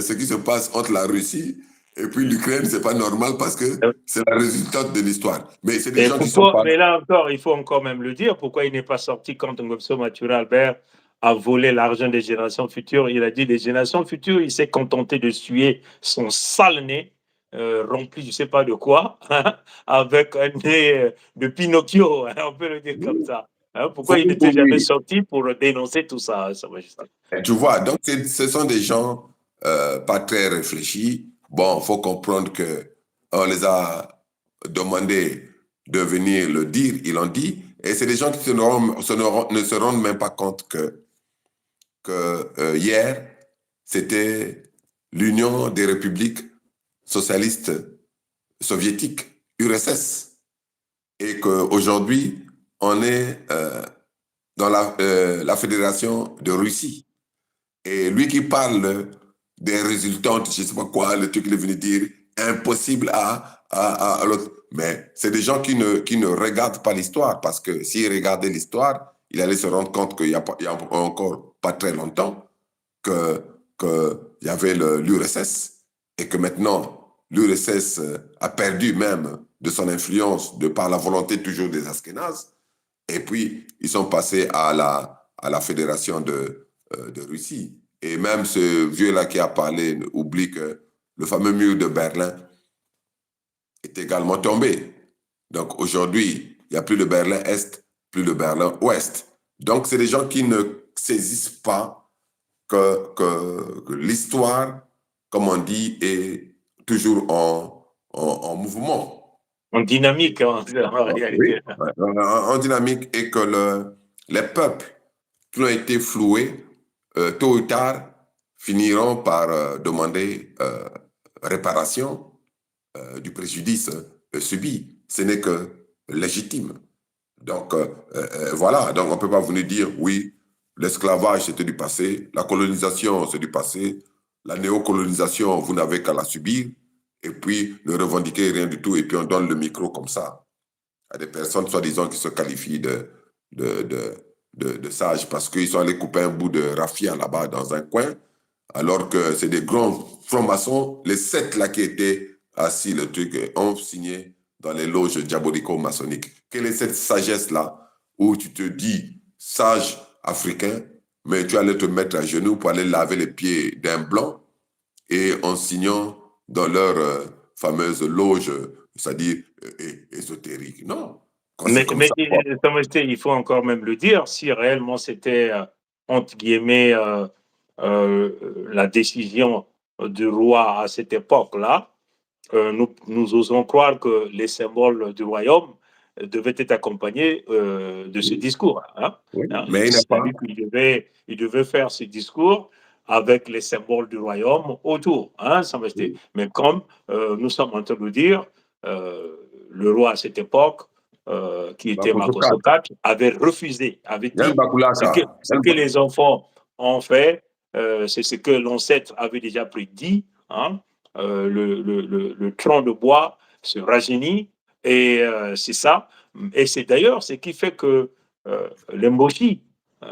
ce qui se passe entre la Russie et puis l'Ukraine, c'est pas normal parce que c'est la résultante de l'histoire. Mais c'est des Et gens qui sont pourquoi, pas... mais là encore, il faut encore même le dire, pourquoi il n'est pas sorti quand Ngobso Mathuré Albert a volé l'argent des générations futures. Il a dit, les générations futures, il s'est contenté de suer son sale nez, rempli je ne sais pas de quoi, hein, avec un nez de Pinocchio, hein, on peut le dire comme ça. Hein, pourquoi il n'était jamais sorti pour dénoncer tout ça, Sa Majesté? Tu vois, donc ce sont des gens pas très réfléchis. Bon, il faut comprendre qu'on les a demandé de venir le dire, ils l'ont dit. Et c'est des gens qui ne se rendent même pas compte que hier, c'était l'Union des républiques socialistes soviétiques, URSS. Et qu'aujourd'hui, on est dans la Fédération de Russie. Et lui qui parle des résultantes, je ne sais pas quoi, le truc qu'il est venu dire, impossible à l'autre. Mais c'est des gens qui ne regardent pas l'histoire, parce que s'ils regardaient l'histoire, il allait se rendre compte qu'il y a encore pas très longtemps qu'il y avait l'URSS et que maintenant, l'URSS a perdu même de son influence de par la volonté toujours des Askénazes. Et puis, ils sont passés à la Fédération de Russie. Et même ce vieux-là qui a parlé oublie que le fameux mur de Berlin est également tombé. Donc aujourd'hui, il n'y a plus de Berlin-Est, plus de Berlin-Ouest. Donc c'est des gens qui ne saisissent pas que l'histoire, comme on dit, est toujours en mouvement. En dynamique, en réalité. Oui, en dynamique, et que les peuples qui ont été floués, tôt ou tard, finiront par demander réparation du préjudice subi. Ce n'est que légitime. Donc, voilà. Donc, on ne peut pas venir dire, oui, l'esclavage, c'était du passé, la colonisation, c'est du passé, la néocolonisation, vous n'avez qu'à la subir, et puis ne revendiquer rien du tout, et puis on donne le micro comme ça à des personnes, soi-disant, qui se qualifient de sages parce qu'ils sont allés couper un bout de raffia là-bas dans un coin, alors que c'est des grands francs-maçons, les 7 là qui étaient assis, le truc, ont signé dans les loges diabolico-maçonniques. Quelle est cette sagesse-là où tu te dis sage africain, mais tu allais te mettre à genoux pour aller laver les pieds d'un blanc et en signant dans leur fameuse loge, c'est-à-dire ésotérique. Non. Quand c'est comme Mais ça, Sa Majesté, il faut encore même le dire, si réellement c'était, entre guillemets, la décision du roi à cette époque-là, nous osons croire que les symboles du royaume devaient être accompagnés de ce discours. Hein. oui. Hein, Mais il n'a pas. il devait faire ce discours avec les symboles du royaume autour, hein, Sa Majesté. Mais comme nous sommes en train de dire, le roi à cette époque, qui était Makosso IV, avait refusé, avait dit ce que les enfants ont fait, c'est ce que l'ancêtre avait déjà prédit. Hein, le tronc de bois se rajeunit et c'est ça. Et c'est d'ailleurs ce qui fait que les Mboshi,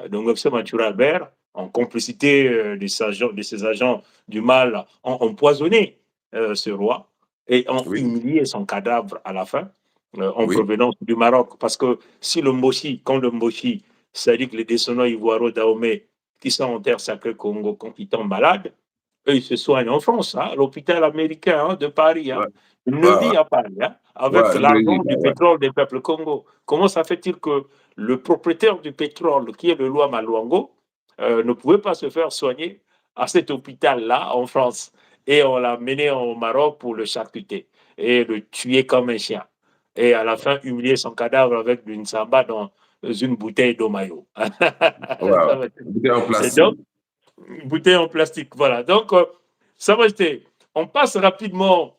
donc Ngobso Mathuré Albert, en complicité de ces agents du mal, ont empoisonné ce roi et ont humilié son cadavre à la fin en provenance du Maroc. Parce que si le Mboshi, quand le Mboshi, c'est-à-dire que les descendants ivoiro Dahomey qui sont en terre sacrée Congo, quand ils tombent malades, eux, ils se soignent en France, hein, à l'hôpital américain de Paris. Hein. Ils ne vivent à Paris, hein, avec l'argent du pétrole des peuples Congo. Comment ça fait-il que le propriétaire du pétrole, qui est le Loi Maluango, ne pouvait pas se faire soigner à cet hôpital-là en France? Et on l'a mené au Maroc pour le charcuter et le tuer comme un chien. Et à la fin, humilier son cadavre avec une samba une bouteille d'eau maillot. Voilà. Ça va être- Bouteille en Et plastique. donc, une bouteille en plastique, voilà. Donc, ça va être. On passe rapidement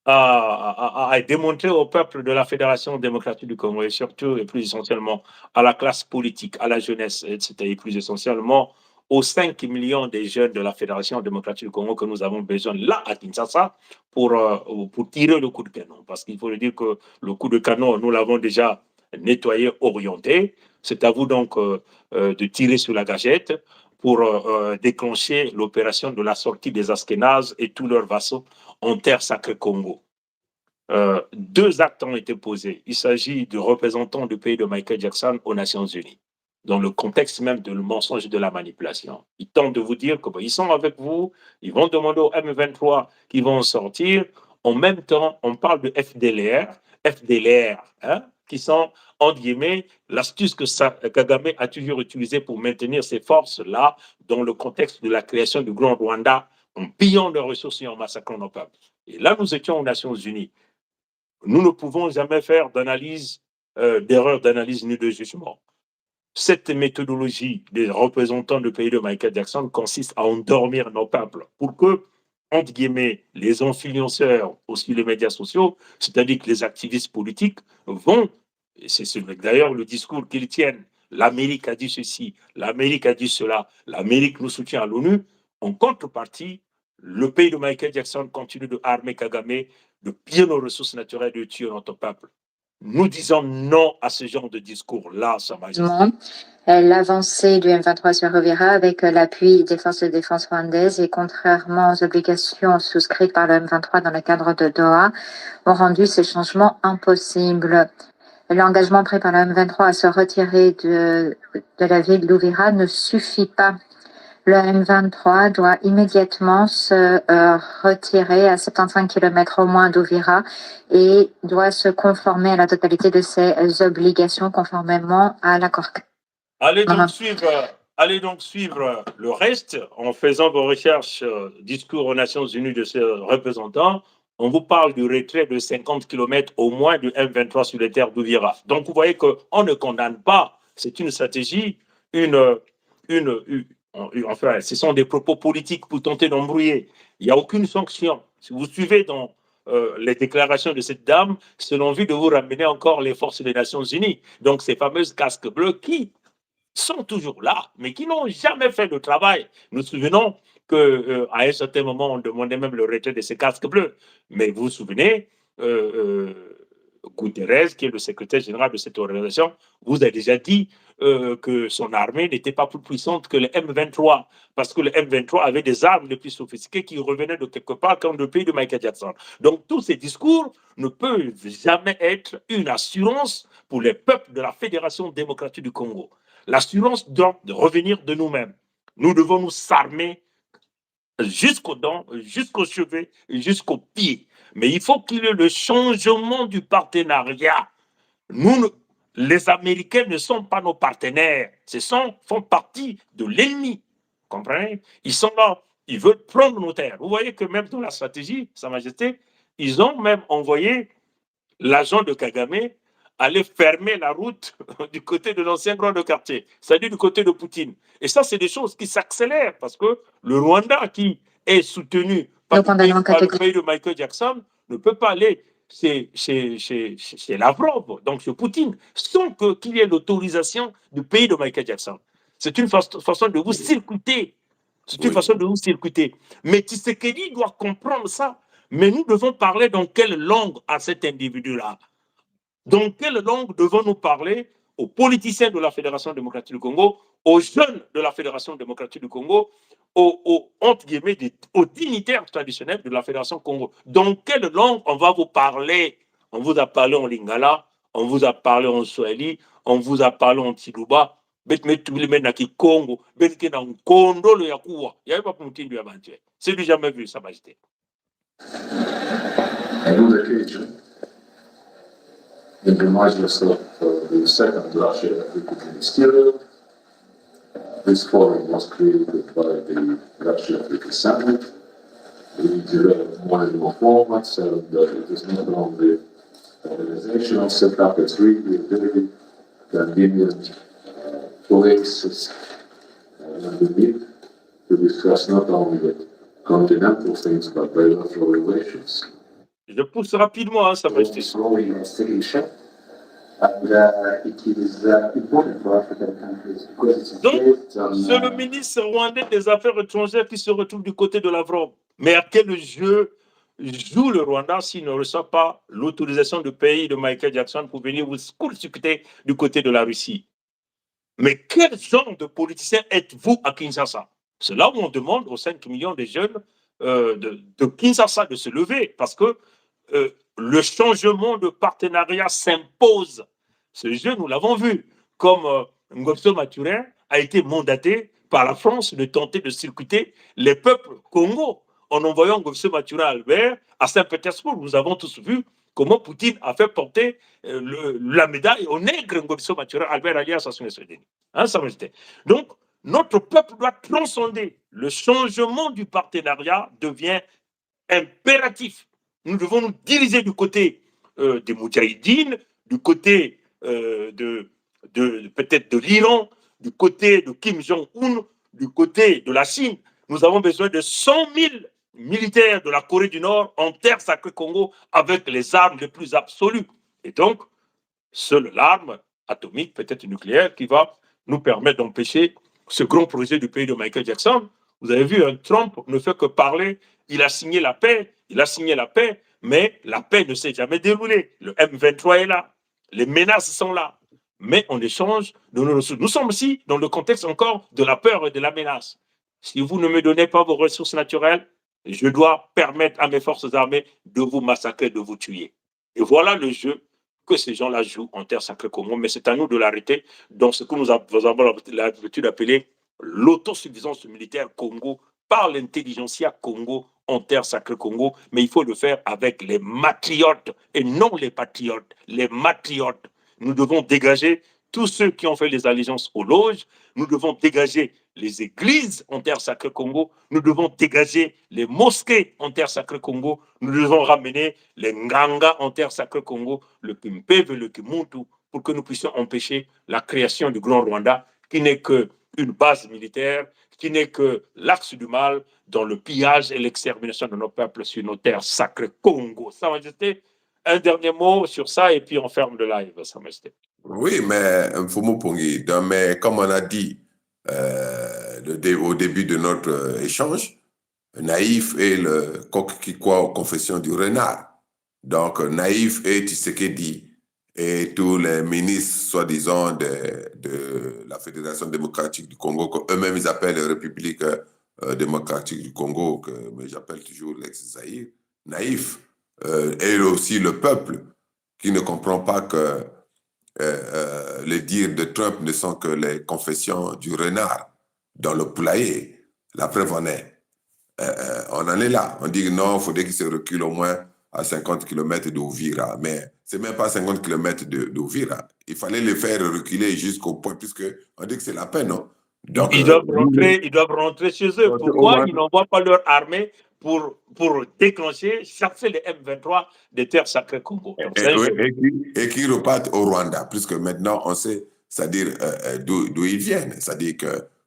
à démontrer au peuple de la Fédération démocratique du Congo et surtout et plus essentiellement à la classe politique, à la jeunesse, etc. et plus essentiellement aux 5 millions des jeunes de la Fédération démocratique du Congo que nous avons besoin là à Kinshasa pour tirer le coup de canon. Parce qu'il faut le dire que le coup de canon, nous l'avons déjà nettoyé, orienté. C'est à vous donc de tirer sur la gâchette pour déclencher l'opération de la sortie des Askénazes et tous leurs vassaux en terre sacrée Congo. 2 actes ont été posés. Il s'agit de représentants du pays de Michael Jackson aux Nations Unies, dans le contexte même de le mensonge et de la manipulation. Ils tentent de vous dire que ils sont avec vous, ils vont demander au M23 qu'ils vont sortir. En même temps, on parle de FDLR, hein, qui sont, entre guillemets, l'astuce que Kagame a toujours utilisée pour maintenir ses forces-là dans le contexte de la création du Grand Rwanda, en pillant leurs ressources et en massacrant nos peuples. Et là, nous étions aux Nations Unies. Nous ne pouvons jamais faire d'erreur d'analyse ni de jugement. Cette méthodologie des représentants du pays de Michael Jackson consiste à endormir nos peuples pour que, entre guillemets, les influenceurs, aussi les médias sociaux, c'est-à-dire que les activistes politiques vont, et c'est d'ailleurs le discours qu'ils tiennent, l'Amérique a dit ceci, l'Amérique a dit cela, l'Amérique nous soutient à l'ONU, en contrepartie, le pays de Michael Jackson continue de armer Kagame, de piller nos ressources naturelles et de tuer notre peuple. Nous disons non à ce genre de discours-là, Sa Majesté. L'avancée du M23 se reverra avec l'appui des forces de défense rwandaises et contrairement aux obligations souscrites par le M23 dans le cadre de Doha, ont rendu ces changements impossibles. L'engagement pris par le M23 à se retirer de la ville d'Ouvira ne suffit pas. Le M23 doit immédiatement se retirer à 75 km au moins d'Ouvira et doit se conformer à la totalité de ses obligations conformément à l'accord. Allez donc suivre le reste en faisant vos recherches, discours aux Nations Unies de ces représentants. On vous parle du retrait de 50 km au moins du M23 sur les terres d'Ouvira. Donc vous voyez qu'on ne condamne pas. C'est une stratégie, enfin, ce sont des propos politiques pour tenter d'embrouiller. Il n'y a aucune sanction. Si vous suivez dans les déclarations de cette dame, c'est l'envie de vous ramener encore les forces des Nations Unies. Donc ces fameuses casques bleus qui sont toujours là, mais qui n'ont jamais fait le travail. Nous nous souvenons qu'à un certain moment, on demandait même le retrait de ces casques bleus. Mais vous vous souvenez, Guterres, qui est le secrétaire général de cette organisation, vous a déjà dit que son armée n'était pas plus puissante que le M23, parce que le M23 avait des armes les plus sophistiquées qui revenaient de quelque part comme le pays de Michael Jackson. Donc tous ces discours ne peuvent jamais être une assurance pour les peuples de la Fédération démocratique du Congo. L'assurance doit revenir de nous-mêmes. Nous devons nous s'armer jusqu'aux dents, jusqu'aux cheveux, jusqu'aux pieds. Mais il faut qu'il y ait le changement du partenariat. Les Américains ne sont pas nos partenaires. Font partie de l'ennemi. Comprenez? Ils sont là. Ils veulent prendre nos terres. Vous voyez que même dans la stratégie, Sa Majesté, ils ont même envoyé l'agent de Kagame aller fermer la route du côté de l'ancien grand quartier, c'est-à-dire du côté de Poutine. Et ça, c'est des choses qui s'accélèrent parce que le Rwanda, qui est soutenu par le pays de Michael Jackson, ne peut pas aller chez Lavrov, donc chez Poutine, sans qu'il y ait l'autorisation du pays de Michael Jackson. C'est une façon de vous circuiter. C'est une façon de vous circuiter. Mais Tshisekedi doit comprendre ça. Mais nous devons parler dans quelle langue à cet individu-là? Dans quelle langue devons-nous parler aux politiciens de la Fédération démocratique du Congo, aux jeunes de la Fédération démocratique du Congo, entre guillemets, aux dignitaires traditionnels de la Fédération Congo? Dans quelle langue on va vous parler? On vous a parlé en lingala, on vous a parlé en swahili, on vous a parlé en tiluba. C'est du jamais vu, Sa Majesté. You remind yourself of the second Russia African Ministerial. This forum was created by the Russia Africa Summit. We developed more and more formats, and it is not only organizational setup, it's really a very Canadian forex l'an 2000 to discuss not only the continental things but bilateral relations. Je pousse rapidement, hein, Sa Majesté. Growing institution. And it is important for African countries because it's Donc, based on. c'est le ministre rwandais des Affaires étrangères qui se retrouve du côté de Lavrov. Mais à quel jeu joue le Rwanda s'il ne reçoit pas l'autorisation du pays de Michael Jackson pour venir vous discuter du côté de la Russie? Mais quel genre de politicien êtes-vous à Kinshasa? C'est là où on demande aux 5 millions de jeunes de Kinshasa de se lever parce que le changement de partenariat s'impose. Ce jeu, nous l'avons vu, comme Ngobso Maturin a été mandaté par la France de tenter de circuiter les peuples Congo en envoyant Ngobso Maturin Albert à Saint-Pétersbourg. Nous avons tous vu comment Poutine a fait porter la médaille au nègre Ngobso Maturin Albert alias Sassou Nguesso. Hein, ça restait. Donc, notre peuple doit transcender. Le changement du partenariat devient impératif. Nous devons nous diriger du côté des Moudjahidines, du côté peut-être de l'Iran, du côté de Kim Jong-un, du côté de la Chine. Nous avons besoin de 100 000 militaires de la Corée du Nord en terre sacrée Congo avec les armes les plus absolues. Et donc, seule l'arme atomique, peut-être nucléaire, qui va nous permettre d'empêcher ce grand projet du pays de Michael Jackson. Vous avez vu, Trump ne fait que parler, il a signé la paix, mais la paix ne s'est jamais déroulée. Le M23 est là, les menaces sont là, mais en échange de nos ressources. Nous sommes aussi dans le contexte encore de la peur et de la menace. Si vous ne me donnez pas vos ressources naturelles, je dois permettre à mes forces armées de vous massacrer, de vous tuer. Et voilà le jeu que ces gens-là jouent en terre sacrée Congo, mais c'est à nous de l'arrêter dans ce que nous avons l'habitude d'appeler l'autosuffisance militaire Congo par l'intelligentsia Congo en terre sacrée Congo, mais il faut le faire avec les matriotes et non les patriotes, les matriotes. Nous devons dégager tous ceux qui ont fait les allégeances aux loges, nous devons dégager les églises en terre sacrée Congo, nous devons dégager les mosquées en terre sacrée Congo, nous devons ramener les Nganga en terre sacrée Congo, le Kimpeve, le Kimuntu, pour que nous puissions empêcher la création du Grand Rwanda, qui n'est qu'une base militaire, qui n'est que l'axe du mal dans le pillage et l'extermination de nos peuples sur nos terres sacrées Congo. Sa Majesté, un dernier mot sur ça et puis on ferme le live, Sa Majesté. Oui, mais mais comme on a dit au début de notre échange, Naïf est le coq qui croit aux confessions du renard. Donc, Naïf et Tshisekedi et tous les ministres, soi-disant, de la Fédération démocratique du Congo, qu'eux-mêmes ils appellent la République démocratique du Congo, mais j'appelle toujours l'ex-Zaïre, Naïf, et aussi le peuple qui ne comprend pas que les dires de Trump ne sont que les confessions du renard dans le poulailler. La preuve en est. On en est là. On dit que non, il faudrait qu'il se recule au moins à 50 km d'Ouvira. Mais ce n'est même pas 50 km d'Ouvira. Il fallait les faire reculer jusqu'au point, puisqu'on dit que c'est la peine, non? Donc, ils doivent rentrer chez eux. Pourquoi ils n'envoient pas leur armée pour déclencher, chasser les M23 des terres sacrées Congo? Et qui repartent au Rwanda, puisque maintenant on sait, c'est-à-dire d'où ils viennent, c'est-à-dire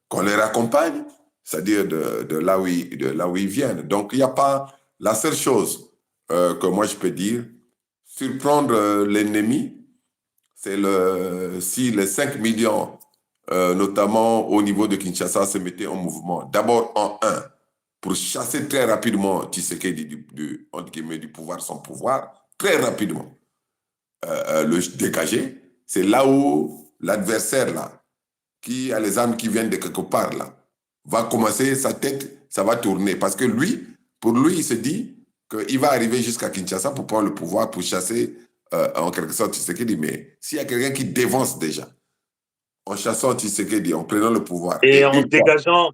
qu'on les accompagne, c'est-à-dire de là où ils viennent. Donc il n'y a pas, la seule chose que moi je peux dire, surprendre l'ennemi, c'est si les 5 millions, notamment au niveau de Kinshasa, se mettaient en mouvement. D'abord en un, pour chasser très rapidement Tshisekedi du pouvoir, son pouvoir, très rapidement, le dégager. C'est là où l'adversaire, là, qui a les armes qui viennent de quelque part, là, va commencer, sa tête, ça va tourner. Parce que pour lui, il se dit qu'il va arriver jusqu'à Kinshasa pour prendre le pouvoir, pour chasser, en quelque sorte, Tshisekedi. Mais s'il y a quelqu'un qui dévance déjà, en chassant Tshisekedi, en prenant le pouvoir. Et en dégageant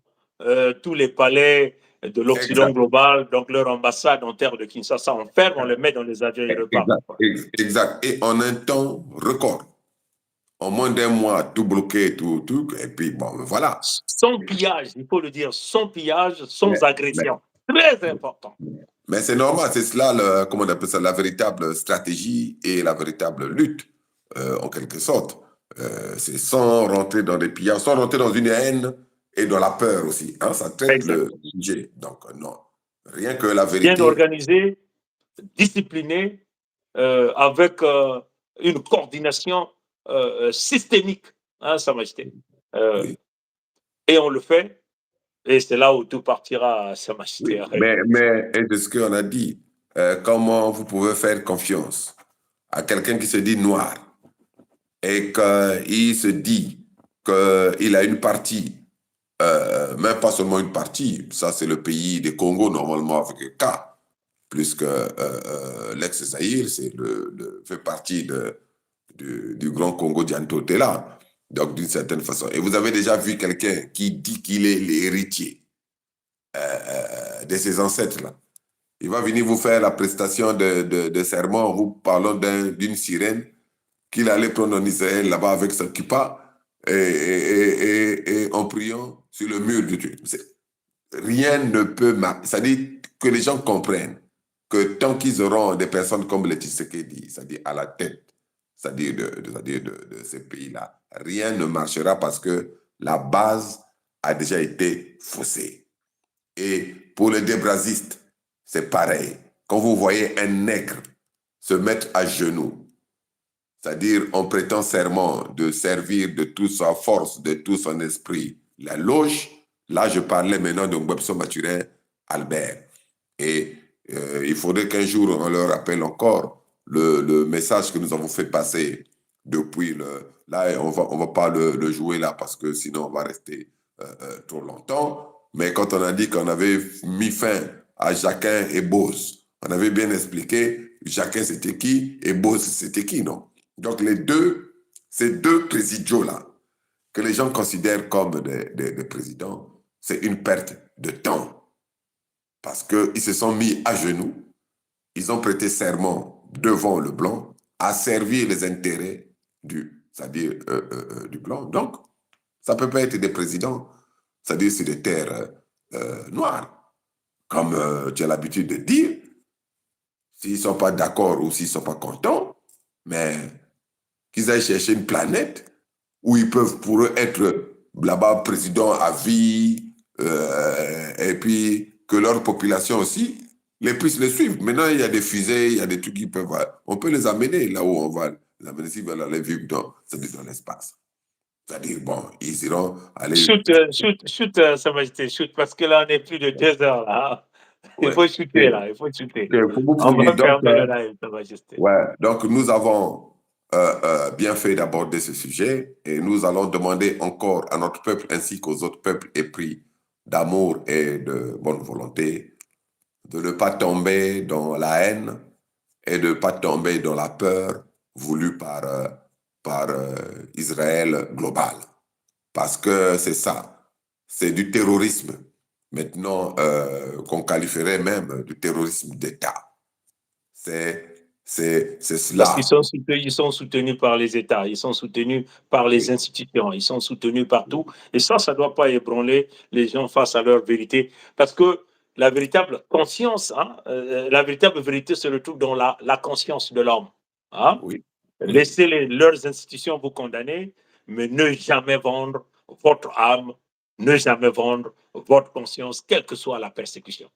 tous les palais de l'Occident global, donc leur ambassade en terre de Kinshasa, on ferme, on les met dans les avions et repartent. Exact. Et en un temps record. En moins d'un mois, tout bloqué, tout, et puis bon, voilà. Sans pillage, il faut le dire, sans pillage, sans agression. Très important. Mais c'est normal, c'est cela, comment on appelle ça, la véritable stratégie et la véritable lutte, en quelque sorte. C'est sans rentrer dans des pillages, sans rentrer dans une haine et dans la peur aussi. Hein, ça traite le sujet. Donc, non. Rien que la vérité. Bien organisé, discipliné, avec une coordination systémique, hein, Sa Majesté. Oui. Et on le fait, et c'est là où tout partira, Sa Majesté. Oui, mais et de ce qu'on a dit, comment vous pouvez faire confiance à quelqu'un qui se dit noir et qu'il se dit qu'il a une partie, même pas seulement une partie, ça c'est le pays des Congo normalement avec un K, plus que l'ex-Zaïre, fait partie du grand Congo d'Antotela, donc d'une certaine façon. Et vous avez déjà vu quelqu'un qui dit qu'il est l'héritier de ses ancêtres-là. Il va venir vous faire la prestation de serment en vous parlant d'une sirène qu'il allait prendre en Israël là-bas avec son kippa et en priant sur le mur du Dieu. Rien ne peut c'est-à-dire que les gens comprennent que tant qu'ils auront des personnes comme le Tshisekedi, c'est-à-dire à la tête, c'est-à-dire de ces pays-là, rien ne marchera parce que la base a déjà été faussée. Et pour les débrasistes, c'est pareil. Quand vous voyez un nègre se mettre à genoux, c'est-à-dire on prétend serment de servir de toute sa force, de tout son esprit, la loge, là je parlais maintenant de Ngwebso Maturin Albert. Et il faudrait qu'un jour on leur rappelle encore le message que nous avons fait passer depuis là, on va pas le jouer là parce que sinon on va rester trop longtemps. Mais quand on a dit qu'on avait mis fin à Jacquin et Bose, on avait bien expliqué Jacquin c'était qui et Bose c'était qui, non? Donc ces deux présidents-là, que les gens considèrent comme des présidents, c'est une perte de temps. Parce qu'ils se sont mis à genoux, ils ont prêté serment devant le blanc à servir les intérêts du blanc. Donc, ça ne peut pas être des présidents, c'est-à-dire sur des terres noires. Comme tu as l'habitude de dire, s'ils ne sont pas d'accord ou s'ils ne sont pas contents, mais qu'ils aillent chercher une planète où ils peuvent pour eux être là-bas président à vie, et puis que leur population aussi puisse les suivre. Maintenant, il y a des fusées, il y a des trucs qui peuvent... On peut les amener là où on va les amener s'ils veulent aller vivre dans l'espace. C'est-à-dire, bon, ils iront aller... Shoot, Sa Majesté, shoot, parce que là, on est plus de 2 heures, là. Il faut shooter, là, il faut shooter. On va fermer le live, Sa Majesté. Ouais, donc nous avons bien fait d'aborder ce sujet et nous allons demander encore à notre peuple ainsi qu'aux autres peuples épris d'amour et de bonne volonté de ne pas tomber dans la haine et de ne pas tomber dans la peur voulue par Israël global. Parce que c'est ça, c'est du terrorisme. Maintenant, qu'on qualifierait même du terrorisme d'État. C'est cela. Parce qu'ils sont soutenus par les États, ils sont soutenus par les institutions, ils sont soutenus partout. Et ça ne doit pas ébranler les gens face à leur vérité. Parce que la véritable conscience, hein, la véritable vérité se retrouve dans la conscience de l'homme. Hein? Oui. Laissez leurs institutions vous condamner, mais ne jamais vendre votre âme, ne jamais vendre votre conscience, quelle que soit la persécution.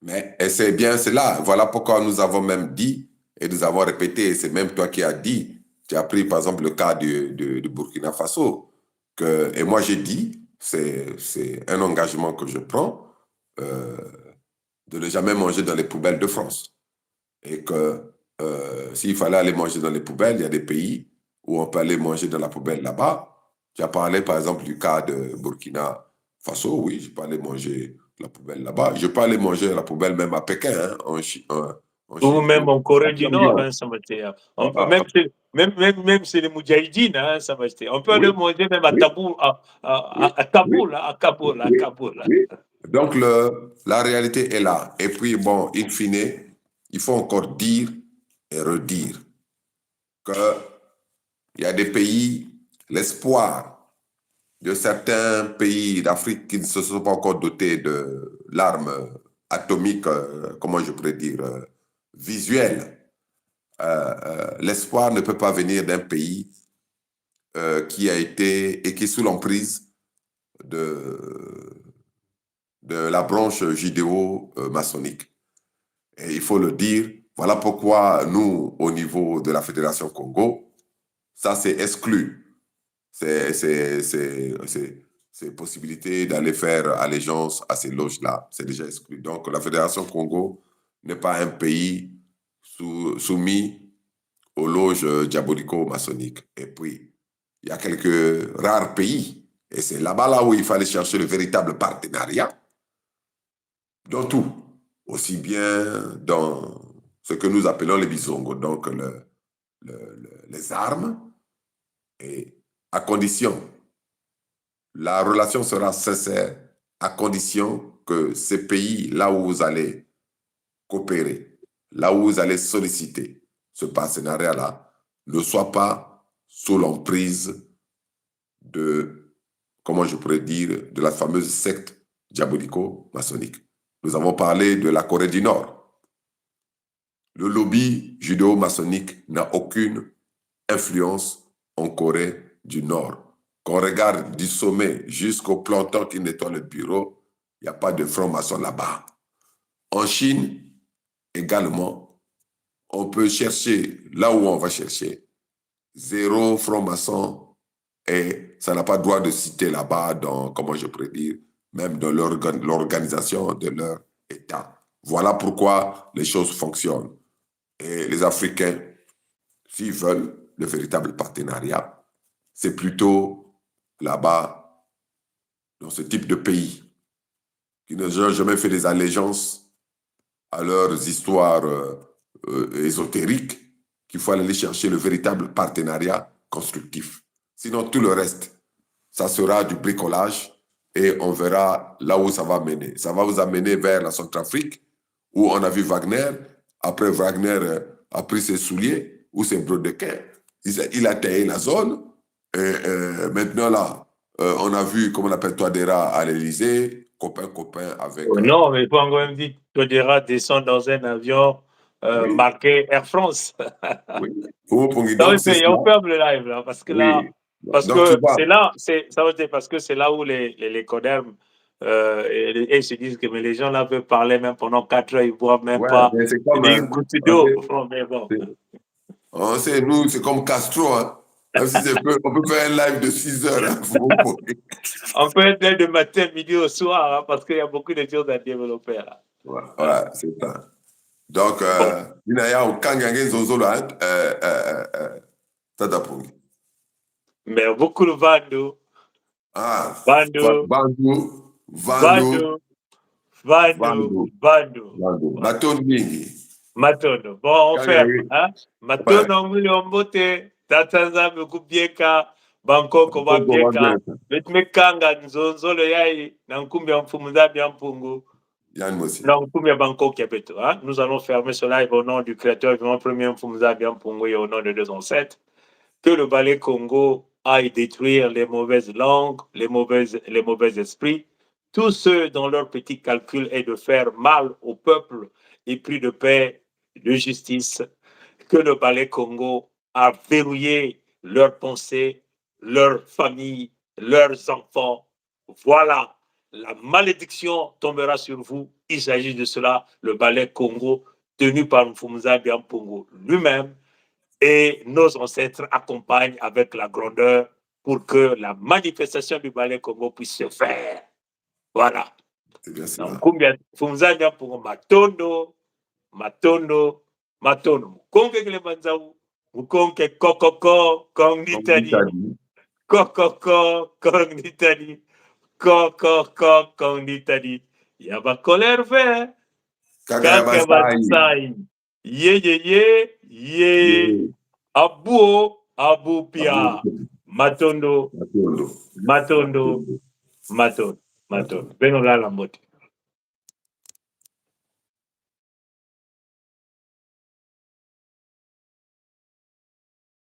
Mais c'est bien cela. Voilà pourquoi nous avons même dit, et nous avons répété, c'est même toi qui as dit, tu as pris par exemple le cas de Burkina Faso, et moi j'ai dit, c'est un engagement que je prends, de ne jamais manger dans les poubelles de France. Et que s'il fallait aller manger dans les poubelles, il y a des pays où on peut aller manger dans la poubelle là-bas. Tu as parlé par exemple du cas de Burkina Faso, oui, je peux aller manger la poubelle là-bas. Je peux aller manger la poubelle même à Pékin, hein, en Chine. Ou même en Corée du Nord, hein, ça m'a été. Même c'est les Moudjahidines, hein, ça m'a été. On peut aller manger même à Kaboul, à Kaboul. Oui. Donc, la réalité est là. Et puis, bon, in fine, il faut encore dire et redire qu'il y a des pays, l'espoir de certains pays d'Afrique qui ne se sont pas encore dotés de l'arme atomique, comment je pourrais dire, visuelle. L'espoir ne peut pas venir d'un pays qui a été et qui est sous l'emprise de la branche judéo-maçonnique. Et il faut le dire, voilà pourquoi nous, au niveau de la Fédération Congo, ça c'est exclu. Ces possibilités d'aller faire allégeance à ces loges-là, c'est déjà exclu. Donc la Fédération Congo n'est pas un pays soumis aux loges diabolico-maçonniques. Et puis, il y a quelques rares pays, et c'est là-bas où il fallait chercher le véritable partenariat dans tout, aussi bien dans ce que nous appelons les bisongos, donc les armes, et à condition, la relation sera sincère, à condition que ces pays, là où vous allez coopérer, là où vous allez solliciter ce partenariat-là, ne soit pas sous l'emprise de, comment je pourrais dire, de la fameuse secte diabolico-maçonnique. Nous avons parlé de la Corée du Nord. Le lobby judéo-maçonnique n'a aucune influence en Corée du Nord. Qu'on regarde du sommet jusqu'au planton qui nettoie le bureau, il n'y a pas de franc-maçon là-bas. En Chine, également, on peut chercher là où on va chercher. Zéro franc-maçon et ça n'a pas le droit de citer là-bas dans, comment je pourrais dire, même dans l'organisation de leur État. Voilà pourquoi les choses fonctionnent. Et les Africains, s'ils veulent le véritable partenariat, c'est plutôt là-bas, dans ce type de pays, qui n'ont jamais fait des allégeances à leurs histoires ésotériques, qu'il faut aller chercher le véritable partenariat constructif. Sinon, tout le reste, ça sera du bricolage et on verra là où ça va mener. Ça va vous amener vers la Centrafrique, où on a vu Wagner. Après, Wagner a pris ses souliers ou ses brodequins. Il a taillé la zone. Et maintenant, là, on a vu, comment on appelle, Touadéra à l'Élysée, copain avec... non, mais il faut encore même dire que Touadéra descend dans un avion oui. marqué Air France. Oui. On ferme le live, là, parce que là... Oui. Parce donc, que c'est là, parce que c'est là où les codermes et se disent que mais les gens là peuvent parler même pendant 4 heures, ils boivent même pas c'est comme une goutte d'eau. Mais bon. Nous, c'est comme Castro, hein. Même si on peut faire un live de 6 heures. Hein, on peut être là de matin, midi au soir, hein, parce qu'il y a beaucoup de choses à développer là. Voilà, c'est ça. Donc, Inaya, au Kangangé Zozo là, Tatapungi. Mais beaucoup de Vandu. Ah, Vandu. Matono. Bon, on ferme. Hein? Matono, Mulombote, Tatanza, Mukubieka, Bangkok, Wabieka, Betmekanga, Nzonzo, le Yai, Nankumbi, Mfumuza, Biampungu. Nankumbi, Bangkok, Yabeto. Nous allons fermer ce live au nom du créateur, du premier Mfumuza, Biampungu et au nom de 2 ancêtres. Que le ballet Congo aille détruire les mauvaises langues, les mauvais esprits, tous ceux dont leur petit calcul est de faire mal au peuple et plus de paix, de justice, que le ballet Congo a verrouillé leurs pensées, leurs familles, leurs enfants. Voilà, la malédiction tombera sur vous. Il s'agit de cela, le ballet Congo tenu par Mfumuza Biampungu lui-même, et nos ancêtres accompagnent avec la grandeur pour que la manifestation du ballet Congo puisse se faire. Voilà. C'est bien ça. Donc, Mfumuza Biampungu Matondo. Mukonge kile manzau, mukonge kokoko, kongnitani. Kokoko, kongnitani. Kokoko, kongnitani. Yaba kolerve. Kakabasai. Ye. Abupia. Matondo. Benola Lambote.